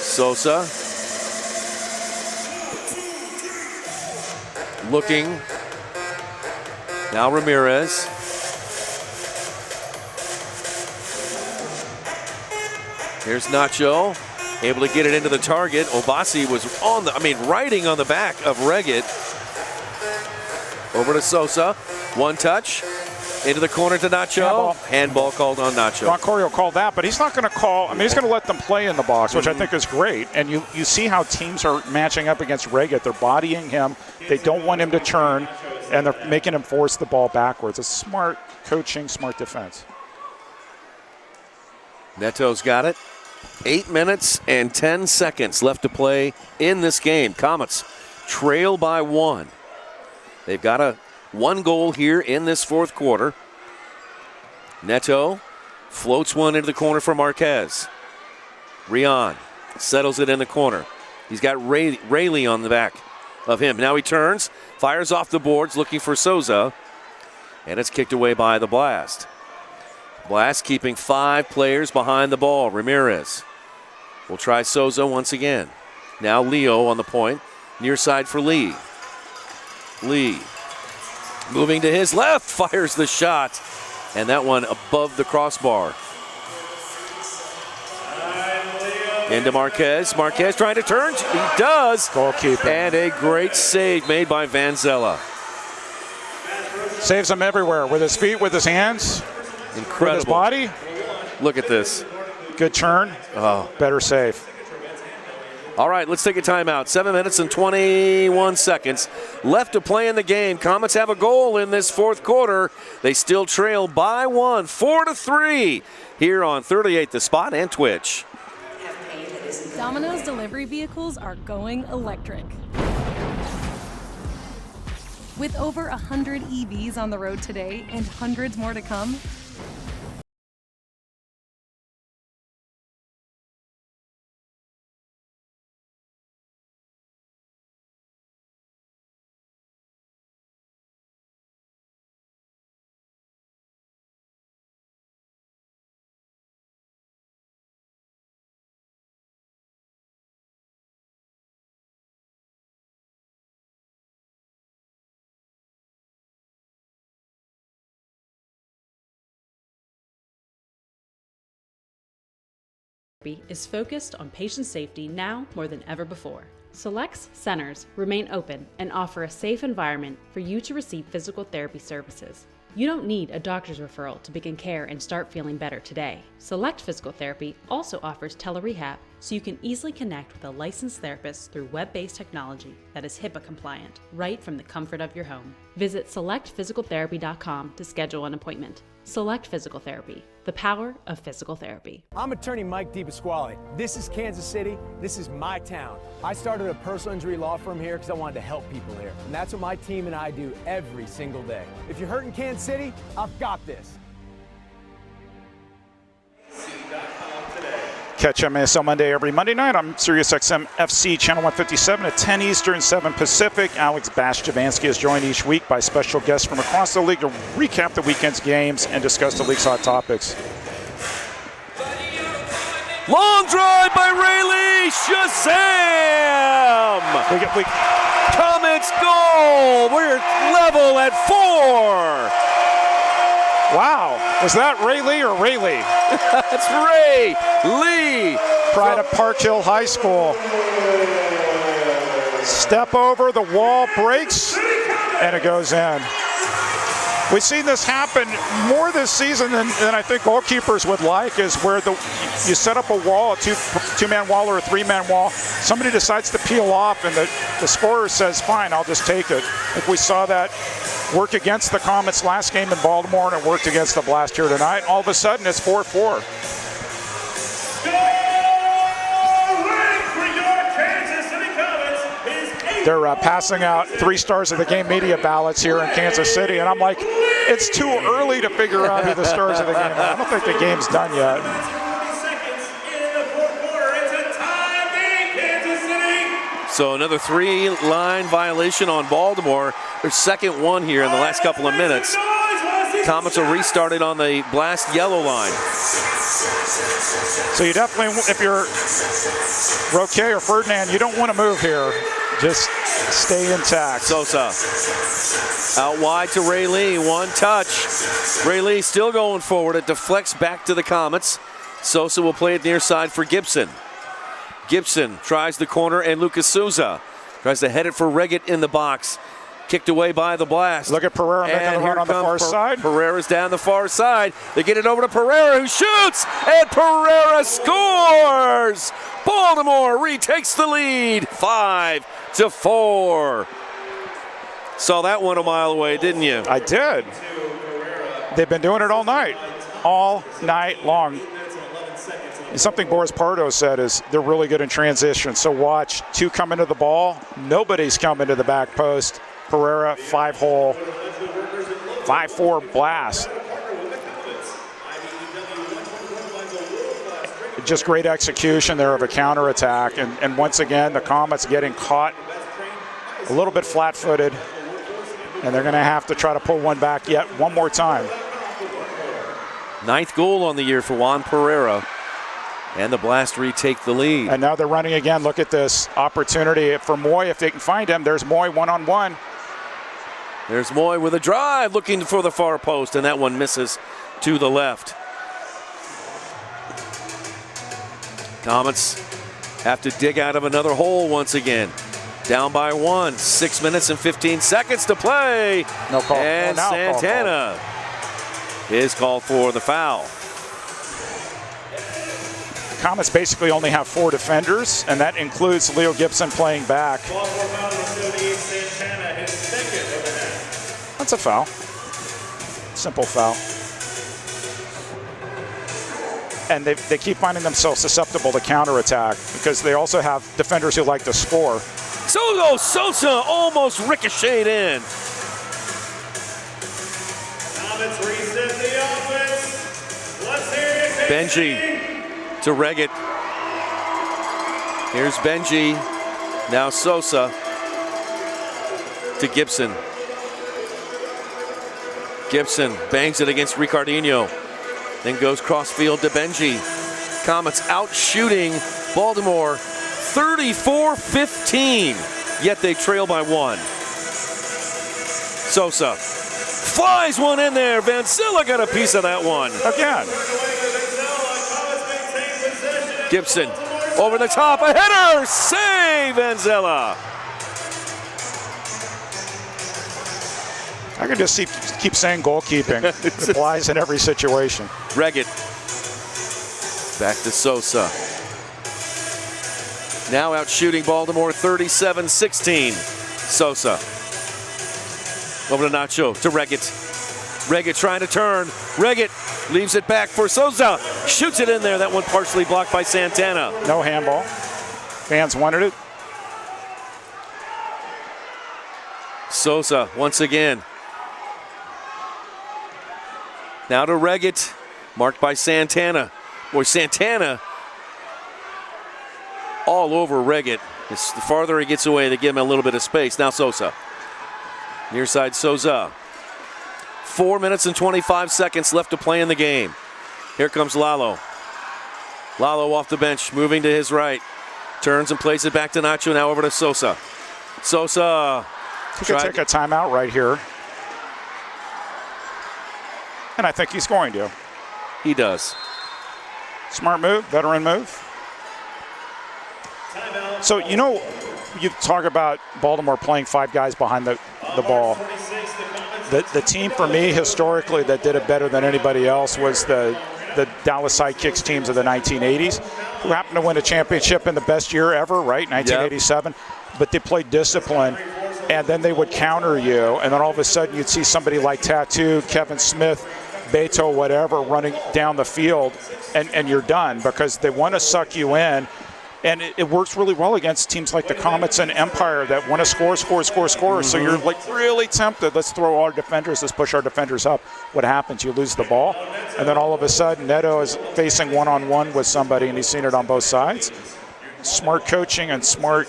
Sosa. Looking. Now Ramirez. Here's Nacho, able to get it into the target. Obasi was riding on the back of Reggett. Over to Sosa, 1 touch, into the corner to Nacho. Handball called on Nacho. Ron Corey will call that, but he's not going to call. He's going to let them play in the box, which I think is great. And you see how teams are matching up against Reggett. They're bodying him. They don't want him to turn, and they're making him force the ball backwards. It's smart coaching, smart defense. Neto's got it. 8 minutes and 10 seconds left to play in this game. Comets trail by 1. They've got a 1 goal here in this fourth quarter. Neto floats one into the corner for Marquez. Rion settles it in the corner. He's got Rayleigh on the back of him. Now he turns, fires off the boards looking for Souza, and it's kicked away by the Blast. Blast keeping 5 players behind the ball. Ramirez will try Souza once again. Now Leo on the point. Near side for Lee. Lee moving to his left, fires the shot, and that one above the crossbar. Into Marquez. Marquez trying to turn. He does. Goalkeeper. And a great save made by Vanzella. Saves him everywhere, with his feet, with his hands, incredible. with his body. Look at this. Good turn. Oh, better save. All right, let's take a timeout. 7 minutes and 21 seconds left to play in the game. Comets have a goal in this fourth quarter. They still trail by 1, 4-3 here on 38 The Spot and Twitch. Domino's delivery vehicles are going electric. With over 100 EVs on the road today and hundreds more to come, is focused on patient safety now more than ever before. Select's centers remain open and offer a safe environment for you to receive physical therapy services. You don't need a doctor's referral to begin care and start feeling better today. Select Physical Therapy also offers telerehab, so you can easily connect with a licensed therapist through web-based technology that is HIPAA compliant, right from the comfort of your home. Visit selectphysicaltherapy.com to schedule an appointment. Select Physical Therapy, the power of physical therapy. I'm attorney Mike DiPasquale. This is Kansas City. This is my town. I started a personal injury law firm here because I wanted to help people here. And that's what my team and I do every single day. If you're hurt in Kansas City, I've got this. Catch MASL Monday every Monday night on SiriusXM FC Channel 157 at 10 Eastern, 7 Pacific. Alex Bash-Javansky is joined each week by special guests from across the league to recap the weekend's games and discuss the league's hot topics. Long drive by Rayleigh. Shazam! Comets goal. We're level at 4. Wow, was that Ray Lee or Ray Lee? That's Ray Lee. Pride of Park Hill High School. Step over, the wall breaks, and it goes in. We've seen this happen more this season than I think goalkeepers would like, is where you set up a wall, a two-man wall or a three-man wall. Somebody decides to peel off, and the scorer says, fine, I'll just take it. I think we saw that work against the Comets last game in Baltimore, and it worked against the Blast here tonight. All of a sudden, it's 4-4. They're passing out 3 stars of the game media ballots here in Kansas City, and I'm like, it's too early to figure out who the stars of the game are. I don't think the game's done yet. So another 3-line violation on Baltimore. Their second one here in the last couple of minutes. Comets are restarted on the Blast yellow line. So you definitely, if you're Roque or Ferdinand, you don't want to move here. Just stay intact. Sosa out wide to Ray Lee. One touch. Ray Lee still going forward. It deflects back to the Comets. Sosa will play it near side for Gibson. Gibson tries the corner, and Lucas Souza tries to head it for Reggett in the box. Kicked away by the Blast. Look at Pereira making a run on the far side. Pereira's down the far side. They get it over to Pereira, who shoots, and Pereira scores! Baltimore retakes the lead, 5-4. Saw that one a mile away, didn't you? I did. They've been doing it all night long. And something Boris Pardo said is they're really good in transition. So watch 2 come into the ball. Nobody's coming to the back post. Pereira, 5-hole, 5-4 Blast. Just great execution there of a counterattack. And once again, the Comets getting caught a little bit flat-footed. And they're going to have to try to pull one back yet one more time. 9th goal on the year for Juan Pereira. And the Blast retake the lead. And now they're running again. Look at this opportunity for Moy. If they can find him, there's Moy one-on-one. There's Moy with a drive, looking for the far post, and that one misses to the left. Comets have to dig out of another hole once again. Down by 1, 6 minutes and 15 seconds to play. No call. And Santana is called for the foul. Comets basically only have 4 defenders, and that includes Leo Gibson playing back. That's a foul. Simple foul. And they keep finding themselves susceptible to counterattack because they also have defenders who like to score. Sosa almost ricocheted in. Comets reset the offense. Let's hear it. Benji to Reggett. Here's Benji. Now Sosa to Gibson. Gibson bangs it against Ricardinho. Then goes crossfield to Benji. Comets out shooting Baltimore 34-15. Yet they trail by 1. Sosa flies one in there. Vancilla got a piece of that one. Again. Gibson over the top, a header, save Vancilla. I can just keep saying goalkeeping. It applies in every situation. Reggett back to Sosa. Now out shooting Baltimore 37-16. Sosa over to Nacho to Reggett. Reggett trying to turn. Reggett leaves it back for Sosa. Shoots it in there. That one partially blocked by Santana. No handball. Fans wanted it. Sosa once again. Now to Reggett. Marked by Santana. Boy, Santana all over Reggett. The farther he gets away, they give him a little bit of space. Now Sosa. Near side Sosa. 4 minutes and 25 seconds left to play in the game. Here comes Lalo. Lalo off the bench, moving to his right. Turns and plays it back to Nacho. Now over to Sosa. Sosa. He could take a timeout right here. And I think he's going to. He does. Smart move, veteran move. So, you know, you talk about Baltimore playing 5 guys behind the ball. The team for me historically that did it better than anybody else was the Dallas Sidekicks teams of the 1980s, who happened to win a championship in the best year ever, right, 1987. Yep. But they played discipline, and then they would counter you, and then all of a sudden you'd see somebody like Tattoo, Kevin Smith, Beto, whatever, running down the field, and you're done because they want to suck you in. And it works really well against teams like the Comets and Empire that want to score. Mm-hmm. So you're like really tempted. Let's throw our defenders. Let's push our defenders up. What happens? You lose the ball. And then all of a sudden, Neto is facing one-on-one with somebody, and he's seen it on both sides. Smart coaching and smart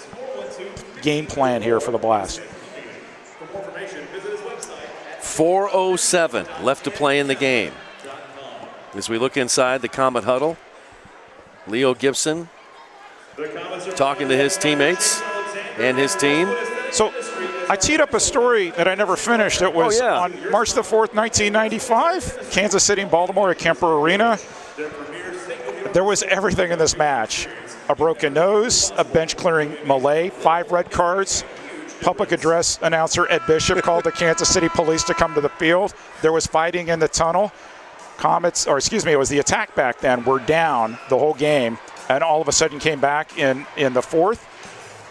game plan here for the Blast. 4:07 left to play in the game. As we look inside the Comet huddle, Leo Gibson talking to his teammates and his team. So I teed up a story that I never finished. It was on March the 4th, 1995, Kansas City and Baltimore at Kemper Arena. There was everything in this match. A broken nose, a bench clearing melee, 5 red cards. Public address announcer Ed Bishop called the Kansas City police to come to the field. There was fighting in the tunnel. Comets, or excuse me, it was the Attack back then, were down the whole game. And all of a sudden came back in the 4th.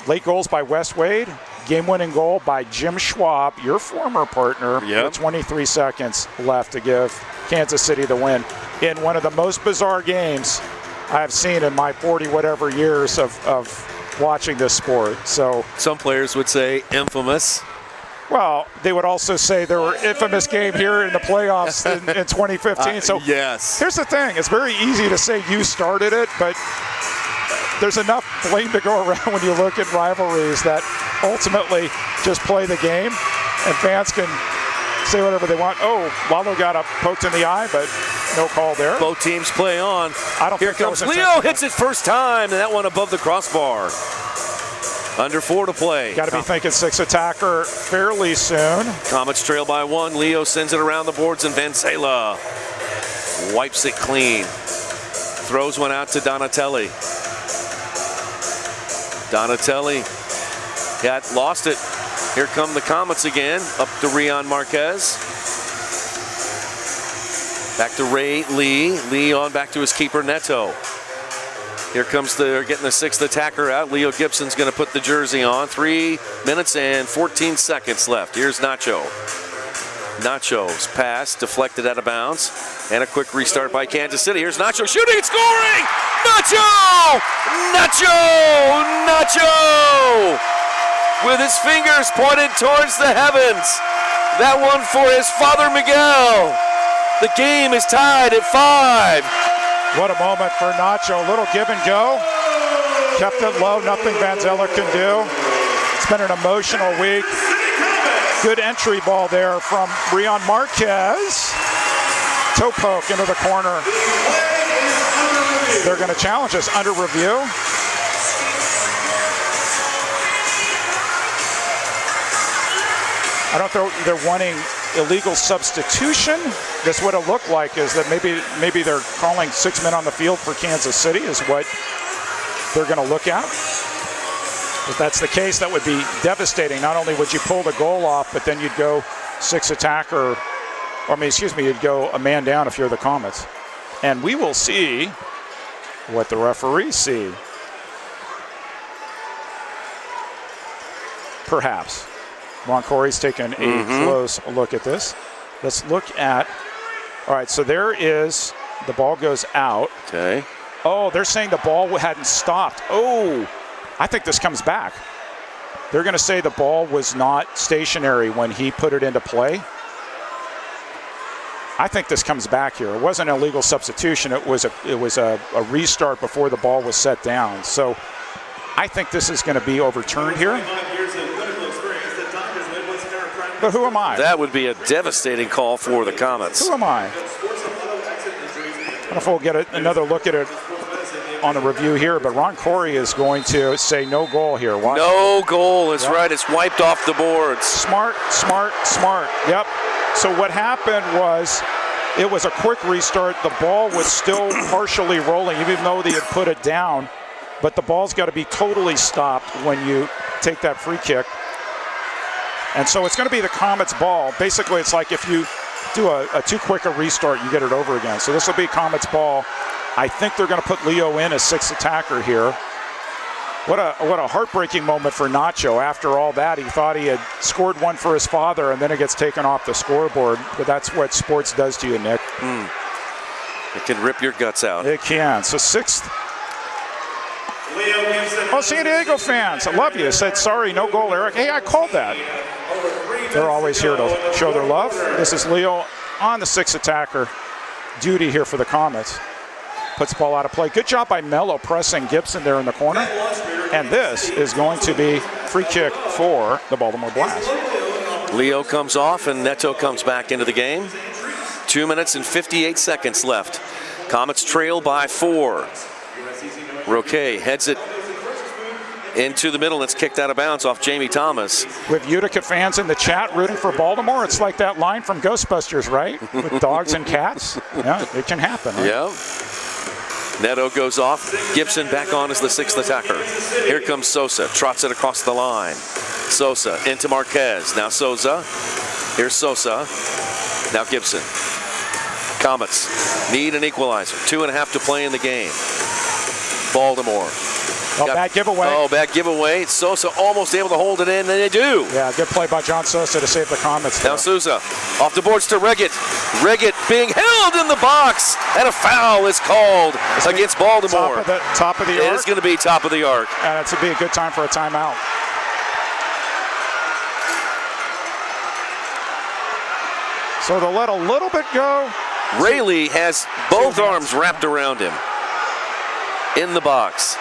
Late goals by Wes Wade. Game-winning goal by Jim Schwab, your former partner, with 23 seconds left to give Kansas City the win in one of the most bizarre games I have seen in my 40-whatever years of watching this sport. So some players would say infamous. Well, they would also say there were infamous game here in the playoffs in 2015. So yes. Here's the thing. It's very easy to say you started it, but there's enough blame to go around when you look at rivalries that ultimately just play the game, and fans can say whatever they want. Oh, Wallow got poked in the eye, but no call there. Both teams play on. Here comes that was Leo, hits it first time, and that one above the crossbar. Under 4 to play. Got to be thinking 6 attacker fairly soon. Comets trail by 1. Leo sends it around the boards, and Vansela wipes it clean. Throws one out to Donatelli. Donatelli lost it. Here come the Comets again. Up to Rion Marquez. Back to Ray Lee. Lee on back to his keeper, Neto. Here comes they're getting the 6th attacker out. Leo Gibson's going to put the jersey on. 3 minutes and 14 seconds left. Here's Nacho. Nacho's pass deflected out of bounds. And a quick restart by Kansas City. Here's Nacho shooting and scoring! Nacho! Nacho! Nacho! With his fingers pointed towards the heavens. That one for his father, Miguel. The game is tied at 5. What a moment for Nacho. A little give and go. Kept it low. Nothing Vansela can do. It's been an emotional week. Good entry ball there from Rion Marquez. Toe poke into the corner. They're going to challenge us under review. I don't know if they're wanting illegal substitution. This what it looked like is that maybe they're calling 6 men on the field for Kansas City is what they're going to look at. If that's the case, that would be devastating. Not only would you pull the goal off, but then you'd go 6 attacker, you'd go a man down if you're the Comets. And we will see what the referees see. Perhaps. Ron Corey's taken a close look at this. Let's look at, all right, so there is, the ball goes out. Okay. Oh, they're saying the ball hadn't stopped. Oh, I think this comes back. They're going to say the ball was not stationary when he put it into play. I think this comes back here. It wasn't an illegal substitution. It was a restart before the ball was set down. So I think this is going to be overturned here. But who am I? That would be a devastating call for the Comets. Who am I? I don't know if we'll get another look at it on the review here, but Ron Corey is going to say no goal here. Watch. No goal is right. It's wiped off the boards. Smart, smart, smart. Yep. So what happened was it was a quick restart. The ball was still partially rolling, even though they had put it down. But the ball's got to be totally stopped when you take that free kick. And so it's going to be the Comets' ball. Basically, it's like if you do a too quick a restart, you get it over again. So this will be Comets' ball. I think they're going to put Leo in as 6th attacker here. What a heartbreaking moment for Nacho. After all that, he thought he had scored one for his father, and then it gets taken off the scoreboard. But that's what sports does to you, Nick. It can rip your guts out. It can. So 6th. Oh, San Diego fans, I love you. Said, sorry, no goal, Eric. Hey, I called that. They're always here to show their love. This is Leo on the 6th attacker duty here for the Comets. Puts the ball out of play. Good job by Mello pressing Gibson there in the corner. And this is going to be free kick for the Baltimore Blast. Leo comes off and Neto comes back into the game. 2 minutes and 58 seconds left. Comets trail by 4. Roque heads it into the middle. It's kicked out of bounds off Jamie Thomas. With Utica fans in the chat rooting for Baltimore, it's like that line from Ghostbusters, right? With dogs and cats. Yeah, it can happen. Right? Yeah. Neto goes off. Gibson back on as the 6th attacker. Here comes Sosa. Trots it across the line. Sosa into Marquez. Now Souza. Here's Sosa. Now Gibson. Comets need an equalizer. 2.5 to play in the game. Baltimore. Oh, bad giveaway. Oh, bad giveaway. Sosa almost able to hold it in, and they do. Yeah, good play by John Sosa to save the Comets. Now Souza off the boards to Reggett. Reggett being held in the box, and a foul is called against Baltimore. Top of the arc. It is going to be top of the arc. And it's going to be a good time for a timeout. So they'll let a little bit go. Rayleigh has both arms wrapped around him in the box.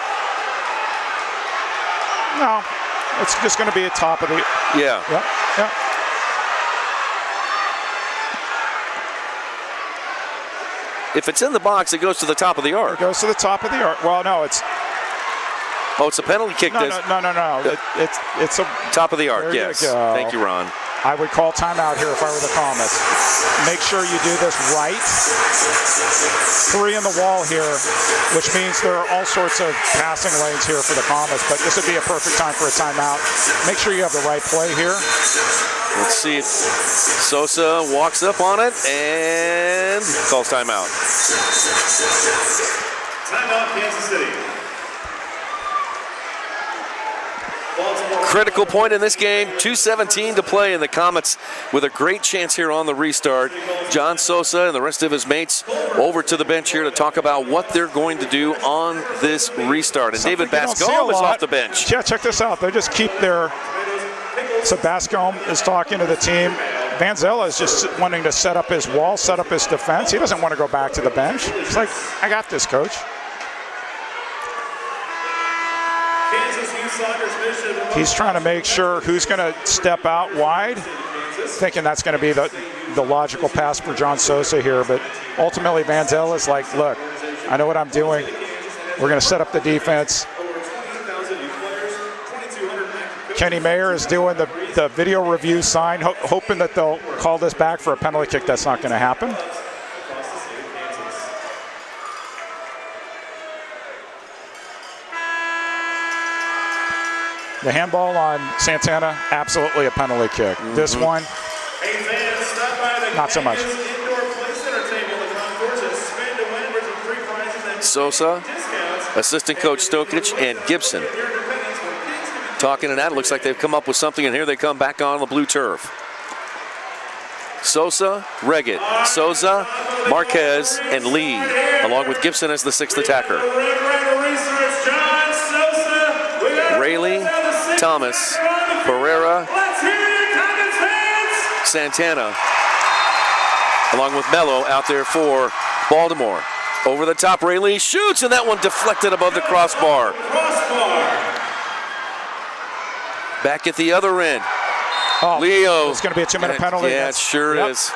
No, it's just going to be a top of the. Yeah. Yeah. If it's in the box, it goes to the top of the arc. It goes to the top of the arc. Well, no, it's. Oh, it's a penalty kick. No. It's a top of the arc. There Yes. you go. Thank you, Ron. I would call timeout here if I were the Comets. Make sure you do this right. 3 in the wall here, which means there are all sorts of passing lanes here for the Comets, but this would be a perfect time for a timeout. Make sure you have the right play here. Let's see if Sosa walks up on it and calls timeout. Timeout, Kansas City. Critical point in this game, 2:17 to play, and the Comets with a great chance here on the restart. John Sosa and the rest of his mates over to the bench here to talk about what they're going to do on this restart. And David Bascom is off the bench. Yeah, check this out. They just keep their. So Bascom is talking to the team. Vanzella is just wanting to set up his wall, set up his defense. He doesn't want to go back to the bench. He's like, I got this, coach. He's trying to make sure who's going to step out wide, thinking that's going to be the logical pass for John Sosa here. But ultimately, Vanzella is like, look, I know what I'm doing. We're going to set up the defense. Kenny Mayer is doing the video review sign, hoping that they'll call this back for a penalty kick. That's not going to happen. The handball on Santana, absolutely a penalty kick. Mm-hmm. This one, not so much. Sosa, assistant coach Stokic, and Gibson talking to that. Looks like they've come up with something, and here they come back on the blue turf. Sosa, Reggett, Souza, Marquez, and Lee, along with Gibson as the 6th attacker. Rayleigh, Thomas, Pereira, Santana, along with Mello out there for Baltimore. Over the top, Rayleigh shoots, and that one deflected above the crossbar. Back at the other end. Oh, Leo. It's going to be a 2-minute penalty. Yeah, it sure is.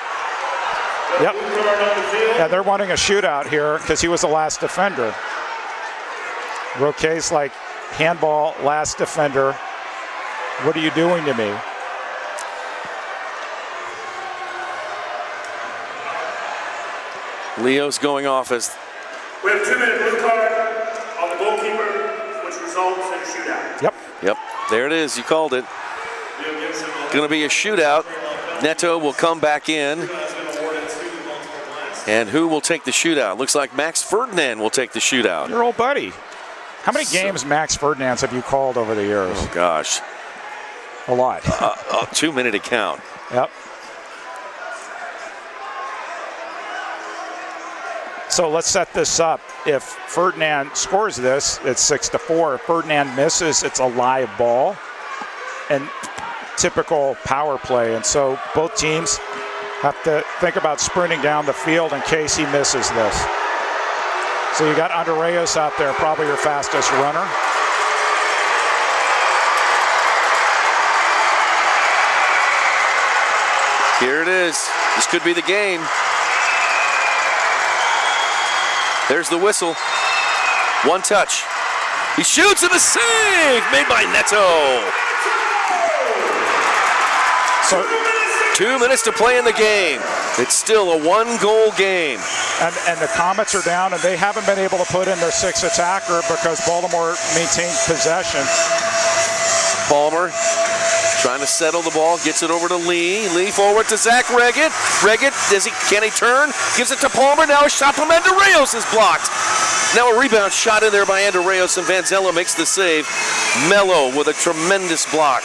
Yep. Yeah, they're wanting a shootout here because he was the last defender. Roquet's like, handball, last defender. What are you doing to me? Leo's going off as. We have 2-minute blue card on the goalkeeper, which results in a shootout. Yep. There it is. You called it. Going to be a shootout. Neto will come back in. And who will take the shootout? Looks like Max Ferdinand will take the shootout. Your old buddy. How many games Max Ferdinand's have you called over the years? Oh, gosh. A lot. A 2-minute account. Yep. So let's set this up. If Ferdinand scores this, it's 6-4. If Ferdinand misses, it's a live ball. And typical power play. And so both teams have to think about sprinting down the field in case he misses this. So you got Andreas out there, probably your fastest runner. Here it is. This could be the game. There's the whistle. One touch. He shoots and a save made by Neto. So 2 minutes to play in the game. It's still a 1-goal game. And the Comets are down, and they haven't been able to put in their 6th attacker because Baltimore maintained possession. Palmer trying to settle the ball, gets it over to Lee. Lee forward to Zach Reggett. Reggett, can he turn? Gives it to Palmer. Now a shot from Andreas is blocked. Now a rebound shot in there by Andreas, and Vanzella makes the save. Mello with a tremendous block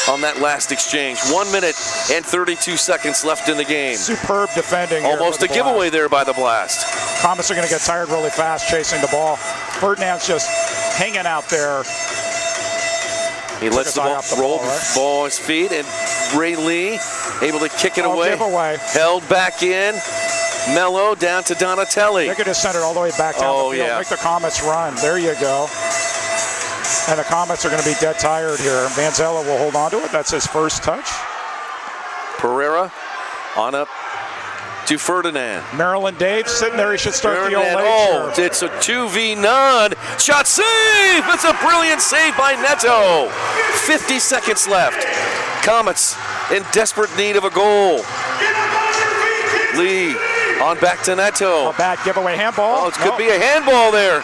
on that last exchange. 1 minute and 32 seconds left in the game. Superb defending. Almost a giveaway there by the Blast. Comets are going to get tired really fast chasing the ball. Ferdinand's just hanging out there. He lets the ball roll ball his feet, and Rayleigh able to kick it away. Giveaway. Held back in. Mello down to Donatelli. They could have sent it all the way back down the field. Yeah. Make the Comets run. There you go. And the Comets are going to be dead tired here. Vanzella will hold on to it. That's his first touch. Pereira on up to Ferdinand. Maryland Dave sitting there. He should start the old Ferdinand, it's a 2v none. Shot save! It's a brilliant save by Neto. 50 seconds left. Comets in desperate need of a goal. Lee on back to Neto. A bad giveaway handball. Oh, it could be a handball there.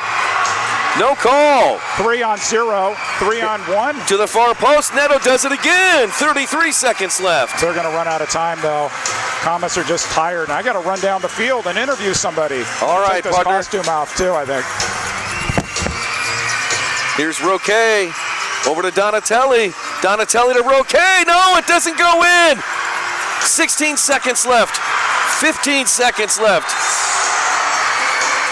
No call. 3-on-0, 3-on-1. To the far post, Neto does it again. 33 seconds left. They're going to run out of time, though. Comets are just tired. And I got to run down the field and interview somebody. All right, take this partner. costume off, too, I think. Here's Roque over to Donatelli. Donatelli to Roque. No, it doesn't go in. 16 seconds left. 15 seconds left.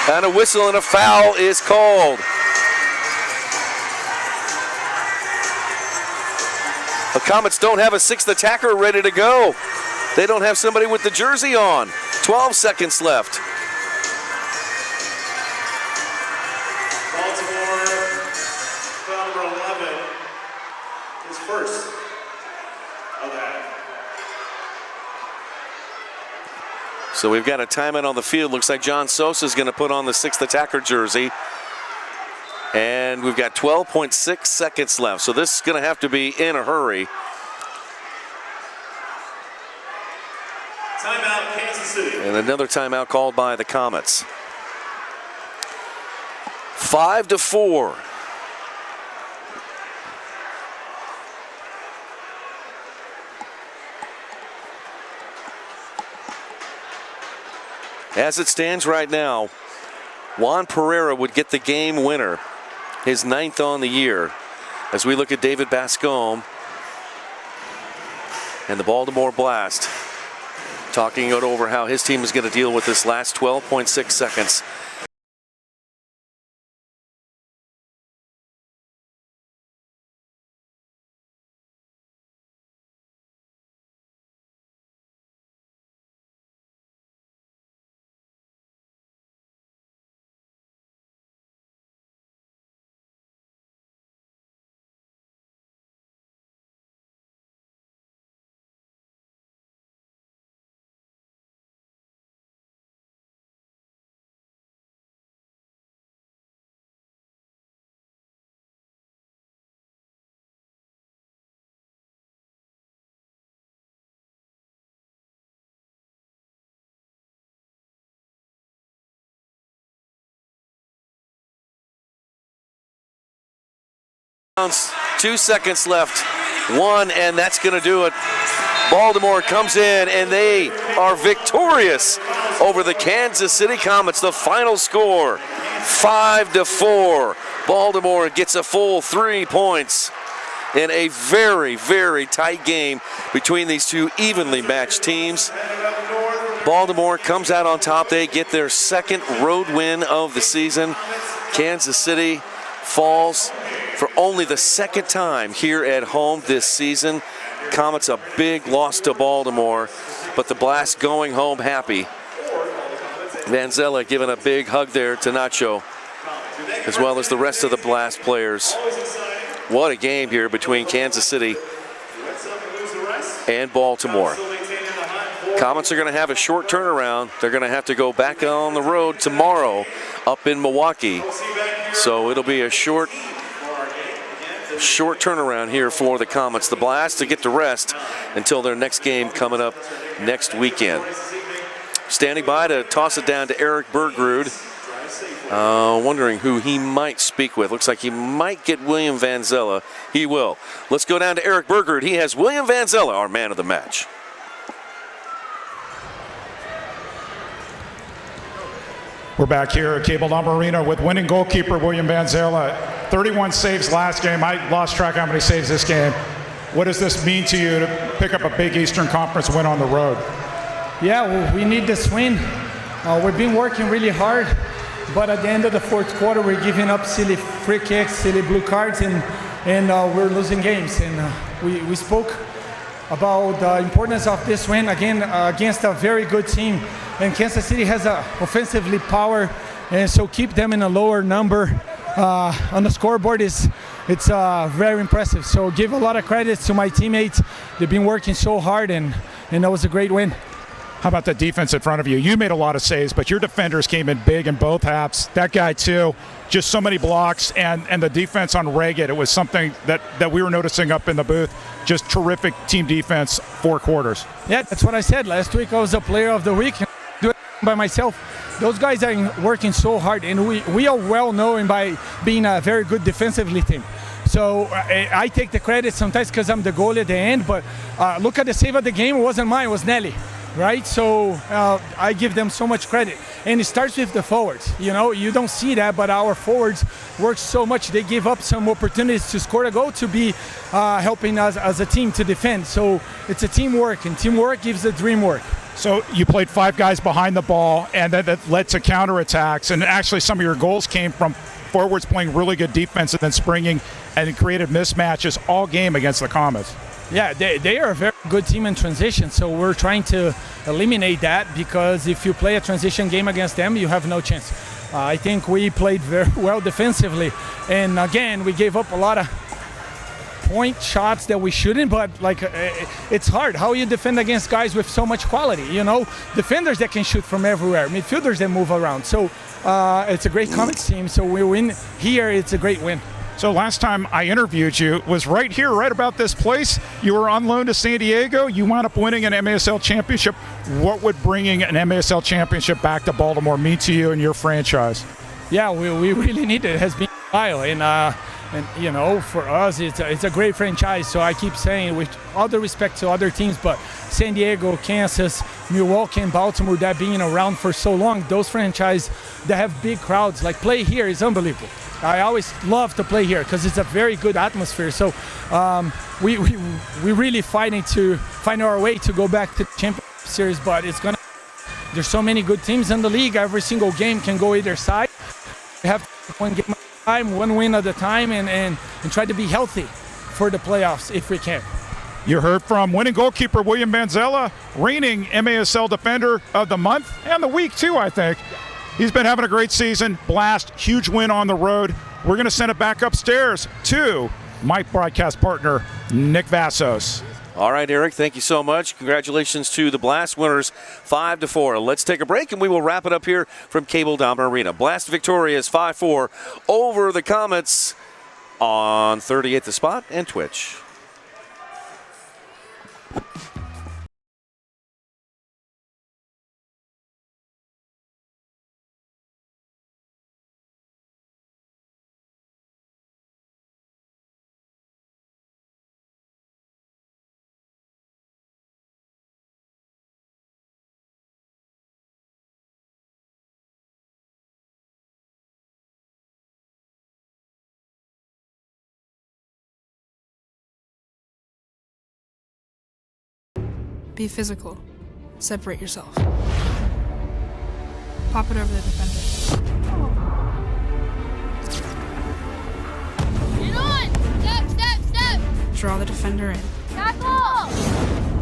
And a whistle and a foul is called. The Comets don't have a sixth attacker ready to go. They don't have somebody with the jersey on. 12 seconds left. Baltimore, foul number 11, is first of that. So we've got a timeout on the field. Looks like John Sosa is going to put on the sixth attacker jersey. And we've got 12.6 seconds left. So this is going to have to be in a hurry. Timeout, Kansas City. And another timeout called by the Comets. 5-4. As it stands right now, Juan Pereira would get the game winner, his 9th on the year, as we look at David Bascom and the Baltimore Blast talking it over how his team is going to deal with this last 12.6 seconds. rounds, 2 seconds left, one, and that's going to do it. Baltimore comes in and they are victorious over the Kansas City Comets. The final score, 5-4. Baltimore gets a full 3 points in a very, very tight game between these two evenly matched teams. Baltimore comes out on top. They get their second road win of the season. Kansas City falls for only the second time here at home this season. Comets a big loss to Baltimore, but the Blast going home happy. Vanzella giving a big hug there to Nacho, as well as the rest of the Blast players. What a game here between Kansas City and Baltimore. Comets are going to have a short turnaround. They're going to have to go back on the road tomorrow up in Milwaukee. So it'll be a short turnaround here for the Comets. The Blast to get to rest until their next game coming up next weekend. Standing by to toss it down to Eric Bergrud. Wondering who he might speak with. Looks like he might get William Vanzella. He will. Let's go down to Eric Bergrud. He has William Vanzella, our man of the match. We're back here at Cable Lumber Arena with winning goalkeeper William Vanzella. 31 saves last game. I lost track how many saves this game. What does this mean to you to pick up a big Eastern Conference win on the road? Yeah, well, we need this win. We've been working really hard, but at the end of the fourth quarter, we're giving up silly free kicks, silly blue cards, and we're losing games. And we spoke about the importance of this win again against a very good team. And Kansas City has a offensively power, and so keep them in a lower number on the scoreboard it's very impressive. So give a lot of credit to my teammates. They've been working so hard, and that was a great win. How about the defense in front of you? You made a lot of saves, but your defenders came in big in both halves. That guy too, just so many blocks, and the defense on Reggett, it was something that we were noticing up in the booth. Just terrific team defense, 4 quarters. Yeah, that's what I said. Last week I was a player of the week. Do it by myself. Those guys are working so hard, and we are well known by being a very good defensively team. So I take the credit sometimes because I'm the goalie at the end, but look at the save of the game. It wasn't mine, it was Nelly. Right, so I give them so much credit, and it starts with the forwards. You know, you don't see that, but our forwards work so much. They give up some opportunities to score a goal to be helping us as a team to defend. So it's a teamwork, and teamwork gives the dream work. So you played 5 guys behind the ball, and that led to counterattacks. And actually, some of your goals came from forwards playing really good defense and then springing and created mismatches all game against the Comets. Yeah, they are a very good team in transition, so we're trying to eliminate that, because if you play a transition game against them, you have no chance. I think we played very well defensively, and again, we gave up a lot of point shots that we shouldn't, but it's hard. How you defend against guys with so much quality, you know? Defenders that can shoot from everywhere, midfielders that move around. So it's a great Comets team, so we win here, it's a great win. So last time I interviewed you was right here, right about this place. You were on loan to San Diego. You wound up winning an MASL championship. What would bringing an MASL championship back to Baltimore mean to you and your franchise? Yeah, we really need it. It has been a while, and you know, for us, it's a great franchise. So I keep saying, with all the respect to other teams, but San Diego, Kansas, Milwaukee, and Baltimore, that being around for so long, those franchises that have big crowds, like play here is unbelievable. I always love to play here because it's a very good atmosphere. So we're really fighting to find our way to go back to the championship series, but there's so many good teams in the league. Every single game can go either side. We have one game at a time, one win at a time, and try to be healthy for the playoffs if we can. You heard from winning goalkeeper William Manzella, reigning MASL Defender of the Month and the week too, I think. He's been having a great season. Blast, huge win on the road. We're going to send it back upstairs to my broadcast partner, Nick Vassos. All right, Eric, thank you so much. Congratulations to the Blast winners, 5-4. Let's take a break, and we will wrap it up here from Cable Dahmer Arena. Blast victorious 5-4 over the Comets on 38th The Spot and Twitch. Be physical. Separate yourself. Pop it over the defender. Get on! Step! Draw the defender in. Tackle!